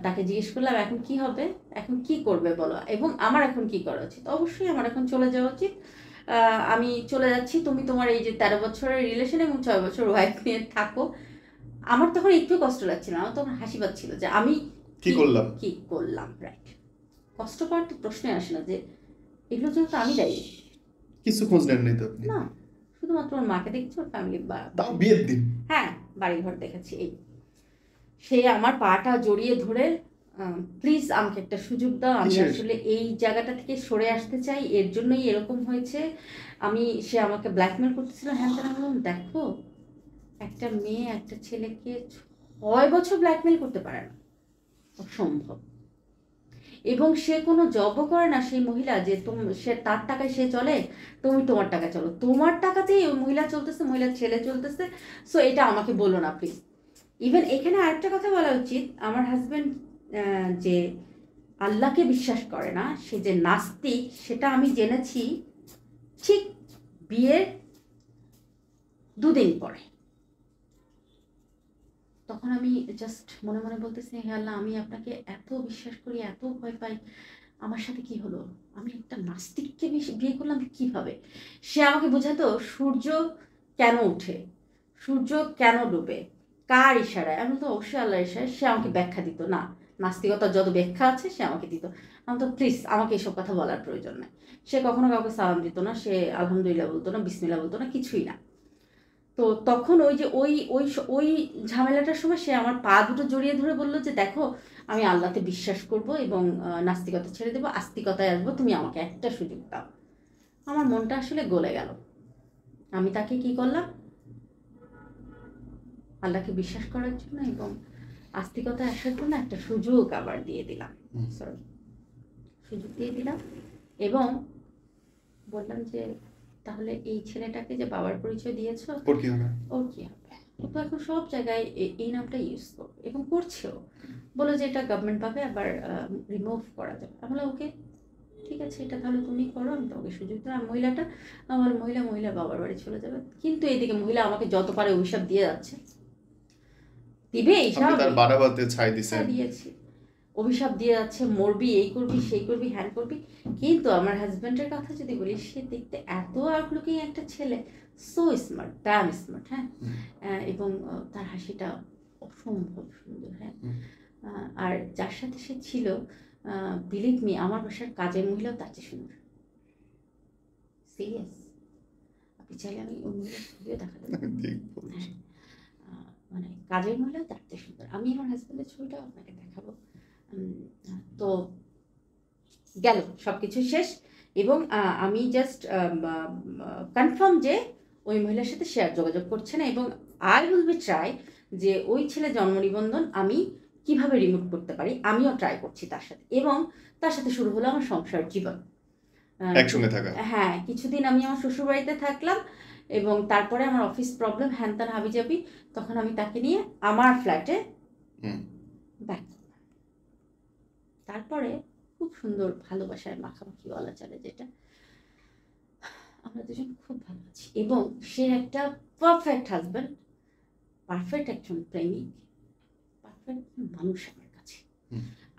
তাকে জিজ্ঞেস করলাম এখন কি হবে, এখন কি করবে বলো, এবং আমার এখন কি করা উচিত? অবশ্যই আমার এখন চলে যাওয়া উচিত, আমি চলে যাচ্ছি, তুমি তোমার এই যে 13 বছরের রিলেশন এবং 6 বছর ওয়াইফ নিয়ে থাকো। আমার তখন একটু কষ্ট লাগছিল, আমার তখন হাসি পাচ্ছিল যে আমি কি করলাম। রাইট, কষ্ট পাওয়ার তো প্রশ্নে আসে না, যে এগুলোর জন্য তো আমি দায়ী। কিছু খোঁজ নেন নাই তো আপনি? না, শুধুমাত্র ওর মাকে দেখছি, ওর ফ্যামিলি, তাও বিয়ের দিন? হ্যাঁ, বাড়ি ঘর দেখেছি। এই সে আমার পাটা জড়িয়ে ধরে প্লিজ আমাকে একটা সুযোগ দাও, আমি আসলে এই জায়গাটা থেকে সরে আসতে চাই, এর জন্যই এরকম হয়েছে। সে আমাকে ব্ল্যাকমেল করতেছিল। হ্যাঁ, তারা বললাম দেখো, একটা মেয়ে একটা ছেলেকে 6 বছর ব্ল্যাকমেল করতে পারে না, অসম্ভব। এবং সে কোনো জবও করে না সেই মহিলা, যে সে তার টাকায় সে চলে, তুমি তোমার টাকা চলো, তোমার টাকাতেই ওই মহিলা চলতেছে, মহিলার ছেলে চলতেছে। সো এটা আমাকে বলো না প্লিজ। ইভেন এখানে আরেকটা কথা বলা উচিত, আমার হাজব্যান্ড যে আল্লাহকে বিশ্বাস করে না, সে যে নাস্তিক, সেটা আমি জেনেছি ঠিক বিয়ের 2 দিন পরে। তখন আমি জাস্ট মনে মনে বলতেছি, হে আল্লাহ, আমি আপনাকে এত বিশ্বাস করি, এত ভয় পাই, আমার সাথে কি হলো? আমি একটা নাস্তিককে বিয়ে করলাম কিভাবে? সে আমাকে বোঝাতো সূর্য কেন ওঠে, সূর্য কেন ডুবে, কার ইশারায়। আমি তো অবশ্যই আল্লাহর ইশারায়। সে আমাকে ব্যাখ্যা দিত না, নাস্তিকতার যত ব্যাখ্যা আছে সে আমাকে দিত। আমি তো প্লিজ, আমাকে এসব কথা বলার প্রয়োজন নেই। সে কখনো কাউকে সালাম দিত না, সে আলহামদুলিল্লাহ বলতো না, বিসমিল্লাহ বলতো না, কিছুই না। তো তখন ওই যে ওই ওই ওই ঝামেলাটার সময় সে আমার পা দুটো জড়িয়ে ধরে বললো যে দেখো, আমি আল্লাহতে বিশ্বাস করব এবং নাস্তিকতা ছেড়ে দেবো, আস্তিকতায় আসবো, তুমি আমাকে একটা সুযোগ দাও। আমার মনটা আসলে গলে গেল। আমি তাকে কি করলাম, আল্লাহকে বিশ্বাস করার জন্য এবং আস্তিকতায় আসার জন্য একটা সুযোগ আবার দিয়ে দিলাম, সুযোগ দিয়ে দিলাম, এবং বললাম যে তাহলে এই ছেলেটাকে যে বাবার পরিচয় দিয়েছো, ওর কি হবে? ও তো এখন সব জায়গায় এই নামটা ইউজ করবে এবং করছেও। বলে যে এটা গভর্নমেন্ট পাবে, আবার রিমুভ করা যাবে। আমরা ওকে ঠিক আছে, এটা তাহলে তুমি করো, আমি তোমাকে সুযোগ দিলাম। মহিলাটা আমার মহিলা বাবার বাড়ি চলে যাবে। কিন্তু এদিকে মহিলা আমাকে যত পারে অভিশাপ দিয়ে যাচ্ছে, দিবে দিয়েছি, অভিশাপ দিয়ে যাচ্ছে, মরবি, এই করবি, সেই করবি, হ্যান করবি। কিন্তু আমার হাজব্যান্ডের কথা যদি বলি, সে দেখতে এত আউটলুকিং একটা ছেলে, সো স্মার্ট, ড্যাম স্মার্ট। হ্যাঁ, এবং তার হাসিটা অসম্ভব সুন্দর। হ্যাঁ, আর যার সাথে সে ছিল, বিলিভ মি, আমার বাসার কাজের মহিলাও তার চেয়ে সুন্দর। সিরিয়াস, আপনি চাইলে আমি ওই মহিলার ছবিও দেখাতে পারি। মানে কাজের মহিলাও তার চেয়ে সুন্দর। আমি আমার হাজব্যান্ডের ছবিটাও আপনাকে দেখাবো। তো গেল সবকিছু শেষ, এবং আমি জাস্ট কনফার্ম যে ওই মহিলার সাথে সে আর যোগাযোগ করছে না, এবং আই উইল বি ট্রাই যে ওই ছেলে জন্ম নিবন্ধন আমি কিভাবে রিমুভ করতে পারি, আমিও ট্রাই করছি তার সাথে। এবং তার সাথে শুরু হলো আমার সংসার জীবন, একসঙ্গে থাকা। হ্যাঁ, কিছুদিন আমি আমার শ্বশুর বাড়িতে থাকলাম, এবং তারপরে আমার অফিস প্রবলেম, হ্যান ত্যান হাবিজাবি, তখন আমি তাকে নিয়ে আমার ফ্ল্যাটে ব্যাক। তারপরে খুব সুন্দর ভালোবাসার মাখামাখি বলা চলে, যেটা আমরা দুজন খুব ভালো আছি, এবং সে একটা পারফেক্ট হাজব্যান্ড, পারফেক্ট একজন প্রেমিক, পারফেক্ট মানুষ আমার কাছে।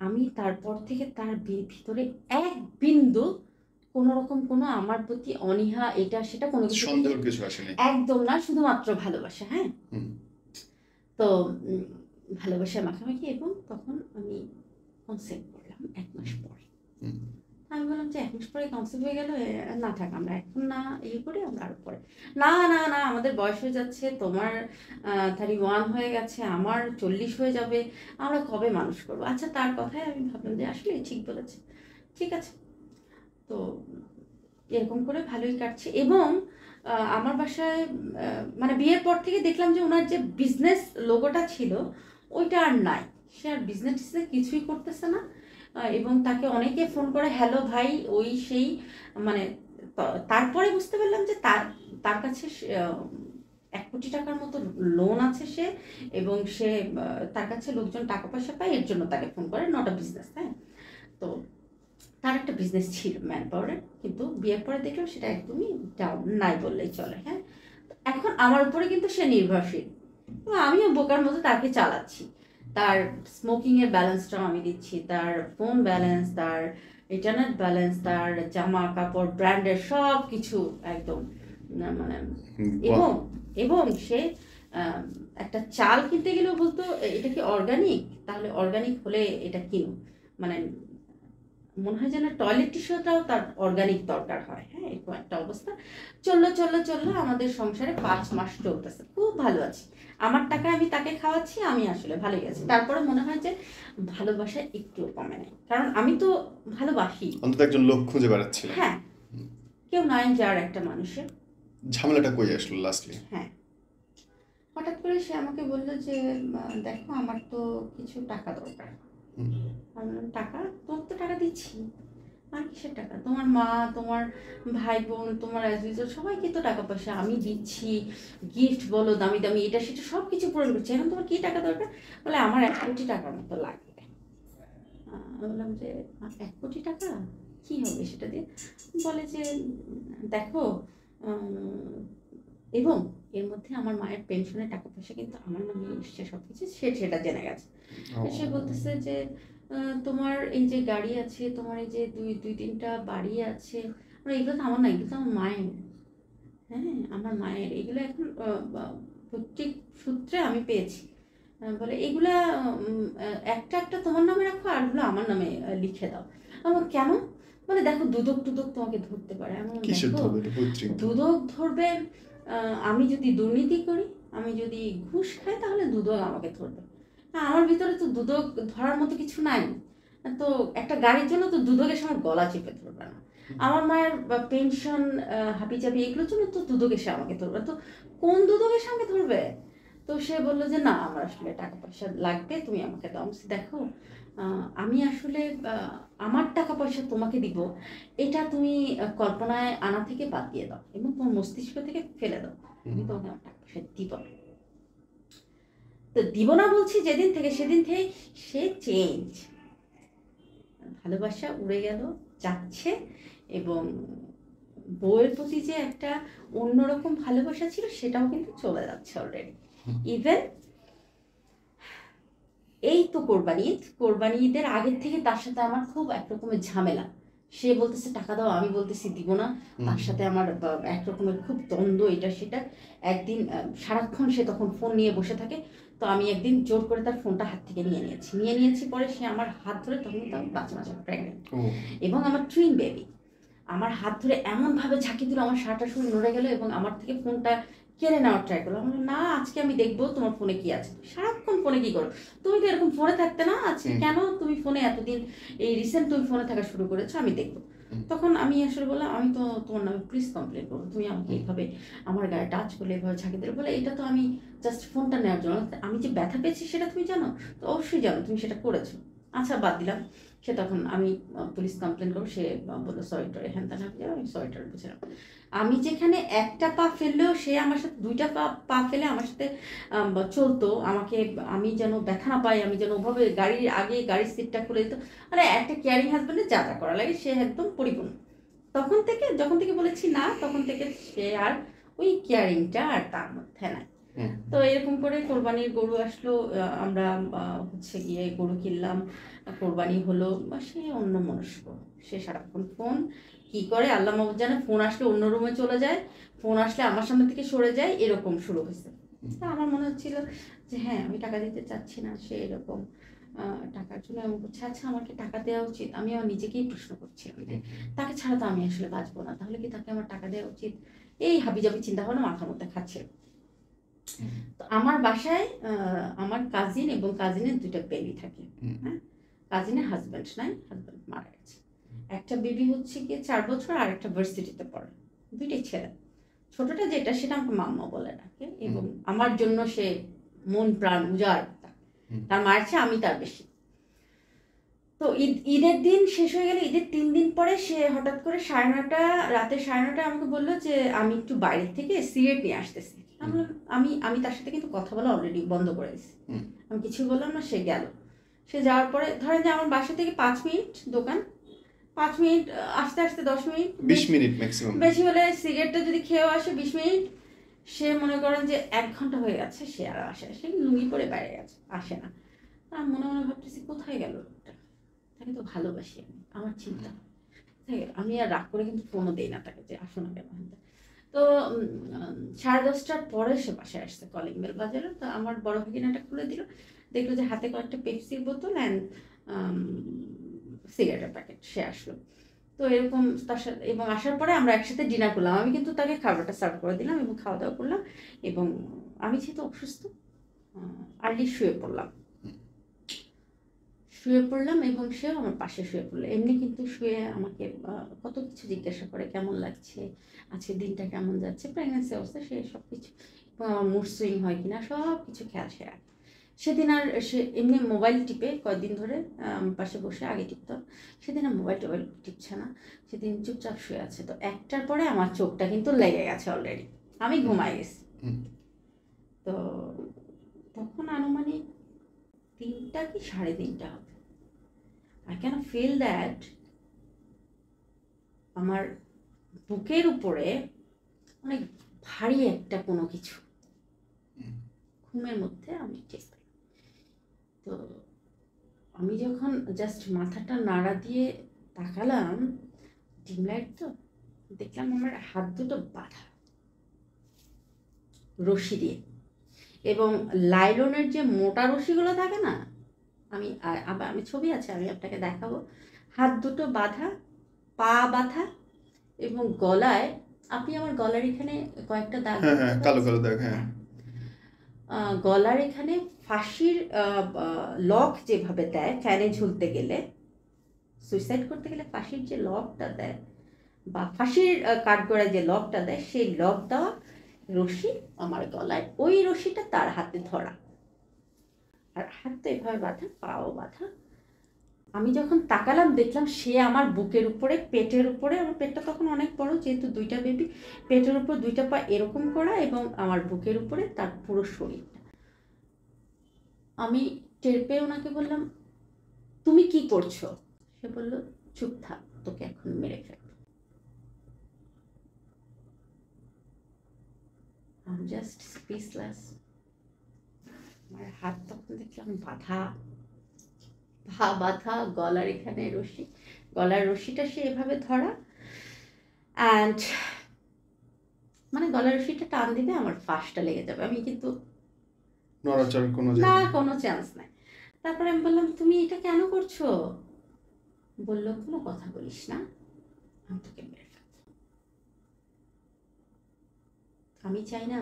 আমি তারপর থেকে তার ভিতরে এক বিন্দু কোনো রকম কোনো আমার প্রতি অনীহা, এটা সেটা কোনো কিছু আসেনি, একদম না, শুধুমাত্র ভালোবাসা। হ্যাঁ, তো ভালোবাসা মাখামাখি। এবং তখন আমি কনসেপ্ট করলাম 1 মাস পরে। আমি বললাম যে 1 মাস পরে কনসেপ্ট হয়ে গেল, না থাক, আমরা এখন না ইয়ে করি, আমরা আরো পরে। না না না, আমাদের বয়স হয়ে যাচ্ছে, তোমার 31 হয়ে গেছে, আমার 40 হয়ে যাবে, আমরা কবে মানুষ করবো? আচ্ছা, তার কথায় আমি ভাবলাম যে আসলে ঠিক বলেছে, ঠিক আছে। তো এরকম করে ভালোই কাটছে। এবং আমার বাসায় মানে বিয়ের পর থেকে দেখলাম যে ওনার যে বিজনেস লোগোটা ছিল ওইটা আর নাই, সে আর বিজনেস কিছুই করতেছে না। এবং তাকে অনেকে ফোন করে, হ্যালো ভাই, ওই সেই, মানে তারপরে বুঝতে পারলাম যে তার কাছে 1 কোটি টাকার মতো লোন আছে সে, এবং সে তার কাছে লোকজন টাকা পয়সা পায়, এর জন্য তাকে ফোন করে, নট আ বিজনেস, হ্যাঁ। তো তার একটা বিজনেস ছিল ম্যান পাওয়ারের, কিন্তু বিয়ের পরে দেখলাম সেটা একদমই ডাউন, নাই বললেই চলে, হ্যাঁ। এখন আমার উপরে কিন্তু সে নির্ভরশীল, এবং আমিও বোকার মতো তাকে চালাচ্ছি। তার স্মোকিং এর ব্যালেন্সটাও আমি দিচ্ছি, তার ফোন ব্যালেন্স, তার ইন্টারনেট ব্যালেন্স, তার জামা কাপড় ব্র্যান্ডের সব কিছু একদম মানে। বাহ! এবং এবং সে আহ, একটা চাল কিনতে গেলেও বলতো এটা কি অর্গানিক, তাহলে অর্গানিক হলে এটা কিনো, মানে মনে হয় যেন টয়লেট টিস্যুটাও তার অর্গানিক দরকার হয়, হ্যাঁ, এরকম একটা অবস্থা। চললো চললো চললো, আমাদের সংসারে 5 মাস চলতেছে, খুব ভালো আছি। আমার টাকা আমি তাকে খাওয়াচ্ছি, আমি আসলে ভালোই আছি। তারপরে মনে হয় যে ভালোবাসা একটুও কমে নাই, কারণ আমি তো ভালোবাসি। অন্তত একজন লোক খুঁজে বেড়াচ্ছিলেন। হ্যাঁ, কেউ নাই যার একটা মানুষের। ঝামেলাটা কই আসলো লাস্টলি? হ্যাঁ, হঠাৎ করে সে আমাকে বললো যে দেখো আমার তো কিছু টাকা দরকার। আমি বললাম টাকা, তোমার তো টাকা দিচ্ছি, আর কিসের টাকা, তোমার মা, তোমার ভাই বোন, তোমার অ্যাজ সবাইকে তো টাকা পয়সা আমি দিচ্ছি, গিফট বলো দামি দামি, এটা সেটা সব কিছু পূরণ করছি, এখন তোমার কি টাকা দরকার? বলে আমার 1 কোটি টাকার মতো লাগবে। আমি বললাম যে 1 কোটি টাকা কি হবে সেটা দিয়ে? বলে যে দেখো, উম, এবং এর মধ্যে আমার মায়ের পেনশনের টাকা পয়সা কিন্তু আমার নামে এসছে, সব কিছু সে সেটা জেনে গেছে। সে বলতেছে যে তোমার এই যে গাড়ি আছে, তোমার এই যে দুই দুই তিনটা বাড়ি আছে, মানে এগুলো তো আমার না, এগুলো তো আমার মায়ের, হ্যাঁ, আমার মায়ের, এগুলো এখন প্রত্যেক সূত্রে আমি পেয়েছি। বলে এগুলা একটা একটা তোমার নামে রাখো, আরগুলো আমার নামে লিখে দাও। আমার কেন? বলে দেখো দুদক টুদক তোমাকে ধরতে পারে। আমি বললাম, কিসের দেখো ধরবে এটা? পৈতৃক ধরবে। দুদক ধরবে, আমি যদি দুর্নীতি করি, আমি যদি ঘুষ খাই, তাহলে দুদক আমাকে ধরবে। আমার ভিতরে তো দুদক ধরার মতো কিছু নাই। তো একটা গাড়ির জন্য তো দুদকের সময় গলা চেপে ধরবে না। আমার মায়ের পেনশন, হাবিজাবি, এগুলোর জন্য তো দুদক এসে আমাকে ধরবে, তো কোন দুদকের সঙ্গে ধরবে? তো সে বললো যে না, আমার আসলে টাকা পয়সা লাগবে, তুমি আমাকে দাও। আমি বলছি, দেখো আমি আসলে আমার টাকা পয়সা তোমাকে দিব, এটা তুমি কল্পনায় আনা থেকে বাদ দিয়ে দাও, এবং তোমার মস্তিষ্ক থেকে ফেলে দাও, আমি তোমাকে আমার টাকা পয়সা দিব না। তো দিব না বলছি যেদিন থেকে, সেদিন থেকে সে চেঞ্জ, ভালোবাসা উড়ে গেল, যাচ্ছে। এবং বউয়ের প্রতি যে একটা অন্যরকম ভালোবাসা ছিল, সেটাও কিন্তু চলে যাচ্ছে অলরেডি। ইভেন এই তো কোরবানি ঈদের আগের থেকে তার সাথে আমার খুব একরকমের ঝামেলা। সে বলতেছে টাকা দাও, আমি বলতেছি দিব না। তার সাথে আমার একরকমের খুব দ্বন্দ্ব, এটা সেটা। একদিন সারাক্ষণ সে তখন ফোন নিয়ে বসে থাকে, তো আমি একদিন জোর করে তার ফোনটা হাত থেকে নিয়েছি পরে সে আমার হাত ধরে, তখন তার 5 মাস প্রেগনেন্ট, এবং আমার টুইন বেবি, আমার হাত ধরে এমনভাবে ঝাঁকি দিল, আমার সারাটা শরীর নড়ে গেল, এবং আমার থেকে ফোনটা কেড়ে নেওয়ার ট্রাই করলো। আমি বললাম, না, আজকে আমি দেখবো তোমার ফোনে কি আছে, সারাক্ষণ ফোনে কি করো, তুমি তো এরকম ফোনে থাকতে না, আজকে কেন তুমি ফোনে এতদিন, এই রিসেন্ট তুমি ফোনে থাকা শুরু করেছো, আমি দেখবো। তখন আমি আসলে বললাম, আমি তো তোমার নামে পুলিশ কমপ্লেন করবো, তুমি আমাকে এইভাবে আমার গায়ে টাচ করলে, এইভাবে ঝাঁকি দিলে। বলে এটা তো আমি জাস্ট ফোনটা নেওয়ার জন্য, আমি যে ব্যথা পেয়েছি সেটা তুমি জানো? তো অবশ্যই জানো, তুমি সেটা করেছো। আচ্ছা, বাদ দিলাম। সে তখন, আমি পুলিশ কমপ্লেন করবো, সে বললো সরি টরি হ্যান ত্যান, আমি সরি টরি বুঝলাম। আমি যেখানে একটা পা ফেললেও সে আমার সাথে দুইটা পা ফেলে আমার সাথে চলতো, আমাকে, আমি যেন ব্যথা না পাই, আমি যেন ওভাবে গাড়ির আগে গাড়ির সিটটা খুলে দিত, মানে একটা কেয়ারিং হাজবেন্ডের যা যা করা লাগে সে একদম পরিপূর্ণ। যখন থেকে বলেছি না, তখন থেকে সে আর ওই কেয়ারিংটা আর তার মধ্যে নাই। তো এরকম করে কোরবানির গরু আসলো, আমরা হচ্ছে গিয়ে গরু কিনলাম, কোরবানি হলো, বা সে অন্য মনস্ক, সে সারাক্ষণ ফোন, কি করে আল্লাহ মাহবুব জানে, ফোন আসলে অন্য রুমে চলে যায়, ফোন আসলে আমার সামনে থেকে সরে যায়, এরকম শুরু হয়েছে। তা আমার মনে হচ্ছিল যে হ্যাঁ, আমি টাকা দিতে চাচ্ছি না, সে এরকম টাকার জন্য এমন করছে। আচ্ছা, আমাকে টাকা দেওয়া উচিত? আমি আমার নিজেকেই প্রশ্ন করছিলাম যে তাকে ছাড়া তো আমি আসলে বাঁচবো না, তাহলে কি তাকে আমার টাকা দেওয়া উচিত? এই হাবিজাবি চিন্তা ভাবনা মাথার মধ্যে খাচ্ছে। তো আমার বাসায় আমার কাজিন এবং কাজিনের 2টা বেবি থাকে, হ্যাঁ, কাজিনের হাজব্যান্ড নাই, হাজব্যান্ড মারা গেছে। একটা বেবি হচ্ছে গিয়ে 4 বছর, আর একটা ভার্সিটিতে পড়ে, 2টাই ছেলে। ছোটটা যেটা, সেটা আমাকে মাম্মা বলে ডাকে, এবং আমার জন্য সে মন প্রাণ উজাড়, তার মায়ের চেয়ে আমি তার বেশি। তো ঈদের দিন শেষ হয়ে গেলে, ঈদের 3 দিন পরে সে হঠাৎ করে রাতে 9:30 আমাকে বললো যে আমি একটু বাইরে থেকে সিগারেট নিয়ে আসতেছি। আমি বললাম, আমি আমি তার সাথে কিন্তু কথা বলা অলরেডি বন্ধ করে দিয়েছি। হুম। আমি কিছু বললাম না, সে গেল। সে যাওয়ার পরে ধরেন যে আমার বাসা থেকে 5 মিনিট দোকান, 5 মিনিট আসতে আসতে 10 মিনিট, 20 মিনিট ম্যাক্সিমাম। বেশি হলে সিগারেটটা যদি খেয়েও আসে 20 মিনিট। সে মনে করেন যে 1 ঘন্টা হয়ে গেছে, সে আর আসে না। সে লুঙ্গি পরে বাইরে গেছে, আসে না। আমি মনে মনে ভাবতেছি কোথায় গেল লোকটা, তাকে তো ভালোবাসি আমি, আমার চিন্তা। কোথায় গেল? আমি আর রাগ করে কিন্তু ফোনও দেই না তাকে যে আসো না কেন। তো 10:30টার পরে সে বাসায় আসছে, কলিং বেল বাজালো। তো আমার বড় ভাগিনাটা খুলে দিল, দেখলো যে হাতে কয়েকটা পেপসির বোতল অ্যান্ড সিগারেটের প্যাকেট। সে আসলো, তো এরকম তার সাথে, এবং আসার পরে আমরা একসাথে ডিনার করলাম। আমি কিন্তু তাকে খাবারটা সার্ভ করে দিলাম এবং খাওয়া দাওয়া করলাম। এবং আমি যেহেতু অসুস্থ, আর্লি শুয়ে পড়লাম এবং সেও আমার পাশে শুয়ে পড়লো। এমনি কিন্তু শুয়ে আমাকে কত কিছু জিজ্ঞাসা করে, কেমন লাগছে, আজকে দিনটা কেমন যাচ্ছে, প্রেগনেন্সি অবস্থা, সে সব কিছু, আমার মুড সুইং হয় কিনা সব কিছু খেয়াল সে রাখে। সেদিন আর সে এমনি মোবাইল টিপে কয়েকদিন ধরে আমার পাশে বসে, আগে টিপতাম, সেদিন আর মোবাইল টোবাইল টিপছে না। সেদিন চুপচাপ শুয়ে আছে। তো 1টার পরে আমার চোখটা কিন্তু লেগে গেছে অলরেডি, আমি ঘুমাই গেছি। তো তখন আনুমানিক 3টা কি 3:30 হবে। I can feel that আমার বুকের উপরে অনেক ভারী একটা কোনো কিছু ঘুমের মধ্যে আমি টের পেলাম। তো আমি যখন জাস্ট মাথাটা নাড়া দিয়ে তাকালাম, ডিম লাইট তো, দেখলাম আমার হাত দুটো বাঁধা রশি দিয়ে, এবং লাইলনের যে মোটা রশিগুলো থাকে না, আমি ছবি আছে, আমি আপনাকে দেখাবো। হাত দুটো বাঁধা, পা বাঁধা, এবং গলায়, আপনি আমার গলার এখানে কয়েকটা দাগ, হ্যাঁ, কালো কালো দাগ। হ্যাঁ, গলার এখানে ফাঁসির লক যেভাবে দেয় ফ্যানে ঝুলতে গেলে, সুইসাইড করতে গেলে ফাঁসির যে লকটা দেয়, বা ফাঁসির কাঠগড়ায় যে লকটা দেয়, সেই লক দেওয়া রশি আমার গলায়, ওই রশিটা তার হাতে ধরা, আর হাত তো এভাবে বাঁধা, পাও বাঁধা। আমি যখন তাকালাম দেখলাম সে আমার বুকের উপরে, পেটের উপরে, আমার পেটটা তখন অনেক বড় যেহেতু 2টা বেবি, পেটের উপর 2টা পা এরকম করা, এবং আমার বুকের উপরে তার পুরো শরীরটা। আমি টের পেয়ে ওনাকে বললাম, তুমি কি করছো? সে বলল, চুপ থাক, তোকে এখন মেরে ফেলবো। I am just speechless. আমার হাত তখন দেখলাম বাঁধা, পা বাঁধা, গলার এখানে রশি, গলার রশিটা সে এভাবে ধরা, অ্যান্ড মানে গলার রশিটা টান দিবে আমার ফাঁসটা লেগে যাবে, আমি কিন্তু নড়াচড়ার কোনো না, জায়গা নেই। কোনো চান্স নাই। তারপরে আমি বললাম, তুমি এটা কেন করছো? বললো, কোনো কথা বলিস না, আমি তোকে মেরে ফেলবো। আমি চাই না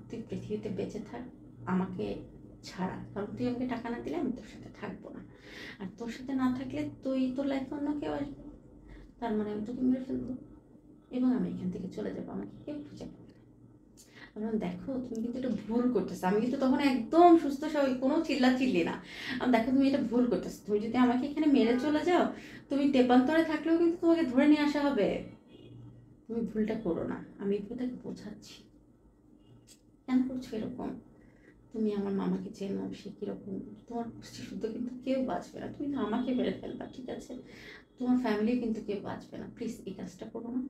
তুই পৃথিবীতে বেঁচে থাক আমাকে ছাড়া, কারণ তুই আমাকে টাকা না দিলে আমি তোর সাথে থাকবো না, আর তোর সাথে না থাকলে তোর লাইফে অন্য কেউ আসবে, তার মানে আমি তোকে মেরে ফেলবো এবং আমি এখান থেকে চলে যাবো, আমাকে কেউ খুঁজে পাবে না। আমি বললাম, দেখো তুমি কিন্তু এটা ভুল করতেছো। আমি কিন্তু তখন একদম সুস্থ স্বাভাবিক, কোনো চিল্লি না। আমি, দেখো তুমি এটা ভুল করতেছো, তুমি যদি আমাকে এখানে মেরে চলে যাও, তুমি তেপান্তরে থাকলেও কিন্তু তোমাকে ধরে নিয়ে আসা হবে, তুমি ভুলটা করো না। আমি তাকে বোঝাচ্ছি, কেন করছো এরকম? তুমি আমার মামাকে চেনো, সে কীরকম, তোমার পুষ্টি শুদ্ধ কিন্তু কেউ বাঁচবে না, তুমি তো আমাকে মেরে ফেলবা, ঠিক আছে? তোমার ফ্যামিলি কিন্তু কেউ বাঁচবে না, প্লিজ এই কাজটা করো না।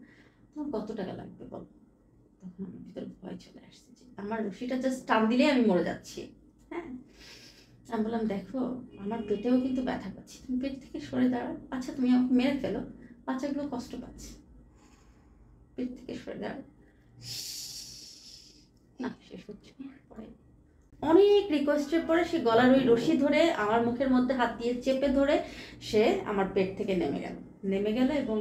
তোমার কত টাকা লাগবে বলো? তখন আমার ভিতরে ভয় চলে আসছে যে আমার রশিটা জাস্ট টান দিলেই আমি মরে যাচ্ছি। হ্যাঁ, আমি বললাম, দেখো আমার পেটেও কিন্তু ব্যথা পাচ্ছি, তুমি পেট থেকে সরে দাঁড়াও। আচ্ছা তুমি আমাকে মেরে ফেলো, বাচ্চাগুলো কষ্ট পাচ্ছে, পেট থেকে সরে দাঁড়াও। না, শেষ হচ্ছে পরে অনেক রিকোয়েস্টের পরে সে গলার ওই রশি ধরে আমার মুখের মধ্যে হাত দিয়ে চেপে ধরে সে আমার পেট থেকে নেমে গেল এবং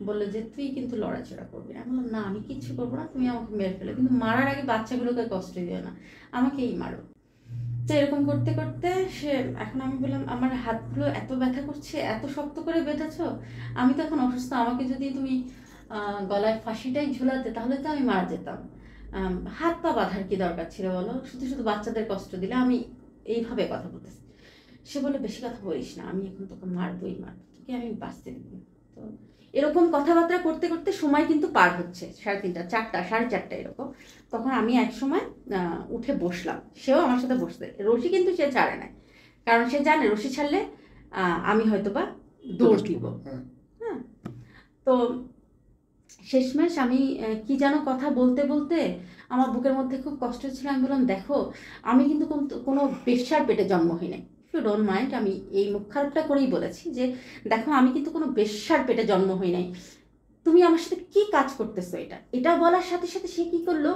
বললো যে তুই কিন্তু লড়াচড়া করবি না। আমি বললাম, না আমি কিচ্ছু করবো না, তুমি আমাকে মেরে ফেলো, কিন্তু মারার আগে বাচ্চাগুলোকে কষ্ট দিও না, আমাকেই মারো। তো এরকম করতে করতে সে, এখন আমি বললাম, আমার হাতগুলো এত ব্যথা করছে, এত শক্ত করে বেঁধেছ, আমি তো এখন অসুস্থ, আমাকে যদি তুমি গলায় ফাঁসিটাই ঝুলাতে তাহলে তো আমি মারা যেতাম, হাত পা বাঁধার কি দরকার ছিল বলো, শুধু শুধু বাচ্চাদের কষ্ট দিলে। আমি এইভাবে কথা বলতেছি। সে বলে, বেশি কথা বলিস না, আমি এখন তোকে মারবই, তোকে আমি বাঁচতে দিব, তো এরকম কথাবার্তা করতে করতে সময় কিন্তু পার হচ্ছে 3:30, 4টা, 4:30 এরকম। তখন আমি এক সময় উঠে বসলাম, সেও আমার সাথে বসতে। রশি কিন্তু সে ছাড়ে নাই, কারণ সে জানে রশি ছাড়লে আমি হয়তোবা দৌড় দিব। হ্যাঁ হ্যাঁ, তো শেষমেশ আমি কি যেন কথা বলতে বলতে আমার বুকের মধ্যে খুব কষ্ট হচ্ছিল। আমি বললাম, দেখো আমি কিন্তু কোনো বেশ্যার পেটে জন্ম হই নাই। ইফ ইউ ডোন্ট মাইন্ড, আমি এই মুখ খারাপটা করেই বলেছি যে দেখো আমি কিন্তু কোনো বেশ্যার পেটে জন্ম হই নাই, তুমি আমার সাথে কি কাজ করতেছো। এটা বলার সাথে সাথে সে কি করলো,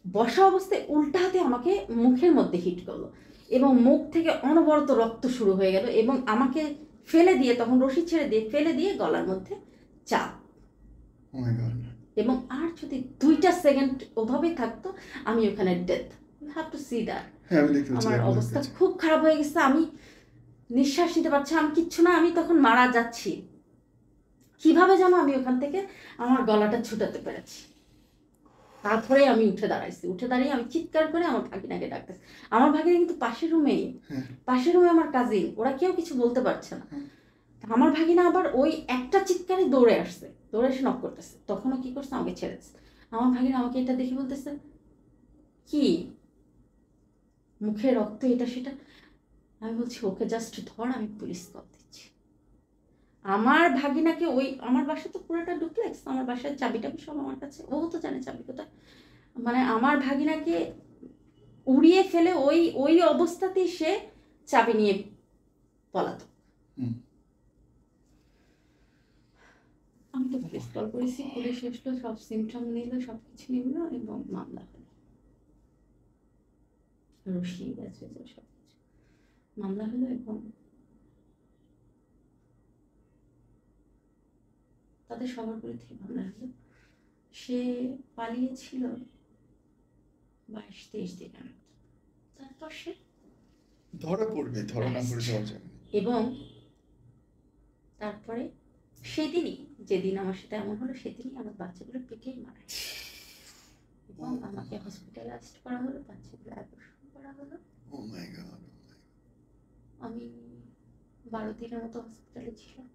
বসা অবস্থায় উল্টা হাতে আমাকে মুখের মধ্যে হিট করলো এবং মুখ থেকে অনবরত রক্ত শুরু হয়ে গেল এবং আমাকে ফেলে দিয়ে, তখন রশি ছেড়ে দিয়ে ফেলে দিয়ে গলার মধ্যে চাপ। Oh my god. এবং আর যদি 2টা সেকেন্ড ওভাবেই থাকতো আমি ওখানে death. You have to see that. হ্যাঁ আমি দেখতে পাচ্ছি, আমার দেখতে অবস্থা পাচ্ছি। খুব খারাপ হয়ে গেছে, আমি নিঃশ্বাস নিতে পারছি, আমি কিচ্ছু না, আমি তখন মারা যাচ্ছি। কিভাবে যেন আমি ওখান থেকে আমার গলাটা ছুটাতে পেরেছি। তারপরে আমি উঠে দাঁড়াইছি, উঠে দাঁড়িয়ে আমি চিৎকার করে আমার ভাগিনাকে ডাকতেছি। আমার ভাগিনা কিন্তু পাশের রুমেই, হ্যাঁ পাশের রুমে আমার কাজিন, ওরা কেউ কিছু বলতে পারছে না। আমার ভাগিনা আবার ওই একটা চিৎকারে দৌড়ে আসছে, দৌড়ে এসে নক করতেছে। তখনও কি করছে, আমাকে ছেড়েছে। আমার ভাগিনা আমাকে এটা দেখে বলতেছে, কি মুখে রক্ত, এটা সেটা। আমি বলছি, ওকে জাস্ট ধর, আমি পুলিশ কল দিচ্ছি। আমার ভাগিনাকে ওই, আমার বাসা তো পুরোটা ডুপ্লেক্স, আমার বাসার চাবিটা সব আমার কাছে, ও তো জানে চাবি কোথায়। মানে আমার ভাগিনাকে উড়িয়ে ফেলে ওই ওই অবস্থাতেই সে চাবি নিয়ে পলাতো। হুম। আমি তো পুলিশ কল করেছি, পুলিশ এসলো, সব সিমটম নিল, সব কিছু নিল এবং মামলা হলো। রশি গেছে, সব কিছু মামলা হলো এবং তাদের সবার বিরুদ্ধে মামলা হলো। সে পালিয়েছিল 22-23 দিনের মতো। তারপর সে ধরা পড়বে, ধরা না পড়ে যাওয়া যাবে না। এবং তারপরে সেদিনই, যেদিন আমার সাথে এমন হলো, সেদিনই আমার বাচ্চাগুলো পেটেই মারা গেছে এবং আমাকে হসপিটালাইজড করা হলো, বাচ্চাগুলো অ্যাবর্শন করা হলো। ও মাই গড। আমি 12 দিনের মতো হসপিটালে ছিলাম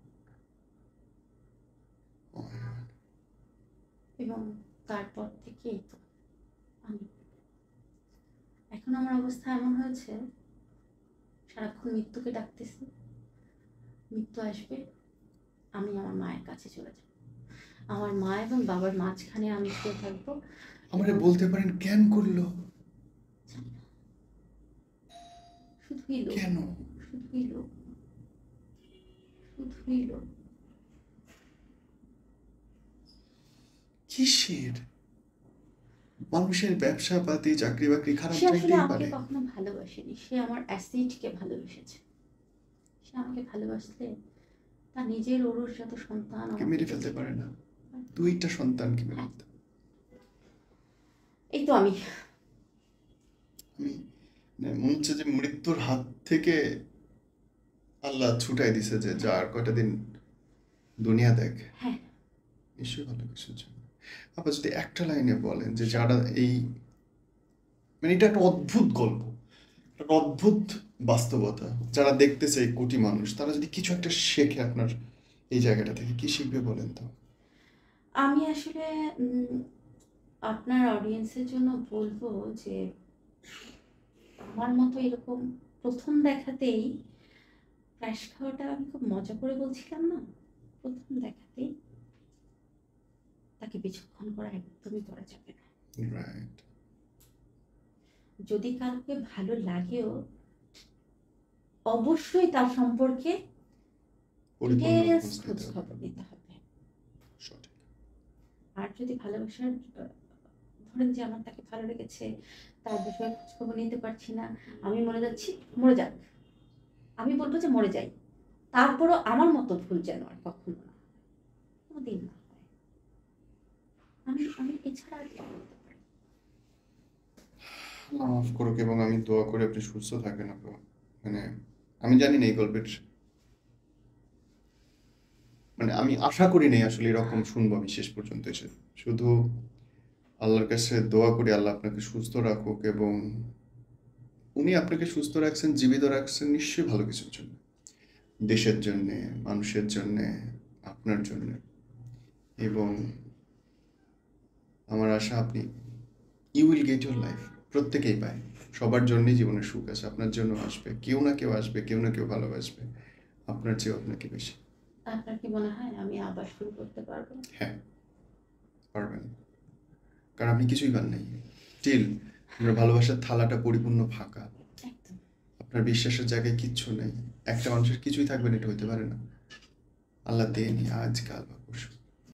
ও মাই গড। এবং তারপর থেকেই তো আমি, এখন আমার অবস্থা এমন হয়েছে, সারাক্ষণ মৃত্যুকে ডাকতেছি, মৃত্যু আসবে, আমি আমার মায়ের কাছে চলে যাব, আমার মা এবং বাবার মাঝখানে আমি শুয়ে থাকবো। আমারে বলতে পারেন কেন করলো? জানি না, শুধুই লোক, কেন? শুধুই লোক, শুধুই লোক। কিসের? মানুষের ব্যবসা পাতি, চাকরি বাকরি খারাপ সে আসলে চাইতেই আমাকে পারে। কখনো ভালোবাসেনি, সে আমার অ্যাসিডকে ভালোবেসেছে। সে আমাকে ভালোবাসলে তার নিজের ওরস যত সন্তান ওকে আমাকে মেরে ফেলতে পারে না? 2টা সন্তান কি মেরে ফেলতে? এই তো আমি মনে হচ্ছে যে মৃত্যুর হাত থেকে আল্লাহ ছুটাই দিছে যে যা আর কয়টা দিন দুনিয়া দেখ। হ্যাঁ, নিশ্চয়ই ভালো কিছুর জন্য। আবার যদি একটা লাইনে বলেন যে যারা এই, মানে এটা একটা অদ্ভুত গল্প, একটা অদ্ভুত বাস্তবতা, যারা দেখতেছে এই কোটি মানুষ, তারা যদি কিছু একটা শেখে আপনার এই জায়গাটা থেকে, কি শিখবে বলেন তো? আমি আসলে আপনার অডিয়েন্সের জন্য বলবো যে আমার মতো এরকম প্রথম দেখাতেই ক্র্যাশ খাওয়াটা আমি খুব মজা করে বলছিলাম না, প্রথম দেখাতেই তাকে বিচক্ষণ করা একদমই করা যাবে না। রাইট। যদি কাউকে ভালো লাগেও অবশ্যই তার সম্পর্কে পরিপূর্ণ ডিটেলস খোঁজ খোঁজ নিতে হবে। খবর নিতে হবে। সঠিক। আর যদি ভালোবাসার ধরেন যে আমার তাকে ভালো লেগেছে, তার বিষয়ে খোঁজ খবর নিতে পারছি না, আমি মরে যাচ্ছি, মরে যাক, আমি বলবো যে মরে যাই, তারপরও আমার মতো ভুল যেন আর কখনো না, কোনোদিন না হয়। আমি আমি এছাড়া আর কি বলতে পারি। আল্লাহ মাফ করুক এবং আমি দোয়া করি আপনি সুস্থ থাকেন আপু। মানে আমি জানি না এই গল্পের, মানে আমি আশা করি নাই আসলে এরকম শুনবো আমি শেষ পর্যন্ত এসে। শুধু আল্লাহর কাছে দোয়া করি আল্লাহ আপনাকে সুস্থ রাখুক এবং উনি আপনাকে সুস্থ রাখছেন, জীবিত রাখছেন নিশ্চয়ই ভালো কিছুর জন্য, দেশের জন্যে, মানুষের জন্যে, আপনার জন্য। এবং আমার আশা আপনি you will get your life. প্রত্যেকেই পায়, সবার জন্যই জীবনে সুখ আছে, আপনার জন্য আসবে, কেউ না কেউ আসবে, কেউ না কেউ ভালোবাসবে আপনার চেয়েও আপনাকে বেশি। আপনার কি মনে হয় আমি আবার শুরু করতে পারবো? হ্যাঁ, পারবেন, কারণ আপনি কিছুই পান নাই টিল আপনার ভালোবাসার থালাটা পরিপূর্ণ ফাঁকা, একদম। আপনার বিশ্বাসের জায়গায় কিচ্ছু নেই। একটা মানুষের কিছুই থাকবে না, এটা হতে পারে না। আল্লাহ দেয়নি আজ কাল বা পরশু।